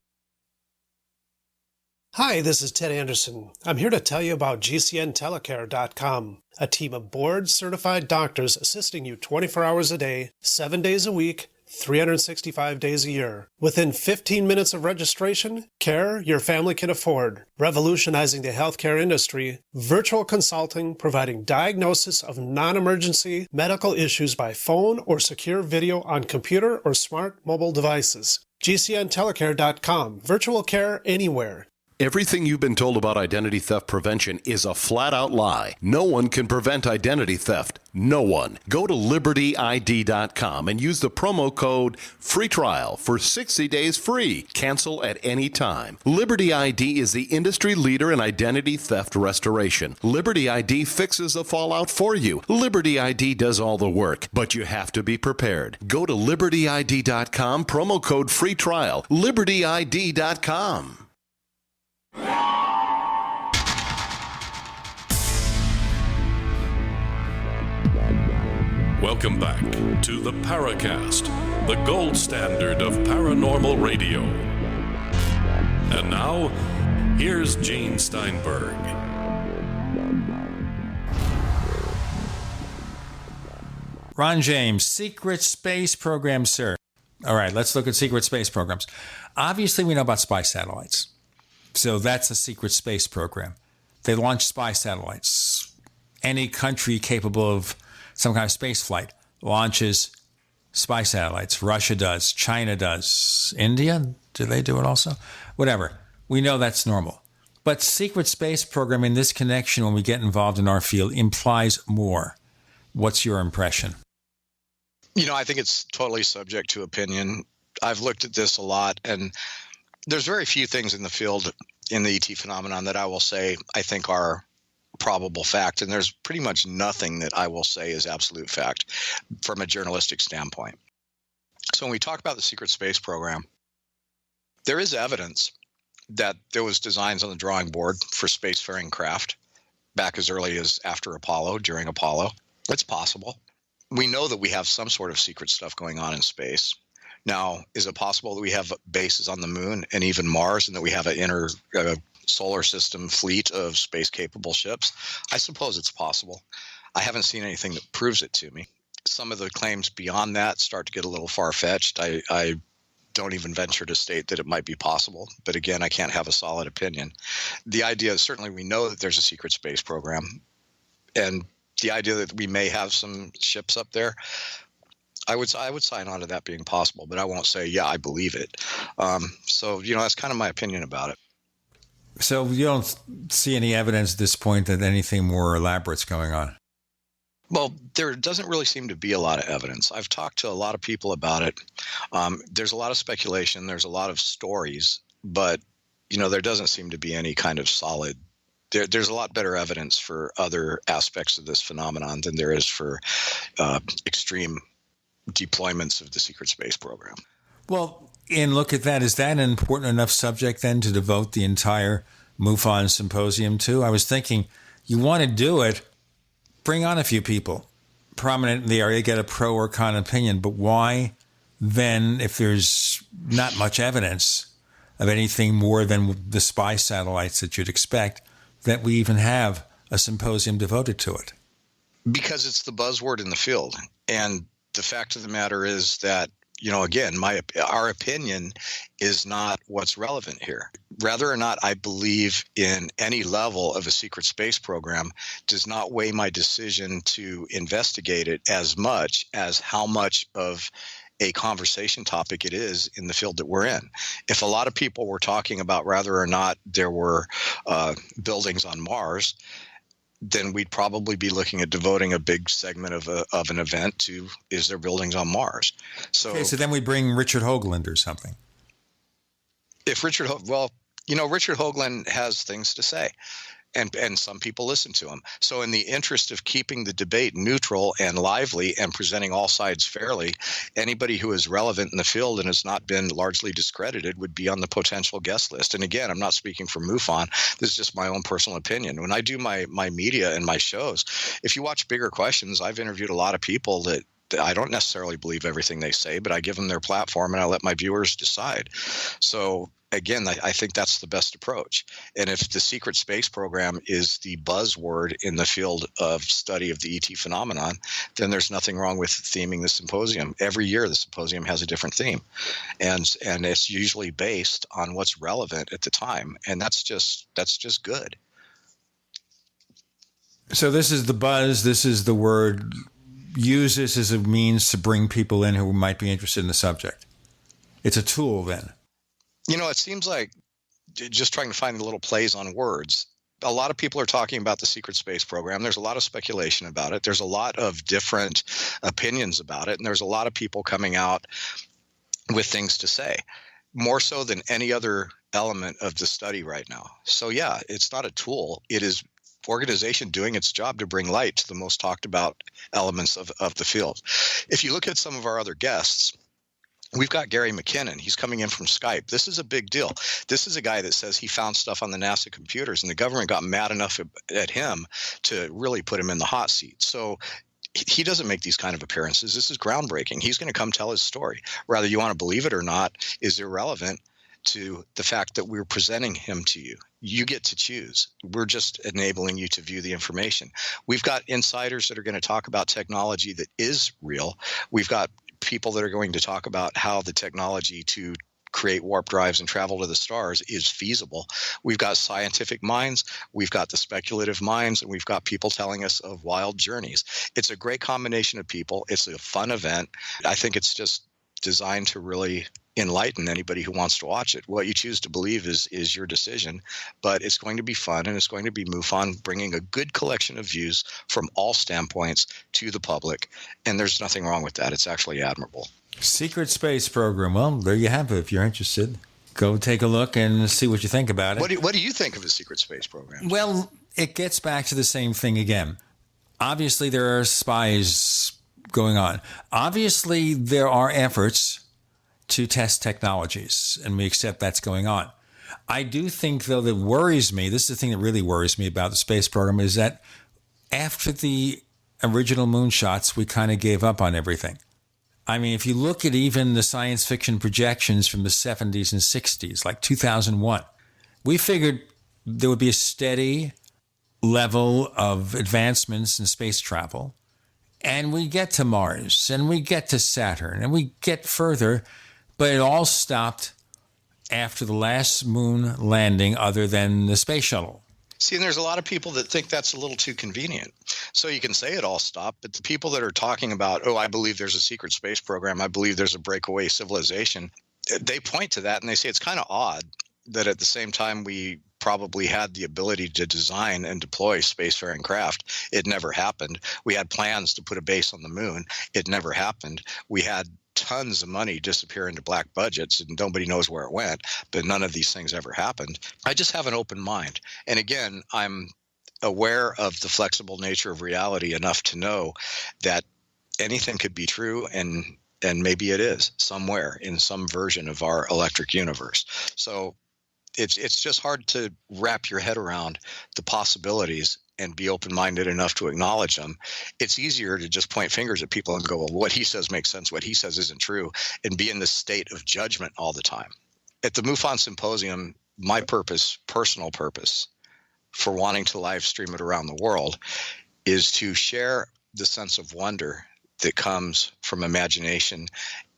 S5: Hi, this is Ted Anderson. I'm here to tell you about GCNtelecare.com, a team of board-certified doctors assisting you 24 hours a day, 7 days a week, 365 days a year. Within 15 minutes of registration, care your family can afford. Revolutionizing the healthcare industry, virtual consulting providing diagnosis of non-emergency medical issues by phone or secure video on computer or smart mobile devices. GCNtelecare.com, virtual care anywhere.
S6: Everything you've been told about identity theft prevention is a flat-out lie. No one can prevent identity theft. No one. Go to LibertyID.com and use the promo code FREETRIAL for 60 days free. Cancel at any time. Liberty ID is the industry leader in identity theft restoration. Liberty ID fixes the fallout for you. Liberty ID does all the work, but you have to be prepared. Go to LibertyID.com, promo code FREETRIAL. LibertyID.com.
S2: Welcome back to the Paracast, the gold standard of paranormal radio. And now, here's Gene Steinberg.
S3: Ron James, Secret Space Program, sir. All right, let's look at secret space programs. Obviously, we know about spy satellites. So that's a secret space program. They launch spy satellites. any country capable of some kind of space flight launches spy satellites. Russia does. China does. India? Do they do it also? Whatever. We know that's normal. But secret space program in this connection, when we get involved in our field, implies more. What's your impression?
S4: I think it's totally subject to opinion. I've looked at this a lot, and there's very few things in the field in the ET phenomenon that I will say I think are probable fact, and there's pretty much nothing that I will say is absolute fact from a journalistic standpoint. So when we talk about the secret space program, there is evidence that there was designs on the drawing board for spacefaring craft back as early as after Apollo, during Apollo. It's possible. We know that we have some sort of secret stuff going on in space. Now, is it possible that we have bases on the moon and even Mars, and that we have an inner solar system fleet of space-capable ships? I suppose it's possible. I haven't seen anything that proves it to me. Some of the claims beyond that start to get a little far-fetched. I don't even venture to state that it might be possible. But again, I can't have a solid opinion. The idea is certainly we know that there's a secret space program. And the idea that we may have some ships up there, I would sign on to that being possible, but I won't say, yeah, I believe it. So, that's kind of my opinion about it.
S3: So you don't see any evidence at this point that anything more elaborate's going on?
S4: Well, there doesn't really seem to be a lot of evidence. I've talked to a lot of people about it. There's a lot of speculation. There's a lot of stories, but, there doesn't seem to be any kind of solid. There's a lot better evidence for other aspects of this phenomenon than there is for extreme deployments of the secret space program.
S3: Well, and look at that. Is that an important enough subject then to devote the entire MUFON symposium to? I was thinking, you want to do it, bring on a few people prominent in the area, get a pro or con opinion. But why then, if there's not much evidence of anything more than the spy satellites that you'd expect, that we even have a symposium devoted to it?
S4: Because it's the buzzword in the field. And the fact of the matter is that, again, our opinion is not what's relevant here. Whether or not I believe in any level of a secret space program does not weigh my decision to investigate it as much as how much of a conversation topic it is in the field that we're in. If a lot of people were talking about whether or not there were buildings on Mars, then we'd probably be looking at devoting a big segment of an event to, is there buildings on Mars? So
S3: then we bring Richard Hoagland or something.
S4: If Richard Hoagland has things to say, and some people listen to him. So in the interest of keeping the debate neutral and lively and presenting all sides fairly, anybody who is relevant in the field and has not been largely discredited would be on the potential guest list. And again, I'm not speaking for MUFON. This is just my own personal opinion. When I do my media and my shows, if you watch Bigger Questions, I've interviewed a lot of people that I don't necessarily believe everything they say, but I give them their platform and I let my viewers decide. So again, I think that's the best approach. And if the secret space program is the buzzword in the field of study of the ET phenomenon, then there's nothing wrong with theming the symposium. Every year, the symposium has a different theme, and it's usually based on what's relevant at the time, and that's just good.
S3: So this is the buzz. This is the word. Use this as a means to bring people in who might be interested in the subject. It's a tool then.
S4: It seems like just trying to find the little plays on words. A lot of people are talking about the secret space program. There's a lot of speculation about it. There's a lot of different opinions about it. And there's a lot of people coming out with things to say, more so than any other element of the study right now. So yeah, it's not a tool. It is organization doing its job to bring light to the most talked about elements of the field. If you look at some of our other guests, we've got Gary McKinnon. He's coming in from Skype. This is a big deal. This is a guy that says he found stuff on the NASA computers, and the government got mad enough at him to really put him in the hot seat. So he doesn't make these kind of appearances. This is groundbreaking. He's going to come tell his story. Whether you want to believe it or not is irrelevant to the fact that we're presenting him to you. You get to choose. We're just enabling you to view the information. We've got insiders that are going to talk about technology that is real. We've got people that are going to talk about how the technology to create warp drives and travel to the stars is feasible. We've got scientific minds, we've got the speculative minds, and we've got people telling us of wild journeys. It's a great combination of people. It's a fun event. I think it's just designed to really enlighten anybody who wants to watch it. What you choose to believe is your decision, but it's going to be fun, and it's going to be MUFON bringing a good collection of views from all standpoints to the public, and there's nothing wrong with that. It's actually admirable.
S3: Secret space program. Well, there you have it. If you're interested, go take a look and see what you think about it.
S4: What do you think of a secret space program?
S3: Well, it gets back to the same thing again. Obviously, there are spies going on. Obviously, there are efforts to test technologies, and we accept that's going on. I do think, though, that worries me, this is the thing that really worries me about the space program, is that after the original moonshots, we kind of gave up on everything. I mean, if you look at even the science fiction projections from the 70s and 60s, like 2001, we figured there would be a steady level of advancements in space travel, and we get to Mars, and we get to Saturn, and we get further, but it all stopped after the last moon landing other than the space shuttle.
S4: See, and there's a lot of people that think that's a little too convenient. So you can say it all stopped, but the people that are talking about, I believe there's a secret space program, I believe there's a breakaway civilization, they point to that and they say it's kind of odd that at the same time we probably had the ability to design and deploy spacefaring craft. It never happened. We had plans to put a base on the moon. It never happened. We had tons of money disappear into black budgets and nobody knows where it went, but none of these things ever happened. I just have an open mind. And again, I'm aware of the flexible nature of reality enough to know that anything could be true, and maybe it is somewhere in some version of our electric universe. So it's just hard to wrap your head around the possibilities and be open-minded enough to acknowledge them. It's easier to just point fingers at people and go, well, what he says makes sense, what he says isn't true, and be in this state of judgment all the time. At the MUFON Symposium, my personal purpose for wanting to live stream it around the world is to share the sense of wonder that comes from imagination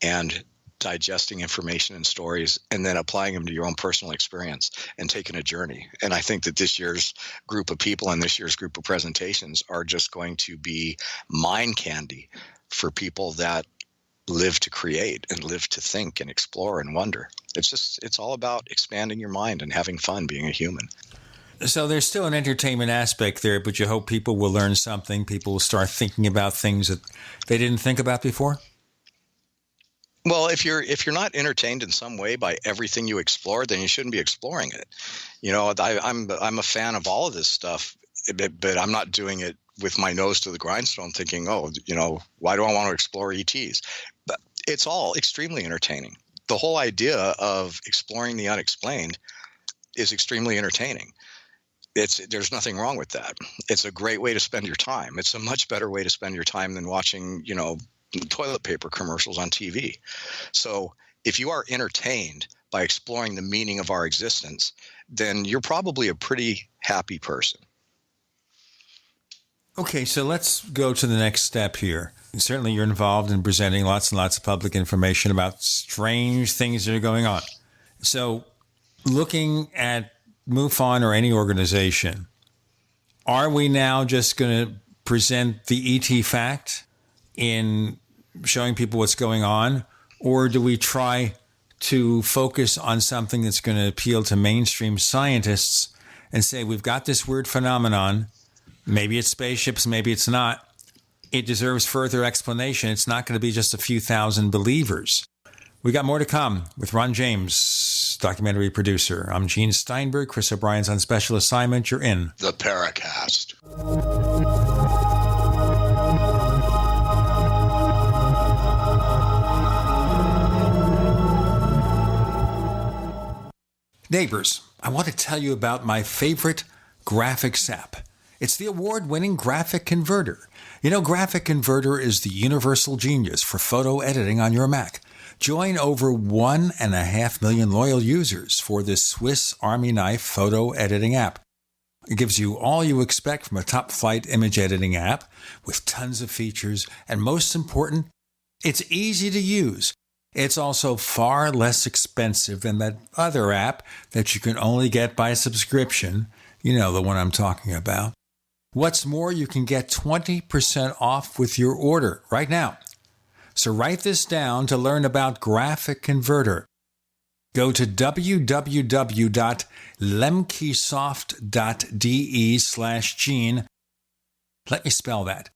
S4: and digesting information and stories and then applying them to your own personal experience and taking a journey. And I think that this year's group of people and this year's group of presentations are just going to be mind candy for people that live to create and live to think and explore and wonder. It's all about expanding your mind and having fun being a human.
S3: So there's still an entertainment aspect there, but you hope people will learn something. People will start thinking about things that they didn't think about before?
S4: Well, if you're not entertained in some way by everything you explore, then you shouldn't be exploring it. You know, I'm a fan of all of this stuff, but I'm not doing it with my nose to the grindstone thinking, why do I want to explore ETs? But it's all extremely entertaining. The whole idea of exploring the unexplained is extremely entertaining. There's nothing wrong with that. It's a great way to spend your time. It's a much better way to spend your time than watching, toilet paper commercials on TV. So if you are entertained by exploring the meaning of our existence, then you're probably a pretty happy person.
S3: Okay, so let's go to the next step here. Certainly you're involved in presenting lots and lots of public information about strange things that are going on. So looking at MUFON or any organization, are we now just going to present the ET fact in showing people what's going on, or do we try to focus on something that's going to appeal to mainstream scientists and say, we've got this weird phenomenon, maybe it's spaceships, maybe it's not, it deserves further explanation, it's not going to be just a few thousand believers. We got more to come with Ron James, documentary producer. I'm Gene Steinberg. Chris O'Brien's on special assignment. You're in
S4: the Paracast.
S3: Neighbors, I want to tell you about my favorite graphics app. It's the award-winning Graphic Converter. You know, Graphic Converter is the universal genius for photo editing on your Mac. Join over 1.5 million loyal users for this Swiss Army knife photo editing app. It gives you all you expect from a top-flight image editing app with tons of features, and most important, it's easy to use. It's also far less expensive than that other app that you can only get by subscription. You know, the one I'm talking about. What's more, you can get 20% off with your order right now. So write this down to learn about Graphic Converter. Go to www.lemkesoft.de/Gene. Let me spell that.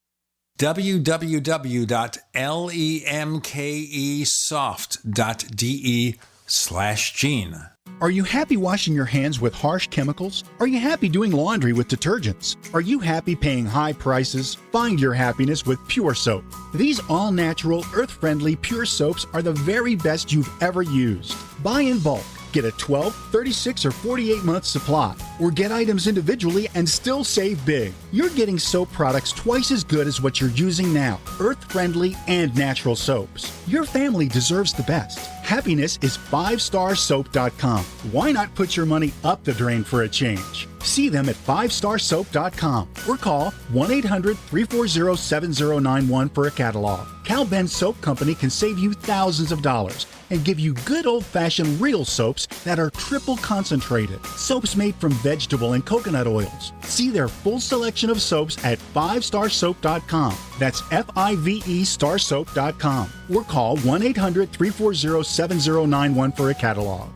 S3: www.lemkesoft.de/Gene.
S17: Are you happy washing your hands with harsh chemicals? Are you happy doing laundry with detergents? Are you happy paying high prices? Find your happiness with Pure Soap. These all-natural, earth-friendly Pure Soaps are the very best you've ever used. Buy in bulk. Get a 12, 36, or 48-month supply, or get items individually and still save big. You're getting soap products twice as good as what you're using now, earth-friendly and natural soaps. Your family deserves the best. Happiness is 5starsoap.com. Why not put your money up the drain for a change? See them at 5starsoap.com or call 1-800-340-7091 for a catalog. Cal Ben Soap Company can save you thousands of dollars and give you good old-fashioned real soaps that are triple concentrated. Soaps made from vegetable and coconut oils. See their full selection of soaps at 5starsoap.com. That's FIVE starsoap.com or call 1-800-340-7091 for a catalog.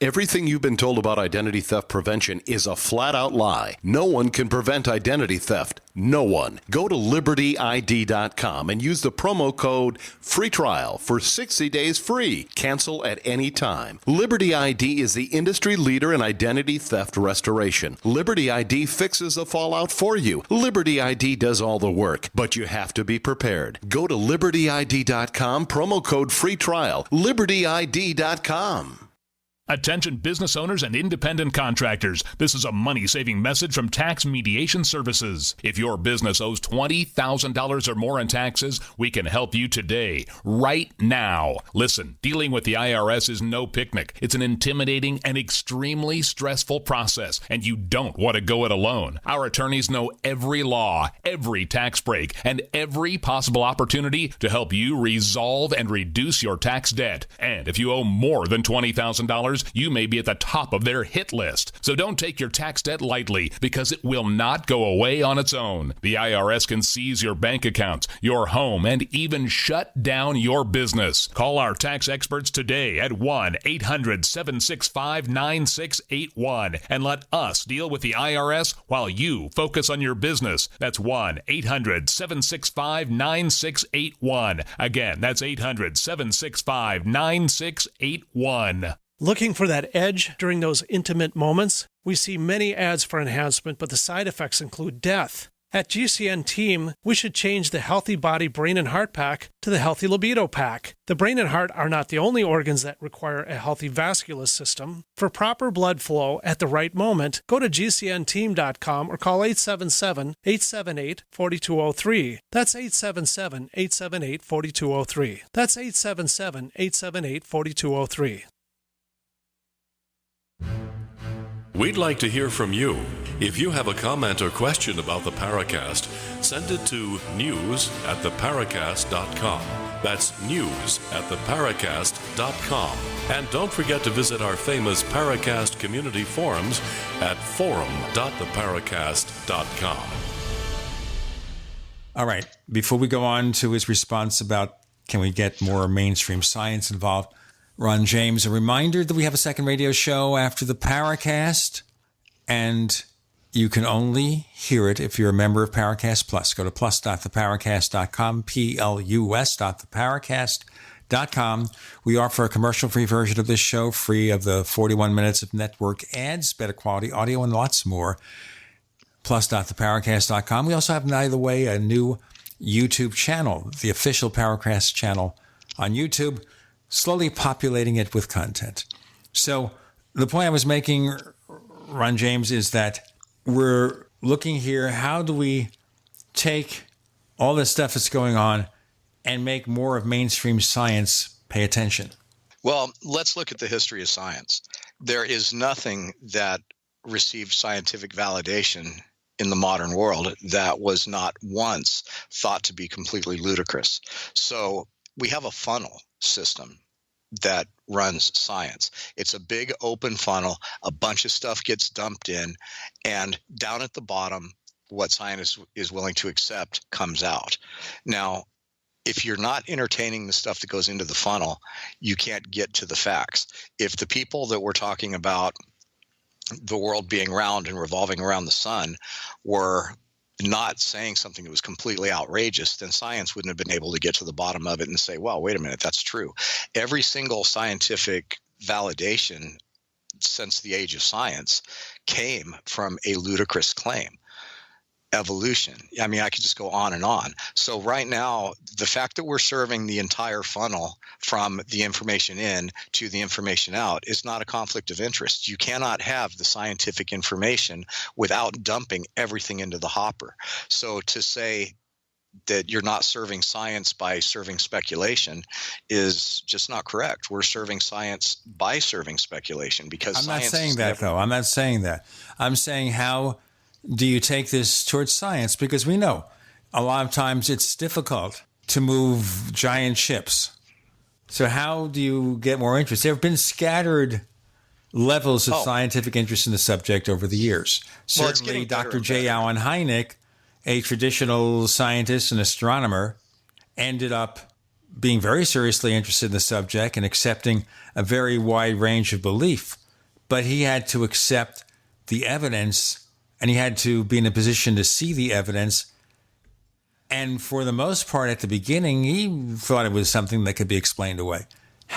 S6: Everything you've been told about identity theft prevention is a flat-out lie. No one can prevent identity theft. No one. Go to libertyid.com and use the promo code FREETRIAL for 60 days free. Cancel at any time. Liberty ID is the industry leader in identity theft restoration. Liberty ID fixes the fallout for you. Liberty ID does all the work, but you have to be prepared. Go to libertyid.com, promo code FREETRIAL. libertyid.com.
S8: Attention business owners and independent contractors. This is a money-saving message from Tax Mediation Services. If your business owes $20,000 or more in taxes, we can help you today, right now. Listen, dealing with the IRS is no picnic. It's an intimidating and extremely stressful process, and you don't want to go it alone. Our attorneys know every law, every tax break, and every possible opportunity to help you resolve and reduce your tax debt. And if you owe more than $20,000, you may be at the top of their hit list. So don't take your tax debt lightly, because it will not go away on its own. The IRS can seize your bank accounts, your home, and even shut down your business. Call our tax experts today at 1-800-765-9681 and let us deal with the IRS while you focus on your business. That's 1-800-765-9681. Again, that's 800-765-9681.
S5: Looking for that edge during those intimate moments? We see many ads for enhancement, but the side effects include death. At GCN Team, we should change the Healthy Body, Brain, and Heart Pack to the Healthy Libido Pack. The brain and heart are not the only organs that require a healthy vascular system. For proper blood flow at the right moment, go to GCNteam.com or call 877-878-4203. That's 877-878-4203. That's 877-878-4203.
S2: We'd like to hear from you. If you have a comment or question about the Paracast, send it to news@theparacast.com. That's news@theparacast.com. And don't forget to visit our famous Paracast community forums at forum.theparacast.com.
S3: All right. Before we go on to his response about can we get more mainstream science involved, Ron James, a reminder that we have a second radio show after the Paracast, and you can only hear it if you're a member of Paracast Plus. Go to plus.theparacast.com, plus.theparacast.com. We offer a commercial-free version of this show, free of the 41 minutes of network ads, better quality audio, and lots more. Plus.theparacast.com. We also have, by the way, a new YouTube channel, the official Paracast channel on YouTube, slowly populating it with content. So the point I was making, Ron James, is that we're looking here, how do we take all this stuff that's going on and make more of mainstream science pay attention?
S4: Well, let's look at the history of science. There is nothing that received scientific validation in the modern world that was not once thought to be completely ludicrous. So we have a funnel system that runs science. It's a big open funnel. A bunch of stuff gets dumped in, and down at the bottom, what science is willing to accept comes out. Now, if you're not entertaining the stuff that goes into the funnel, you can't get to the facts. If the people that we're talking about the world being round and revolving around the sun were not saying something that was completely outrageous, then science wouldn't have been able to get to the bottom of it and say, well, wait a minute, that's true. Every single scientific validation since the age of science came from a ludicrous claim. Evolution. I mean, I could just go on and on. So right now, the fact that we're serving the entire funnel from the information in to the information out is not a conflict of interest. You cannot have the scientific information without dumping everything into the hopper. So to say that you're not serving science by serving speculation is just not correct. We're serving science by serving speculation because
S3: I'm not saying that, though. I'm not saying that. I'm saying how do you take this towards science? Because we know a lot of times it's difficult to move giant ships. So how do you get more interest? There have been scattered levels of scientific interest in the subject over the years. Certainly, Dr. J. Allen Hynek, a traditional scientist and astronomer, ended up being very seriously interested in the subject and accepting a very wide range of belief. But he had to accept the evidence, and he had to be in a position to see the evidence. And for the most part, at the beginning, he thought it was something that could be explained away.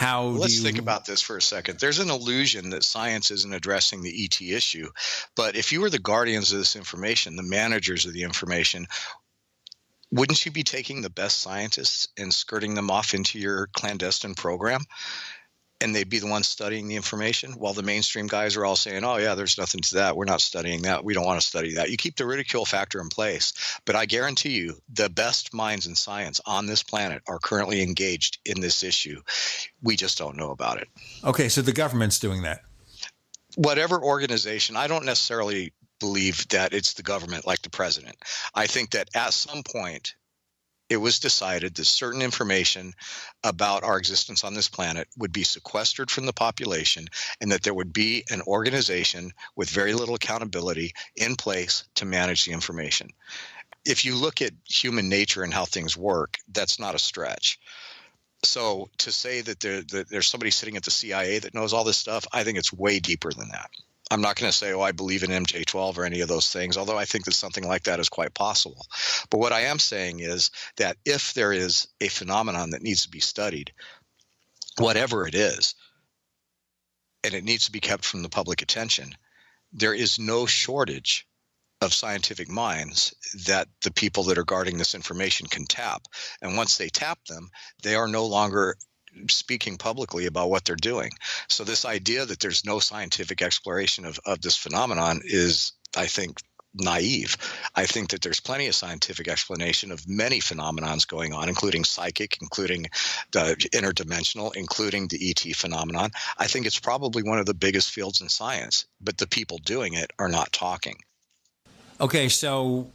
S3: Let's
S4: think about this for a second. There's an illusion that science isn't addressing the ET issue. But if you were the guardians of this information, the managers of the information, wouldn't you be taking the best scientists and skirting them off into your clandestine program? And they'd be the ones studying the information while the mainstream guys are all saying, oh, yeah, there's nothing to that. We're not studying that. We don't want to study that. You keep the ridicule factor in place. But I guarantee you the best minds in science on this planet are currently engaged in this issue. We just don't know about it.
S3: Okay, so the government's doing that.
S4: Whatever organization, I don't necessarily believe that it's the government like the president. I think that at some point, it was decided that certain information about our existence on this planet would be sequestered from the population and that there would be an organization with very little accountability in place to manage the information. If you look at human nature and how things work, that's not a stretch. So to say that there's somebody sitting at the CIA that knows all this stuff, I think it's way deeper than that. I'm not going to say, I believe in MJ-12 or any of those things, although I think that something like that is quite possible. But what I am saying is that if there is a phenomenon that needs to be studied, whatever it is, and it needs to be kept from the public attention, there is no shortage of scientific minds that the people that are guarding this information can tap. And once they tap them, they are no longer speaking publicly about what they're doing. So this idea that there's no scientific exploration of this phenomenon is, I think, naive. I think that there's plenty of scientific explanation of many phenomenons going on, including psychic, including the interdimensional, including the ET phenomenon. I think it's probably one of the biggest fields in science, but the people doing it are not talking.
S3: Okay, so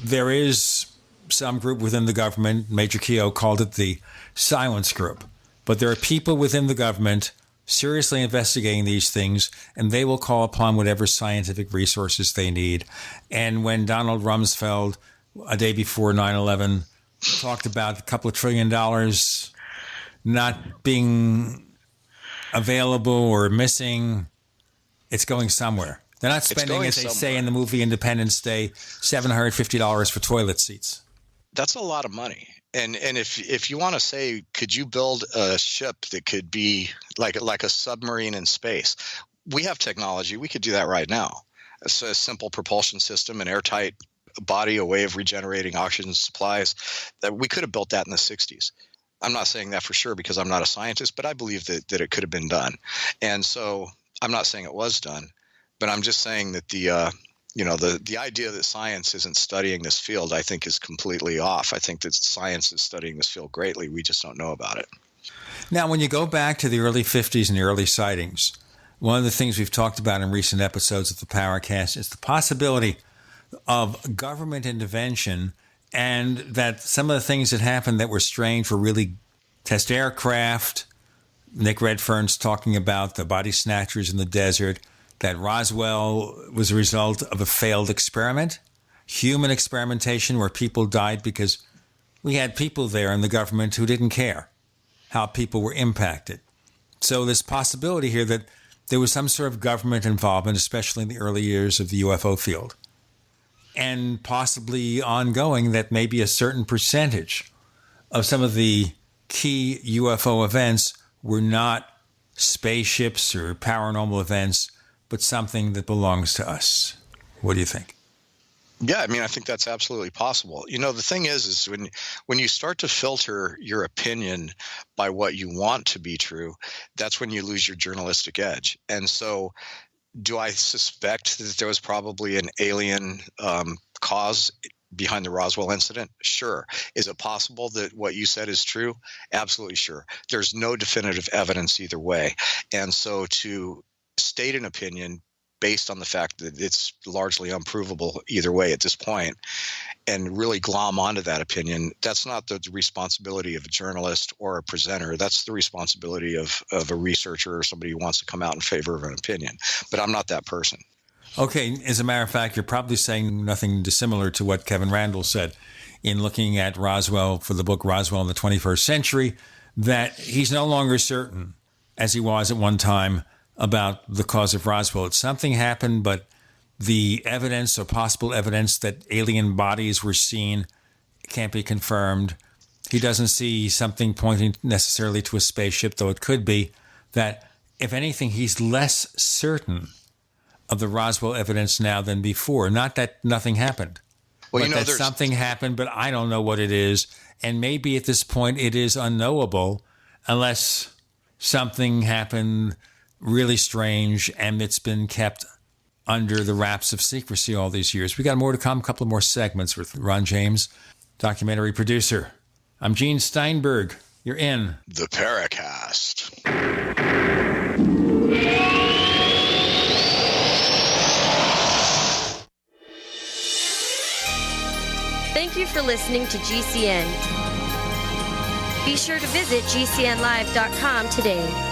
S3: there is some group within the government, Major Keogh called it the silence group. But there are people within the government seriously investigating these things, and they will call upon whatever scientific resources they need. And when Donald Rumsfeld, a day before 9/11, talked about a couple of $1 trillion not being available or missing, it's going somewhere. They're not spending, as they say in the movie Independence Day, $750 for toilet seats.
S4: That's a lot of money. And if you want to say, could you build a ship that could be like a submarine in space? We have technology. We could do that right now. It's a simple propulsion system, an airtight body, a way of regenerating oxygen supplies. That we could have built that in the 60s. I'm not saying that for sure because I'm not a scientist, but I believe that it could have been done. And so I'm not saying it was done, but I'm just saying that the idea that science isn't studying this field, I think, is completely off. I think that science is studying this field greatly. We just don't know about it.
S3: Now, when you go back to the early 50s and the early sightings, one of the things we've talked about in recent episodes of the Paracast is the possibility of government intervention, and that some of the things that happened that were strange were really test aircraft. Nick Redfern's talking about the body snatchers in the desert, that Roswell was a result of a failed experiment, human experimentation where people died because we had people there in the government who didn't care how people were impacted. So there's possibility here that there was some sort of government involvement, especially in the early years of the UFO field, and possibly ongoing that maybe a certain percentage of some of the key UFO events were not spaceships or paranormal events, but something that belongs to us. What do you think?
S4: Yeah, I mean, I think that's absolutely possible. You know, the thing is when you start to filter your opinion by what you want to be true, that's when you lose your journalistic edge. And so do I suspect that there was probably an alien cause behind the Roswell incident? Sure. Is it possible that what you said is true? Absolutely sure. There's no definitive evidence either way. And so to state an opinion based on the fact that it's largely unprovable either way at this point, and really glom onto that opinion, that's not the responsibility of a journalist or a presenter. That's the responsibility of a researcher or somebody who wants to come out in favor of an opinion. But I'm not that person.
S3: Okay, as a matter of fact, you're probably saying nothing dissimilar to what Kevin Randall said in looking at Roswell for the book Roswell in the 21st Century, that he's no longer certain, as he was at one time, about the cause of Roswell. Something happened, but the evidence or possible evidence that alien bodies were seen can't be confirmed. He doesn't see something pointing necessarily to a spaceship, though it could be. That, if anything, he's less certain of the Roswell evidence now than before. Not that nothing happened, but that something happened, but I don't know what it is. And maybe at this point it is unknowable unless something happened really strange and it's been kept under the wraps of secrecy all these years. We got more to come, a couple of more segments with Ron James, documentary producer. I'm Gene Steinberg. You're in
S4: the Paracast.
S10: Thank you for listening to GCN. Be sure to visit GCNlive.com today.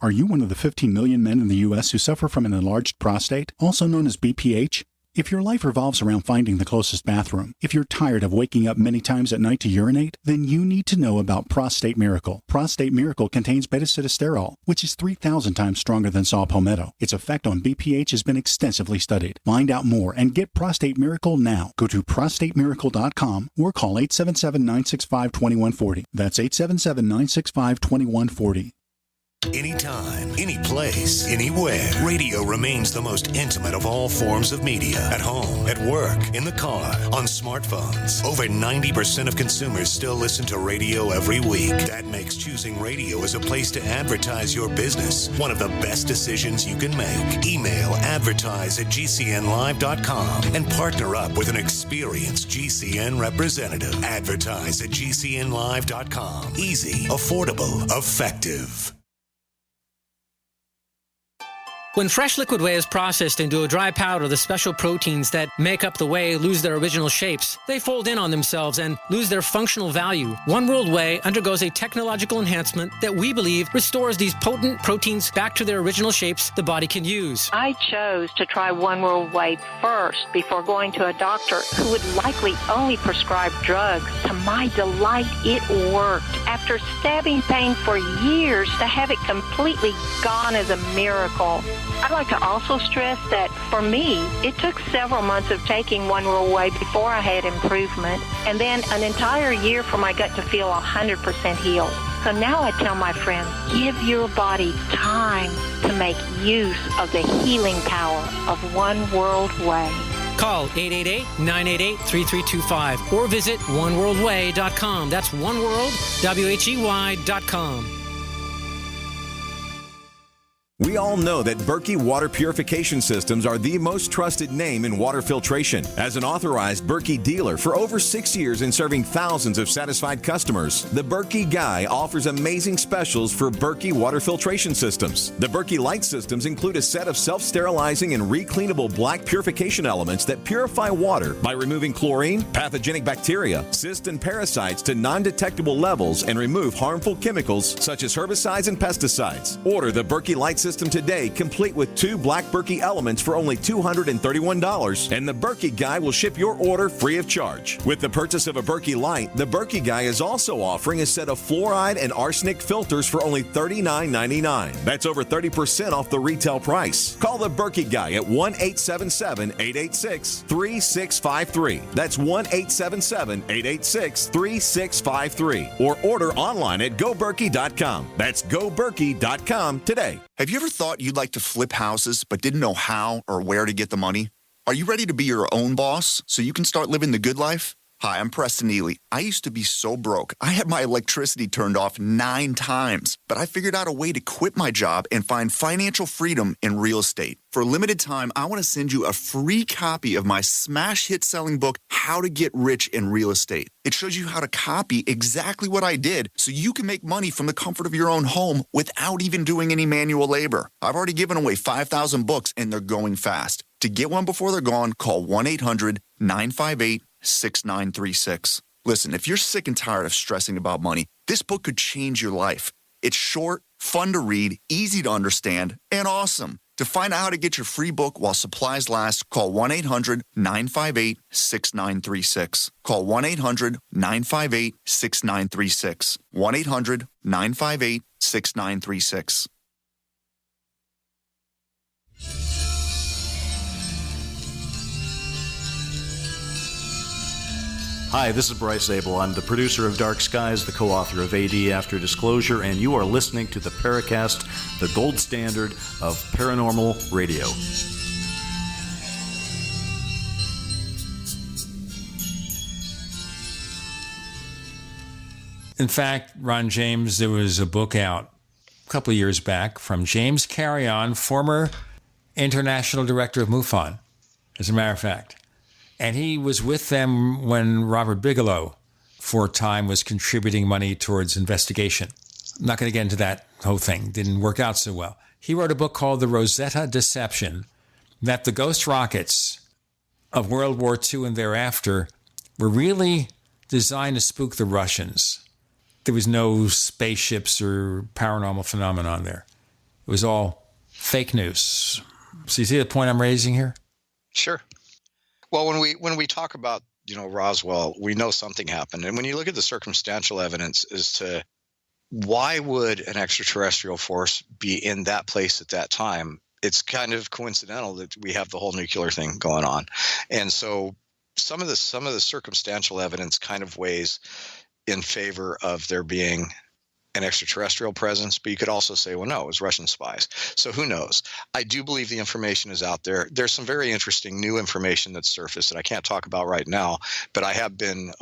S17: Are you one of the 15 million men in the U.S. who suffer from an enlarged prostate, also known as BPH? If your life revolves around finding the closest bathroom, if you're tired of waking up many times at night to urinate, then you need to know about Prostate Miracle. Prostate Miracle contains beta-sitosterol, which is 3,000 times stronger than saw palmetto. Its effect on BPH has been extensively studied. Find out more and get Prostate Miracle now. Go to prostatemiracle.com or call 877-965-2140. That's 877-965-2140.
S9: Anytime, any place, anywhere. Radio remains the most intimate of all forms of media. At home, at work, in the car, on smartphones. Over 90% of consumers still listen to radio every week. That makes choosing radio as a place to advertise your business one of the best decisions you can make. Email advertise@gcnlive.com and partner up with an experienced GCN representative. Advertise@gcnlive.com. Easy, affordable, effective.
S21: When fresh liquid whey is processed into a dry powder, the special proteins that make up the whey lose their original shapes. They fold in on themselves and lose their functional value. One World Whey undergoes a technological enhancement that we believe restores these potent proteins back to their original shapes the body can use.
S22: I chose to try One World Whey first before going to a doctor who would likely only prescribe drugs. To my delight, it worked. After stabbing pain for years, to have it completely gone is a miracle. I'd like to also stress that for me, it took several months of taking One World Whey before I had improvement, and then an entire year for my gut to feel 100% healed. So now I tell my friends, give your body time to make use of the healing power of One World Whey.
S21: Call 888-988-3325 or visit oneworldwhey.com. That's oneworld, WHEY.com.
S11: We all know that Berkey water purification systems are the most trusted name in water filtration. As an authorized Berkey dealer for over 6 years and serving thousands of satisfied customers, the Berkey Guy offers amazing specials for Berkey water filtration systems. The Berkey Light systems include a set of self-sterilizing and recleanable black purification elements that purify water by removing chlorine, pathogenic bacteria, cysts, and parasites to non-detectable levels and remove harmful chemicals such as herbicides and pesticides. Order the Berkey Light system today, complete with 2 black Berkey elements for only $231, and the Berkey Guy will ship your order free of charge. With the purchase of a Berkey Light, the Berkey Guy is also offering a set of fluoride and arsenic filters for only $39.99. That's over 30% off the retail price. Call the Berkey Guy at 1-877-886-3653. That's 1-877-886-3653. Or order online at goberkey.com. That's goberkey.com today.
S13: Have you ever thought you'd like to flip houses but didn't know how or where to get the money? Are you ready to be your own boss so you can start living the good life? Hi, I'm Preston Ely. I used to be so broke. I had my electricity turned off 9 times, but I figured out a way to quit my job and find financial freedom in real estate. For a limited time, I want to send you a free copy of my smash hit selling book, How to Get Rich in Real Estate. It shows you how to copy exactly what I did so you can make money from the comfort of your own home without even doing any manual labor. I've already given away 5,000 books and they're going fast. To get one before they're gone, call 1-800-958-6936. Listen, if you're sick and tired of stressing about money, this book could change your life. It's short, fun to read, easy to understand, and awesome. To find out how to get your free book while supplies last, call 1-800-958-6936. Call 1-800-958-6936. 1-800-958-6936.
S23: Hi, this is Bryce Abel. I'm the producer of Dark Skies, the co-author of AD After Disclosure, and you are listening to the Paracast, the gold standard of paranormal radio.
S3: In fact, Ron James, there was a book out a couple of years back from James Carrion, former international director of MUFON, as a matter of fact. And he was with them when Robert Bigelow, for a time, was contributing money towards investigation. I'm not going to get into that whole thing. Didn't work out so well. He wrote a book called The Rosetta Deception, that the ghost rockets of World War II and thereafter were really designed to spook the Russians. There was no spaceships or paranormal phenomenon there. It was all fake news. So you see the point I'm raising here?
S4: Sure. Well, when we talk about, Roswell, we know something happened. And when you look at the circumstantial evidence as to why would an extraterrestrial force be in that place at that time, it's kind of coincidental that we have the whole nuclear thing going on. And so some of the circumstantial evidence kind of weighs in favor of there being an extraterrestrial presence, but you could also say, well, no, it was Russian spies. So who knows? I do believe the information is out there. There's some very interesting new information that's surfaced that I can't talk about right now, but I have been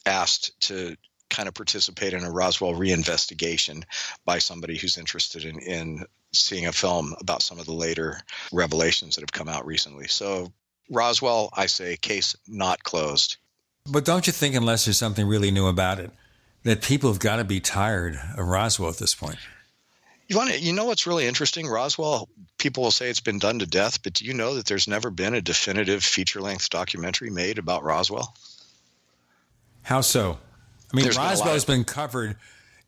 S4: asked to kind of participate in a Roswell reinvestigation by somebody who's interested in seeing a film about some of the later revelations that have come out recently. So Roswell, I say, case not closed.
S3: But don't you think, unless there's something really new about it, that people have got to be tired of Roswell at this point?
S4: You know what's really interesting? Roswell, people will say it's been done to death, but do you know that there's never been a definitive feature-length documentary made about Roswell?
S3: How so? I mean, Roswell's been covered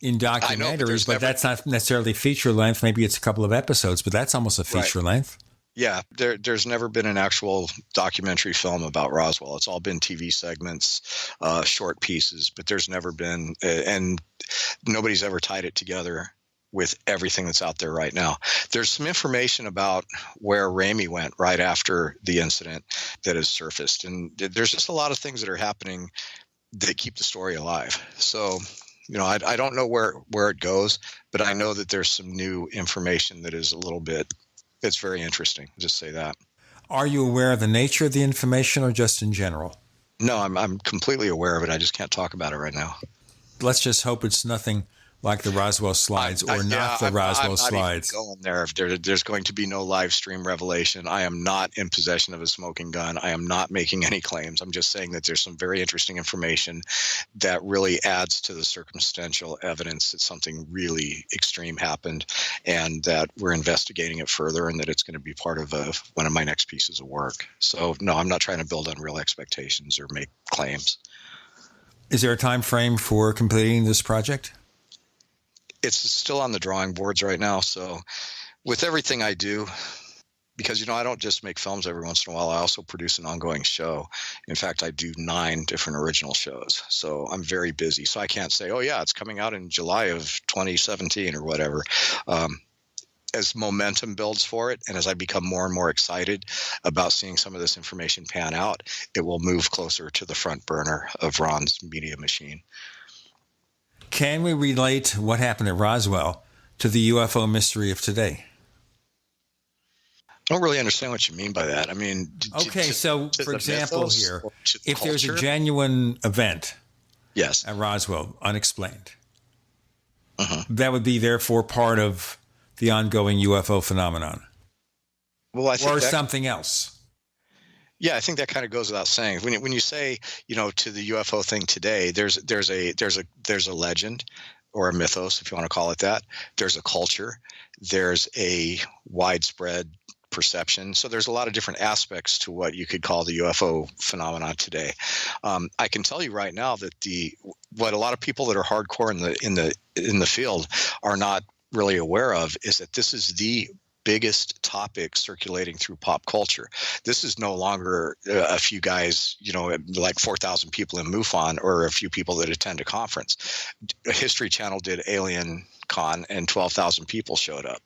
S3: in documentaries, but that's not necessarily feature-length. Maybe it's a couple of episodes, but that's almost a feature-length.
S4: Yeah, there's never been an actual documentary film about Roswell. It's all been TV segments, short pieces, but there's never been, and nobody's ever tied it together with everything that's out there right now. There's some information about where Ramey went right after the incident that has surfaced, and there's just a lot of things that are happening that keep the story alive. So, I don't know where it goes, but I know that there's some new information that is it's very interesting. I'll just say that.
S3: Are you aware of the nature of the information or just in general?
S4: No, I'm completely aware of it. I just can't talk about it right now.
S3: Let's just hope it's nothing like the Roswell slides or not the Roswell slides?
S4: I'm not even going there. There's going to be no live stream revelation. I am not in possession of a smoking gun. I am not making any claims. I'm just saying that there's some very interesting information that really adds to the circumstantial evidence that something really extreme happened, and that we're investigating it further, and that it's going to be part of one of my next pieces of work. So no, I'm not trying to build unreal expectations or make claims.
S3: Is there a time frame for completing this project?
S4: It's still on the drawing boards right now. So with everything I do, because, I don't just make films every once in a while, I also produce an ongoing show. In fact, I do 9 different original shows. So I'm very busy. So I can't say, oh yeah, it's coming out in July of 2017 or whatever. As momentum builds for it, and as I become more and more excited about seeing some of this information pan out, it will move closer to the front burner of Ron's media machine.
S3: Can we relate what happened at Roswell to the UFO mystery of today?
S4: I don't really understand what you mean by that. I mean,
S3: for example here, if there's a
S4: culture?
S3: genuine event
S4: Yes.
S3: at Roswell, unexplained, that would be therefore part of the ongoing UFO phenomenon.
S4: Well, I think
S3: or something else.
S4: Yeah, I think that kind of goes without saying. When you say, to the UFO thing today, there's a legend or a mythos, if you want to call it that. There's a culture. There's a widespread perception. So there's a lot of different aspects to what you could call the UFO phenomenon today. I can tell you right now that what a lot of people that are hardcore in the field are not really aware of is that this is the biggest topic circulating through pop culture. This is no longer a few guys, like 4,000 people in MUFON or a few people that attend a conference. History Channel did Alien Con and 12,000 people showed up.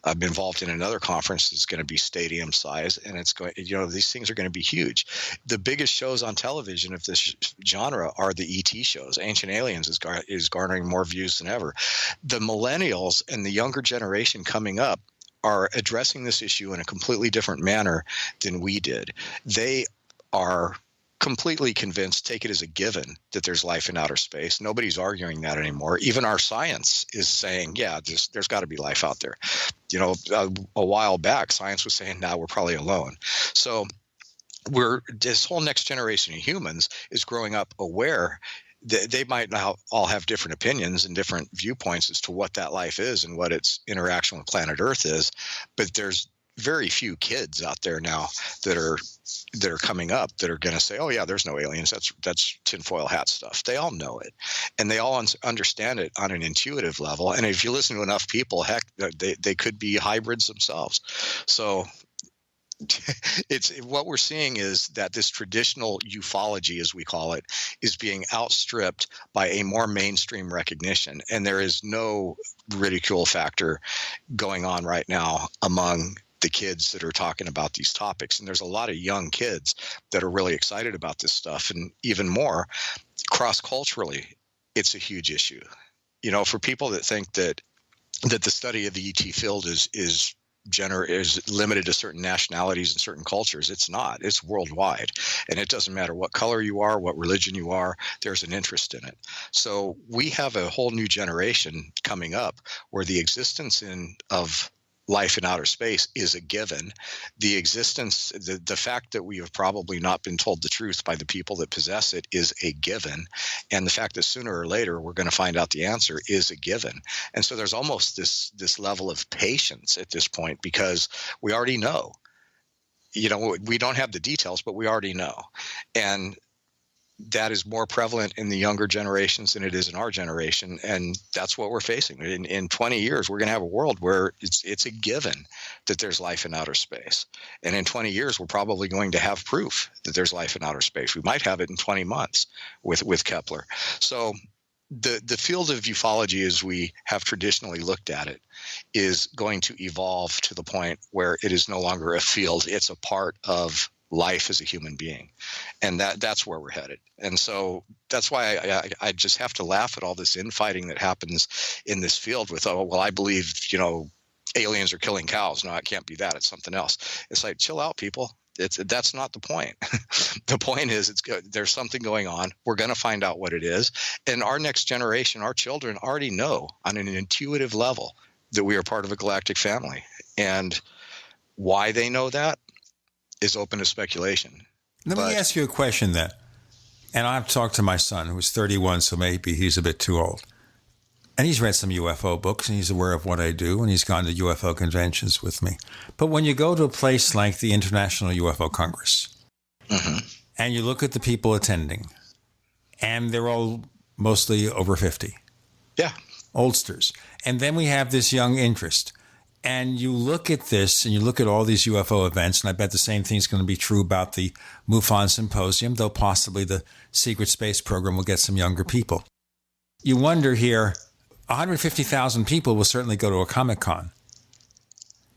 S4: I'm involved in another conference that's going to be stadium size, and it's going, these things are going to be huge. The biggest shows on television of this genre are the ET shows. Ancient Aliens is garnering more views than ever. The millennials and the younger generation coming up are addressing this issue in a completely different manner than we did. They are completely convinced, take it as a given, that there's life in outer space. Nobody's arguing that anymore. Even our science is saying, yeah, there's got to be life out there. A while back, science was saying, we're probably alone. So this whole next generation of humans is growing up aware. They might now all have different opinions and different viewpoints as to what that life is and what its interaction with planet Earth is, but there's very few kids out there now that are coming up that are going to say, "Oh yeah, there's no aliens. That's tinfoil hat stuff." They all know it, and they all understand it on an intuitive level. And if you listen to enough people, heck, they could be hybrids themselves. So it's what we're seeing is that this traditional ufology, as we call it, is being outstripped by a more mainstream recognition, and there is no ridicule factor going on right now among the kids that are talking about these topics. And there's a lot of young kids that are really excited about this stuff, and even more cross-culturally, it's a huge issue. For people that think that the study of the ET field is limited to certain nationalities and certain cultures. It's not. It's worldwide. And it doesn't matter what color you are, what religion you are, there's an interest in it. So we have a whole new generation coming up where the existence of life in outer space is a given. The existence, the fact that we have probably not been told the truth by the people that possess it is a given. And the fact that sooner or later we're going to find out the answer is a given. And so there's almost this level of patience at this point because we already know. We don't have the details, but we already know. And that is more prevalent in the younger generations than it is in our generation, and that's what we're facing. In 20 years, we're going to have a world where it's a given that there's life in outer space. And in 20 years, we're probably going to have proof that there's life in outer space. We might have it in 20 months with Kepler. So the field of ufology, as we have traditionally looked at it, is going to evolve to the point where it is no longer a field. It's a part of life as a human being. And that's where we're headed. And so that's why I just have to laugh at all this infighting that happens in this field with, oh, well, I believe, aliens are killing cows. No, it can't be that. It's something else. It's like, chill out, people. That's not the point. The point is there's something going on. We're going to find out what it is. And our next generation, our children already know on an intuitive level that we are part of a galactic family. And why they know that is open to speculation.
S3: Let me ask you a question then. And I've talked to my son, who's 31, so maybe he's a bit too old. And he's read some UFO books, and he's aware of what I do, and he's gone to UFO conventions with me. But when you go to a place like the International UFO Congress, and you look at the people attending, and they're all mostly over 50.
S4: Yeah.
S3: Oldsters. And then we have this young interest. And you look at this, and you look at all these UFO events, and I bet the same thing is going to be true about the MUFON Symposium, though possibly the secret space program will get some younger people. You wonder here, 150,000 people will certainly go to a Comic-Con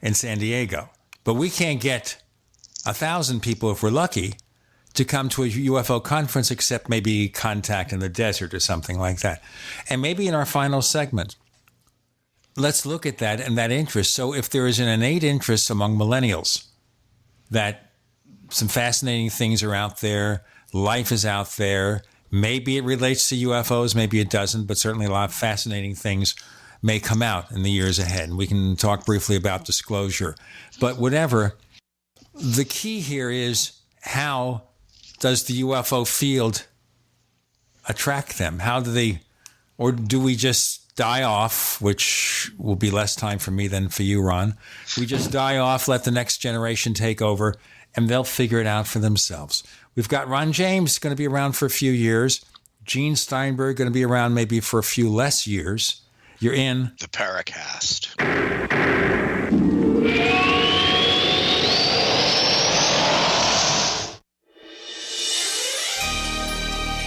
S3: in San Diego, but we can't get 1,000 people, if we're lucky, to come to a UFO conference, except maybe Contact in the Desert or something like that. And maybe in our final segment, let's look at that and that interest. So if there is an innate interest among millennials that some fascinating things are out there, life is out there, maybe it relates to UFOs, maybe it doesn't, but certainly a lot of fascinating things may come out in the years ahead. And we can talk briefly about disclosure. But whatever, the key here is, how does the UFO field attract them? How do they, or do we just die off, which will be less time for me than for you, Ron? We just die off, let the next generation take over, and they'll figure it out for themselves. We've got Ron James going to be around for a few years. Gene Steinberg going to be around maybe for a few less years. You're in
S4: the Paracast.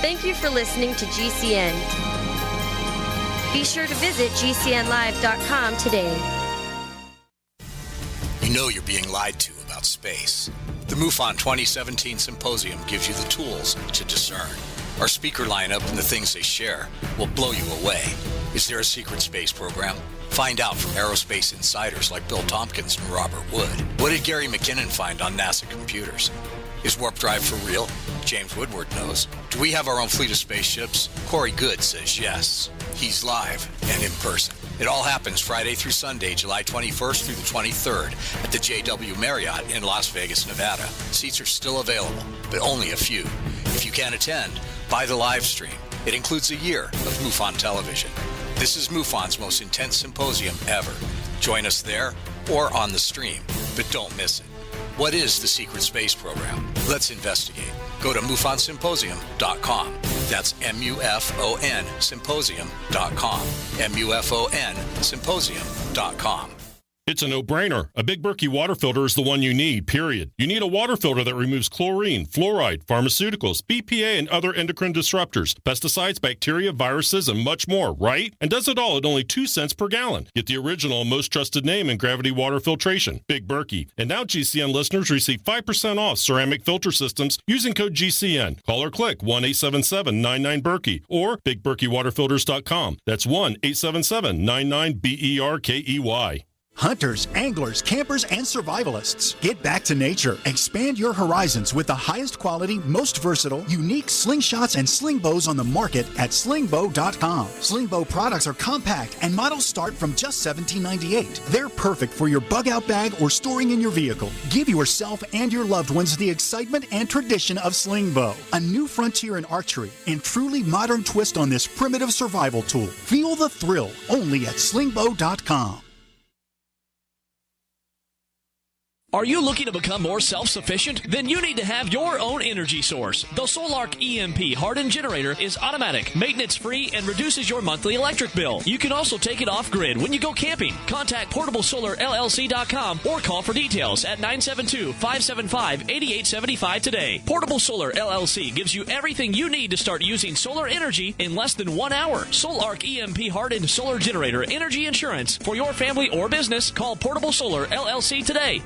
S10: Thank you for listening to GCN. Be sure to visit GCNlive.com today.
S7: You know you're being lied to about space. The MUFON 2017 Symposium gives you the tools to discern. Our speaker lineup and the things they share will blow you away. Is there a secret space program? Find out from aerospace insiders like Bill Tompkins and Robert Wood. What did Gary McKinnon find on NASA computers? Is warp drive for real? James Woodward knows. Do we have our own fleet of spaceships? Corey Good says yes. He's live and in person. It all happens Friday through Sunday, July 21st through the 23rd at the JW Marriott in Las Vegas, Nevada. Seats are still available, but only a few. If you can't attend, buy the live stream. It includes a year of MUFON television. This is MUFON's most intense symposium ever. Join us there or on the stream, but don't miss it. What is the secret space program? Let's investigate. Go to MUFONsymposium.com. That's MUFON Symposium.com. MUFON Symposium.com.
S12: It's a no-brainer. A Big Berkey water filter is the one you need, period. You need a water filter that removes chlorine, fluoride, pharmaceuticals, BPA, and other endocrine disruptors, pesticides, bacteria, viruses, and much more, right? And does it all at only 2 cents per gallon. Get the original and most trusted name in gravity water filtration, Big Berkey. And now GCN listeners receive 5% off ceramic filter systems using code GCN. Call or click 1-877-99-BERKEY or BigBerkeyWaterFilters.com. That's 1-877-99-BERKEY.
S17: Hunters, anglers, campers, and survivalists. Get back to nature. Expand your horizons with the highest quality, most versatile, unique slingshots and sling bows on the market at slingbow.com. Slingbow products are compact and models start from just $17.98. They're perfect for your bug-out bag or storing in your vehicle. Give yourself and your loved ones the excitement and tradition of slingbow. A new frontier in archery and truly modern twist on this primitive survival tool. Feel the thrill only at slingbow.com.
S16: Are you looking to become more self-sufficient? Then you need to have your own energy source. The Solarc EMP hardened generator is automatic, maintenance-free, and reduces your monthly electric bill. You can also take it off-grid when you go camping. Contact PortableSolarLLC.com or call for details at 972-575-8875 today. Portable Solar LLC gives you everything you need to start using solar energy in less than 1 hour. Solarc EMP hardened solar generator energy insurance for your family or business. Call Portable Solar LLC today.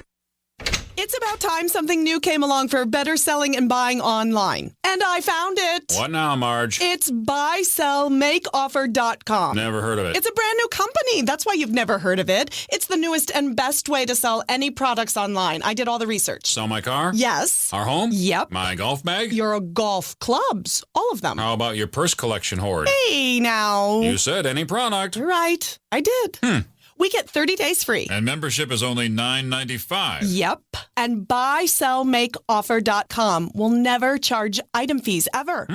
S1: It's about time something new came along for better selling and buying online. And I found it.
S8: What now, Marge?
S1: It's buysellmakeoffer.com.
S8: Never heard of it.
S1: It's a brand new company. That's why you've never heard of it. It's the newest and best way to sell any products online. I did all the research.
S8: Sell my car?
S1: Yes.
S8: Our home?
S1: Yep.
S8: My golf bag?
S1: Your golf clubs. All of them.
S8: How about your purse collection hoard?
S1: Hey, now.
S8: You said any product.
S1: Right. I did. We get 30 days free.
S8: And membership is only $9.95.
S1: Yep. And buysellmakeoffer.com will never charge item fees ever.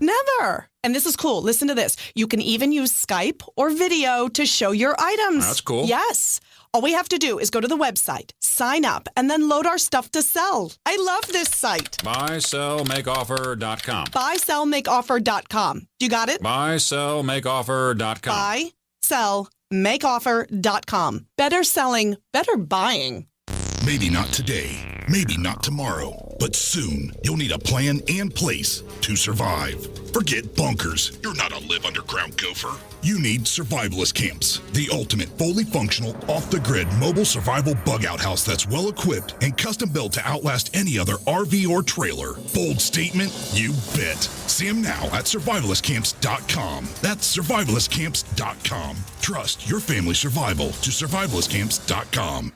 S1: Never. And this is cool. Listen to this. You can even use Skype or video to show your items.
S8: That's cool.
S1: Yes. All we have to do is go to the website, sign up, and then load our stuff to sell. I love this site.
S8: Buysellmakeoffer.com.
S1: Buysellmakeoffer.com. You got it?
S8: Buysellmakeoffer.com.
S1: Buysellmakeoffer.com. Better selling, better buying.
S14: Maybe not today, maybe not tomorrow, but soon you'll need a plan and place to survive. Forget bunkers. You're not a live underground gopher. You need survivalist camps, the ultimate fully functional, off-the-grid mobile survival bug-out house that's well-equipped and custom-built to outlast any other RV or trailer. Bold statement? You bet. See them now at survivalistcamps.com. That's survivalistcamps.com. Trust your family's survival to survivalistcamps.com.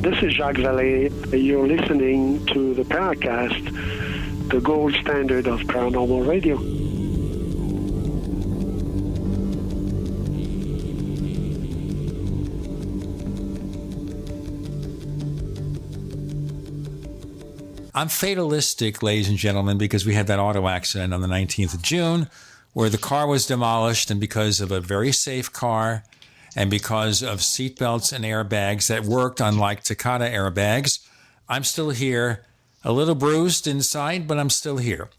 S15: This is Jacques Vallée. You're listening to the Paracast, the gold standard of paranormal radio.
S3: I'm fatalistic, ladies and gentlemen, because we had that auto accident on the 19th of June where the car was demolished, and because of a very safe car and because of seatbelts and airbags that worked, unlike Takata airbags, I'm still here, a little bruised inside, but I'm still here.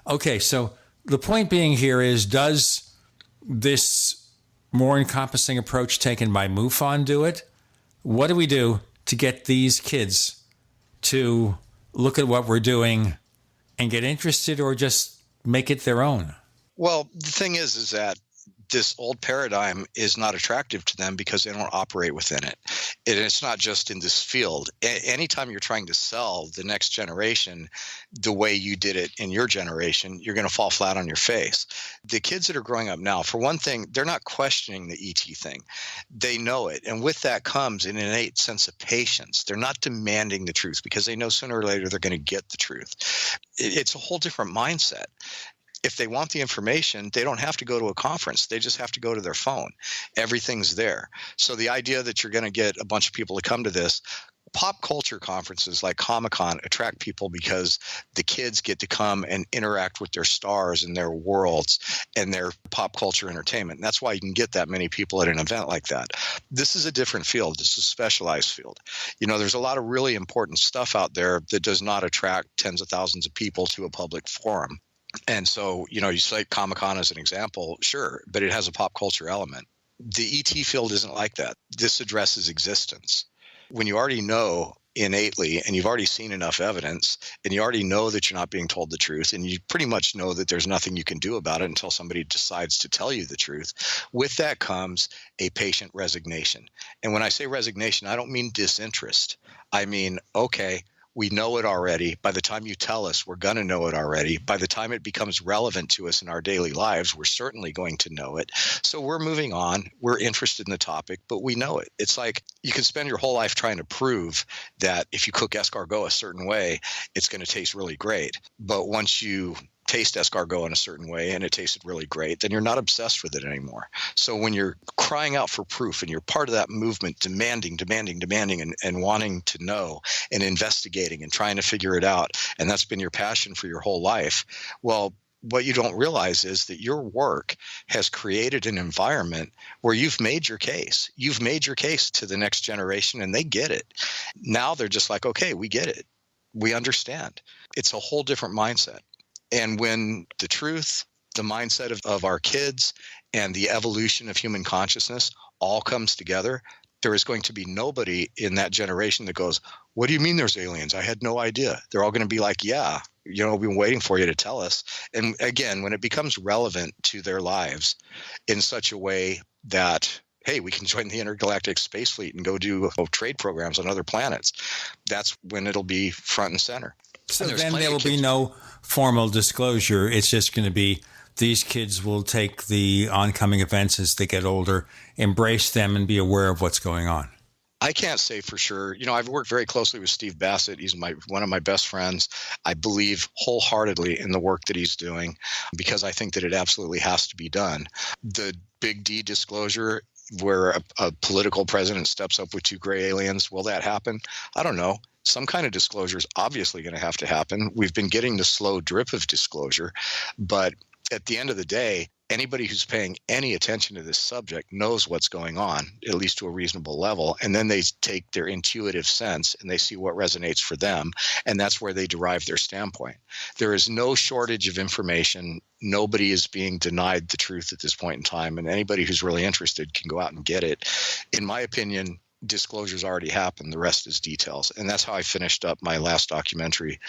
S3: Okay, so the point being here is, does this more encompassing approach taken by MUFON do it? What do we do to get these kids to look at what we're doing and get interested, or just make it their own?
S4: Well, the thing is that this old paradigm is not attractive to them because they don't operate within it. And it's not just in this field. Anytime you're trying to sell the next generation the way you did it in your generation, you're going to fall flat on your face. The kids that are growing up now, for one thing, they're not questioning the ET thing. They know it. And with that comes an innate sense of patience. They're not demanding the truth because they know sooner or later they're going to get the truth. It's a whole different mindset. If they want the information, they don't have to go to a conference. They just have to go to their phone. Everything's there. So the idea that you're going to get a bunch of people to come to this, pop culture conferences like Comic-Con attract people because the kids get to come and interact with their stars and their worlds and their pop culture entertainment. And that's why you can get that many people at an event like that. This is a different field. This is a specialized field. You know, there's a lot of really important stuff out there that does not attract tens of thousands of people to a public forum. And so, you know, you cite Comic-Con as an example, sure, but it has a pop culture element. The ET field isn't like that. This addresses existence. When you already know innately and you've already seen enough evidence and you already know that you're not being told the truth and you pretty much know that there's nothing you can do about it until somebody decides to tell you the truth, with that comes a patient resignation. And when I say resignation, I don't mean disinterest. I mean, okay, we know it already. By the time you tell us, we're going to know it already. By the time it becomes relevant to us in our daily lives, we're certainly going to know it. So we're moving on. We're interested in the topic, but we know it. It's like you can spend your whole life trying to prove that if you cook escargot a certain way, it's going to taste really great. But once you taste escargot in a certain way and it tasted really great, then you're not obsessed with it anymore. So when you're crying out for proof and you're part of that movement, demanding and wanting to know and investigating and trying to figure it out, and that's been your passion for your whole life, well, what you don't realize is that your work has created an environment where you've made your case. You've made your case to the next generation and they get it. Now they're just like, okay, we get it. We understand. It's a whole different mindset. And when the truth, the mindset of our kids, and the evolution of human consciousness all comes together, there is going to be nobody in that generation that goes, what do you mean there's aliens? I had no idea. They're all going to be like, yeah, We've been waiting for you to tell us. And again, when it becomes relevant to their lives in such a way that, hey, we can join the intergalactic space fleet and go do trade programs on other planets, that's when it'll be front and center.
S3: So then there will be no formal disclosure. It's just going to be these kids will take the oncoming events as they get older, embrace them, and be aware of what's going on.
S4: I can't say for sure. I've worked very closely with Steve Bassett. He's one of my best friends. I believe wholeheartedly in the work that he's doing because I think that it absolutely has to be done. The big D disclosure, where a political president steps up with 2 gray aliens, will that happen? I don't know. Some kind of disclosure is obviously going to happen. We've been getting the slow drip of disclosure, but at the end of the day, anybody who's paying any attention to this subject knows what's going on, at least to a reasonable level, and then they take their intuitive sense and they see what resonates for them, and that's where they derive their standpoint. There is no shortage of information. Nobody is being denied the truth at this point in time, and anybody who's really interested can go out and get it. In my opinion, disclosure's already happened. The rest is details. And that's how I finished up my last documentary,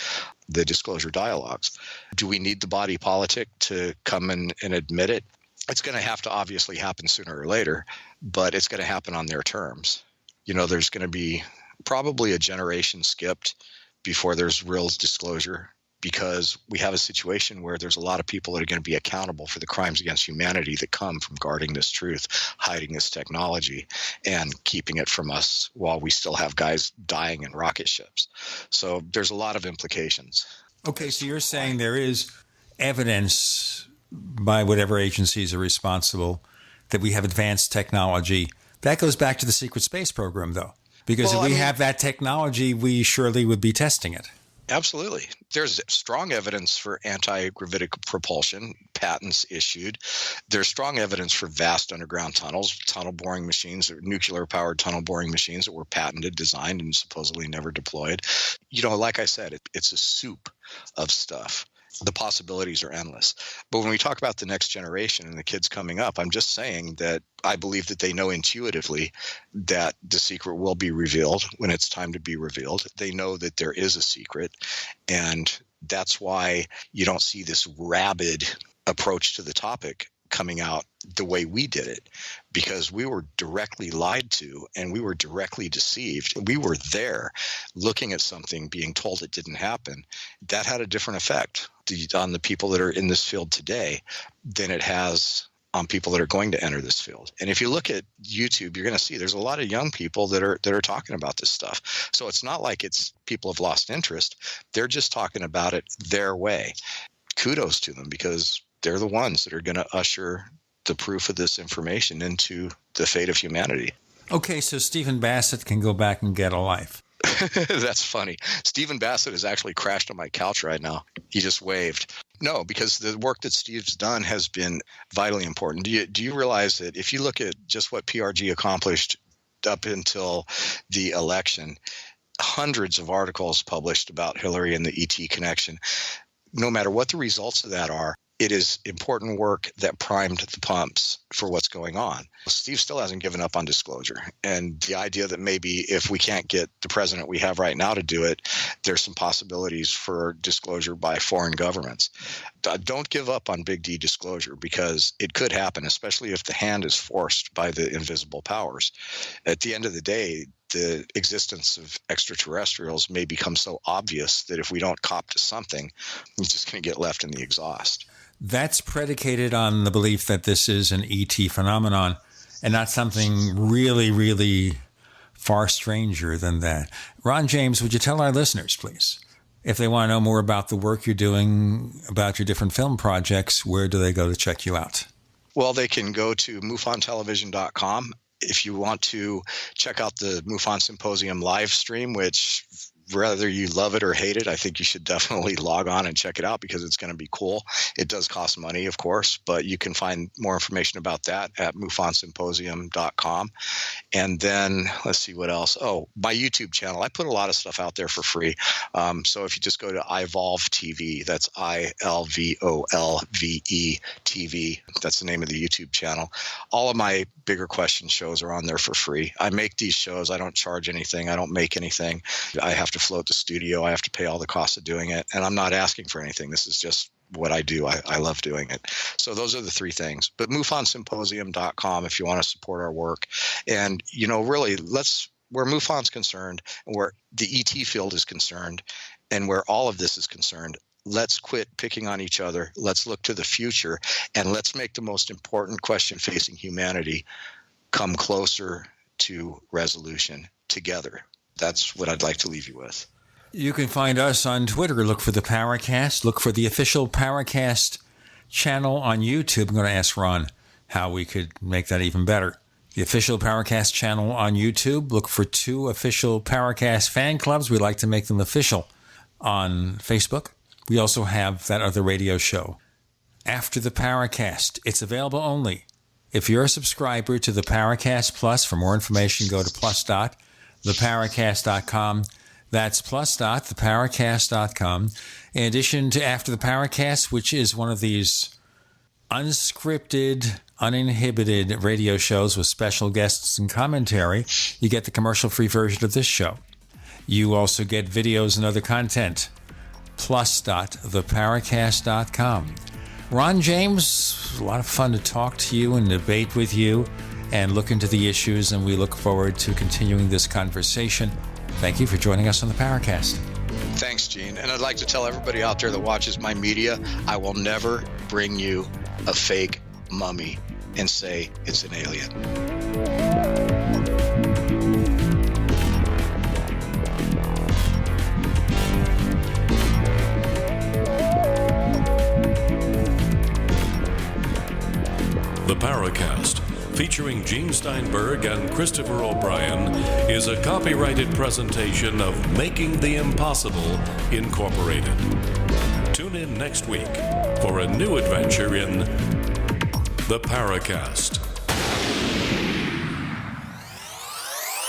S4: The Disclosure Dialogues. Do we need the body politic to come and admit it? It's going to have to obviously happen sooner or later, but it's going to happen on their terms. There's going to be probably a generation skipped before there's real disclosure, because we have a situation where there's a lot of people that are going to be accountable for the crimes against humanity that come from guarding this truth, hiding this technology, and keeping it from us while we still have guys dying in rocket ships. So there's a lot of implications.
S3: Okay, so you're saying there is evidence by whatever agencies are responsible that we have advanced technology. That goes back to the secret space program, though, because if we have that technology, we surely would be testing it.
S4: Absolutely. There's strong evidence for anti-gravitic propulsion, patents issued. There's strong evidence for vast underground tunnels, tunnel boring machines, nuclear-powered tunnel boring machines that were patented, designed, and supposedly never deployed. Like I said, it's a soup of stuff. The possibilities are endless. But when we talk about the next generation and the kids coming up, I'm just saying that I believe that they know intuitively that the secret will be revealed when it's time to be revealed. They know that there is a secret, and that's why you don't see this rabid approach to the topic coming out the way we did it, because we were directly lied to and we were directly deceived. We were there looking at something, being told it didn't happen. That had a different effect on the people that are in this field today than it has on people that are going to enter this field. And if you look at YouTube, you're going to see there's a lot of young people that are talking about this stuff. So it's not like it's people have lost interest. They're just talking about it their way. Kudos to them, because they're the ones that are going to usher the proof of this information into the fate of humanity.
S3: Okay, so Stephen Bassett can go back and get a life.
S4: That's funny. Stephen Bassett has actually crashed on my couch right now. He just waved. No, because the work that Steve's done has been vitally important. Do you realize that if you look at just what PRG accomplished up until the election, hundreds of articles published about Hillary and the ET connection, no matter what the results of that are, it is important work that primed the pumps for what's going on. Steve still hasn't given up on disclosure. And the idea that maybe if we can't get the president we have right now to do it, there's some possibilities for disclosure by foreign governments. Don't give up on Big D disclosure, because it could happen, especially if the hand is forced by the invisible powers. At the end of the day, the existence of extraterrestrials may become so obvious that if we don't cop to something, it's just going to get left in the exhaust.
S3: That's predicated on the belief that this is an ET phenomenon and not something really, really far stranger than that. Ron James, would you tell our listeners, please, if they want to know more about the work you're doing, about your different film projects, where do they go to check you out?
S4: Well, they can go to MUFONtelevision.com. If you want to check out the MUFON Symposium live stream, which whether you love it or hate it, I think you should definitely log on and check it out, because it's going to be cool. It does cost money, of course, but you can find more information about that at MUFONsymposium.com. And then let's see what else. Oh, my YouTube channel. I put a lot of stuff out there for free. So if you just go to iVolve TV, that's ILVOLVE TV. That's the name of the YouTube channel. All of my bigger question shows are on there for free. I make these shows. I don't charge anything. I don't make anything. I have to to float the studio. I have to pay all the costs of doing it. And I'm not asking for anything. This is just what I do. I love doing it. So those are the three things. But MUFONsymposium.com if you want to support our work. And, really, where MUFON's concerned and where the ET field is concerned and where all of this is concerned, let's quit picking on each other. Let's look to the future, and let's make the most important question facing humanity come closer to resolution together. That's what I'd like to leave you with.
S3: You can find us on Twitter. Look for the Paracast. Look for the official Paracast channel on YouTube. I'm going to ask Ron how we could make that even better. The official Paracast channel on YouTube. Look for 2 official Paracast fan clubs. We like to make them official on Facebook. We also have that other radio show, After the Paracast. It's available only if you're a subscriber to the Paracast Plus. For more information, go to plus.theparacast.com. That's plus.theparacast.com. In addition to After the Paracast, which is one of these unscripted, uninhibited radio shows with special guests and commentary, you get the commercial-free version of this show. You also get videos and other content. Plus.theparacast.com. Ron James, a lot of fun to talk to you and debate with you and look into the issues, and we look forward to continuing this conversation. Thank you for joining us on the Paracast.
S4: Thanks, Gene. And I'd like to tell everybody out there that watches my media, I will never bring you a fake mummy and say it's an alien.
S2: The Paracast, featuring Gene Steinberg and Christopher O'Brien, is a copyrighted presentation of Making the Impossible Incorporated. Tune in next week for a new adventure in The Paracast.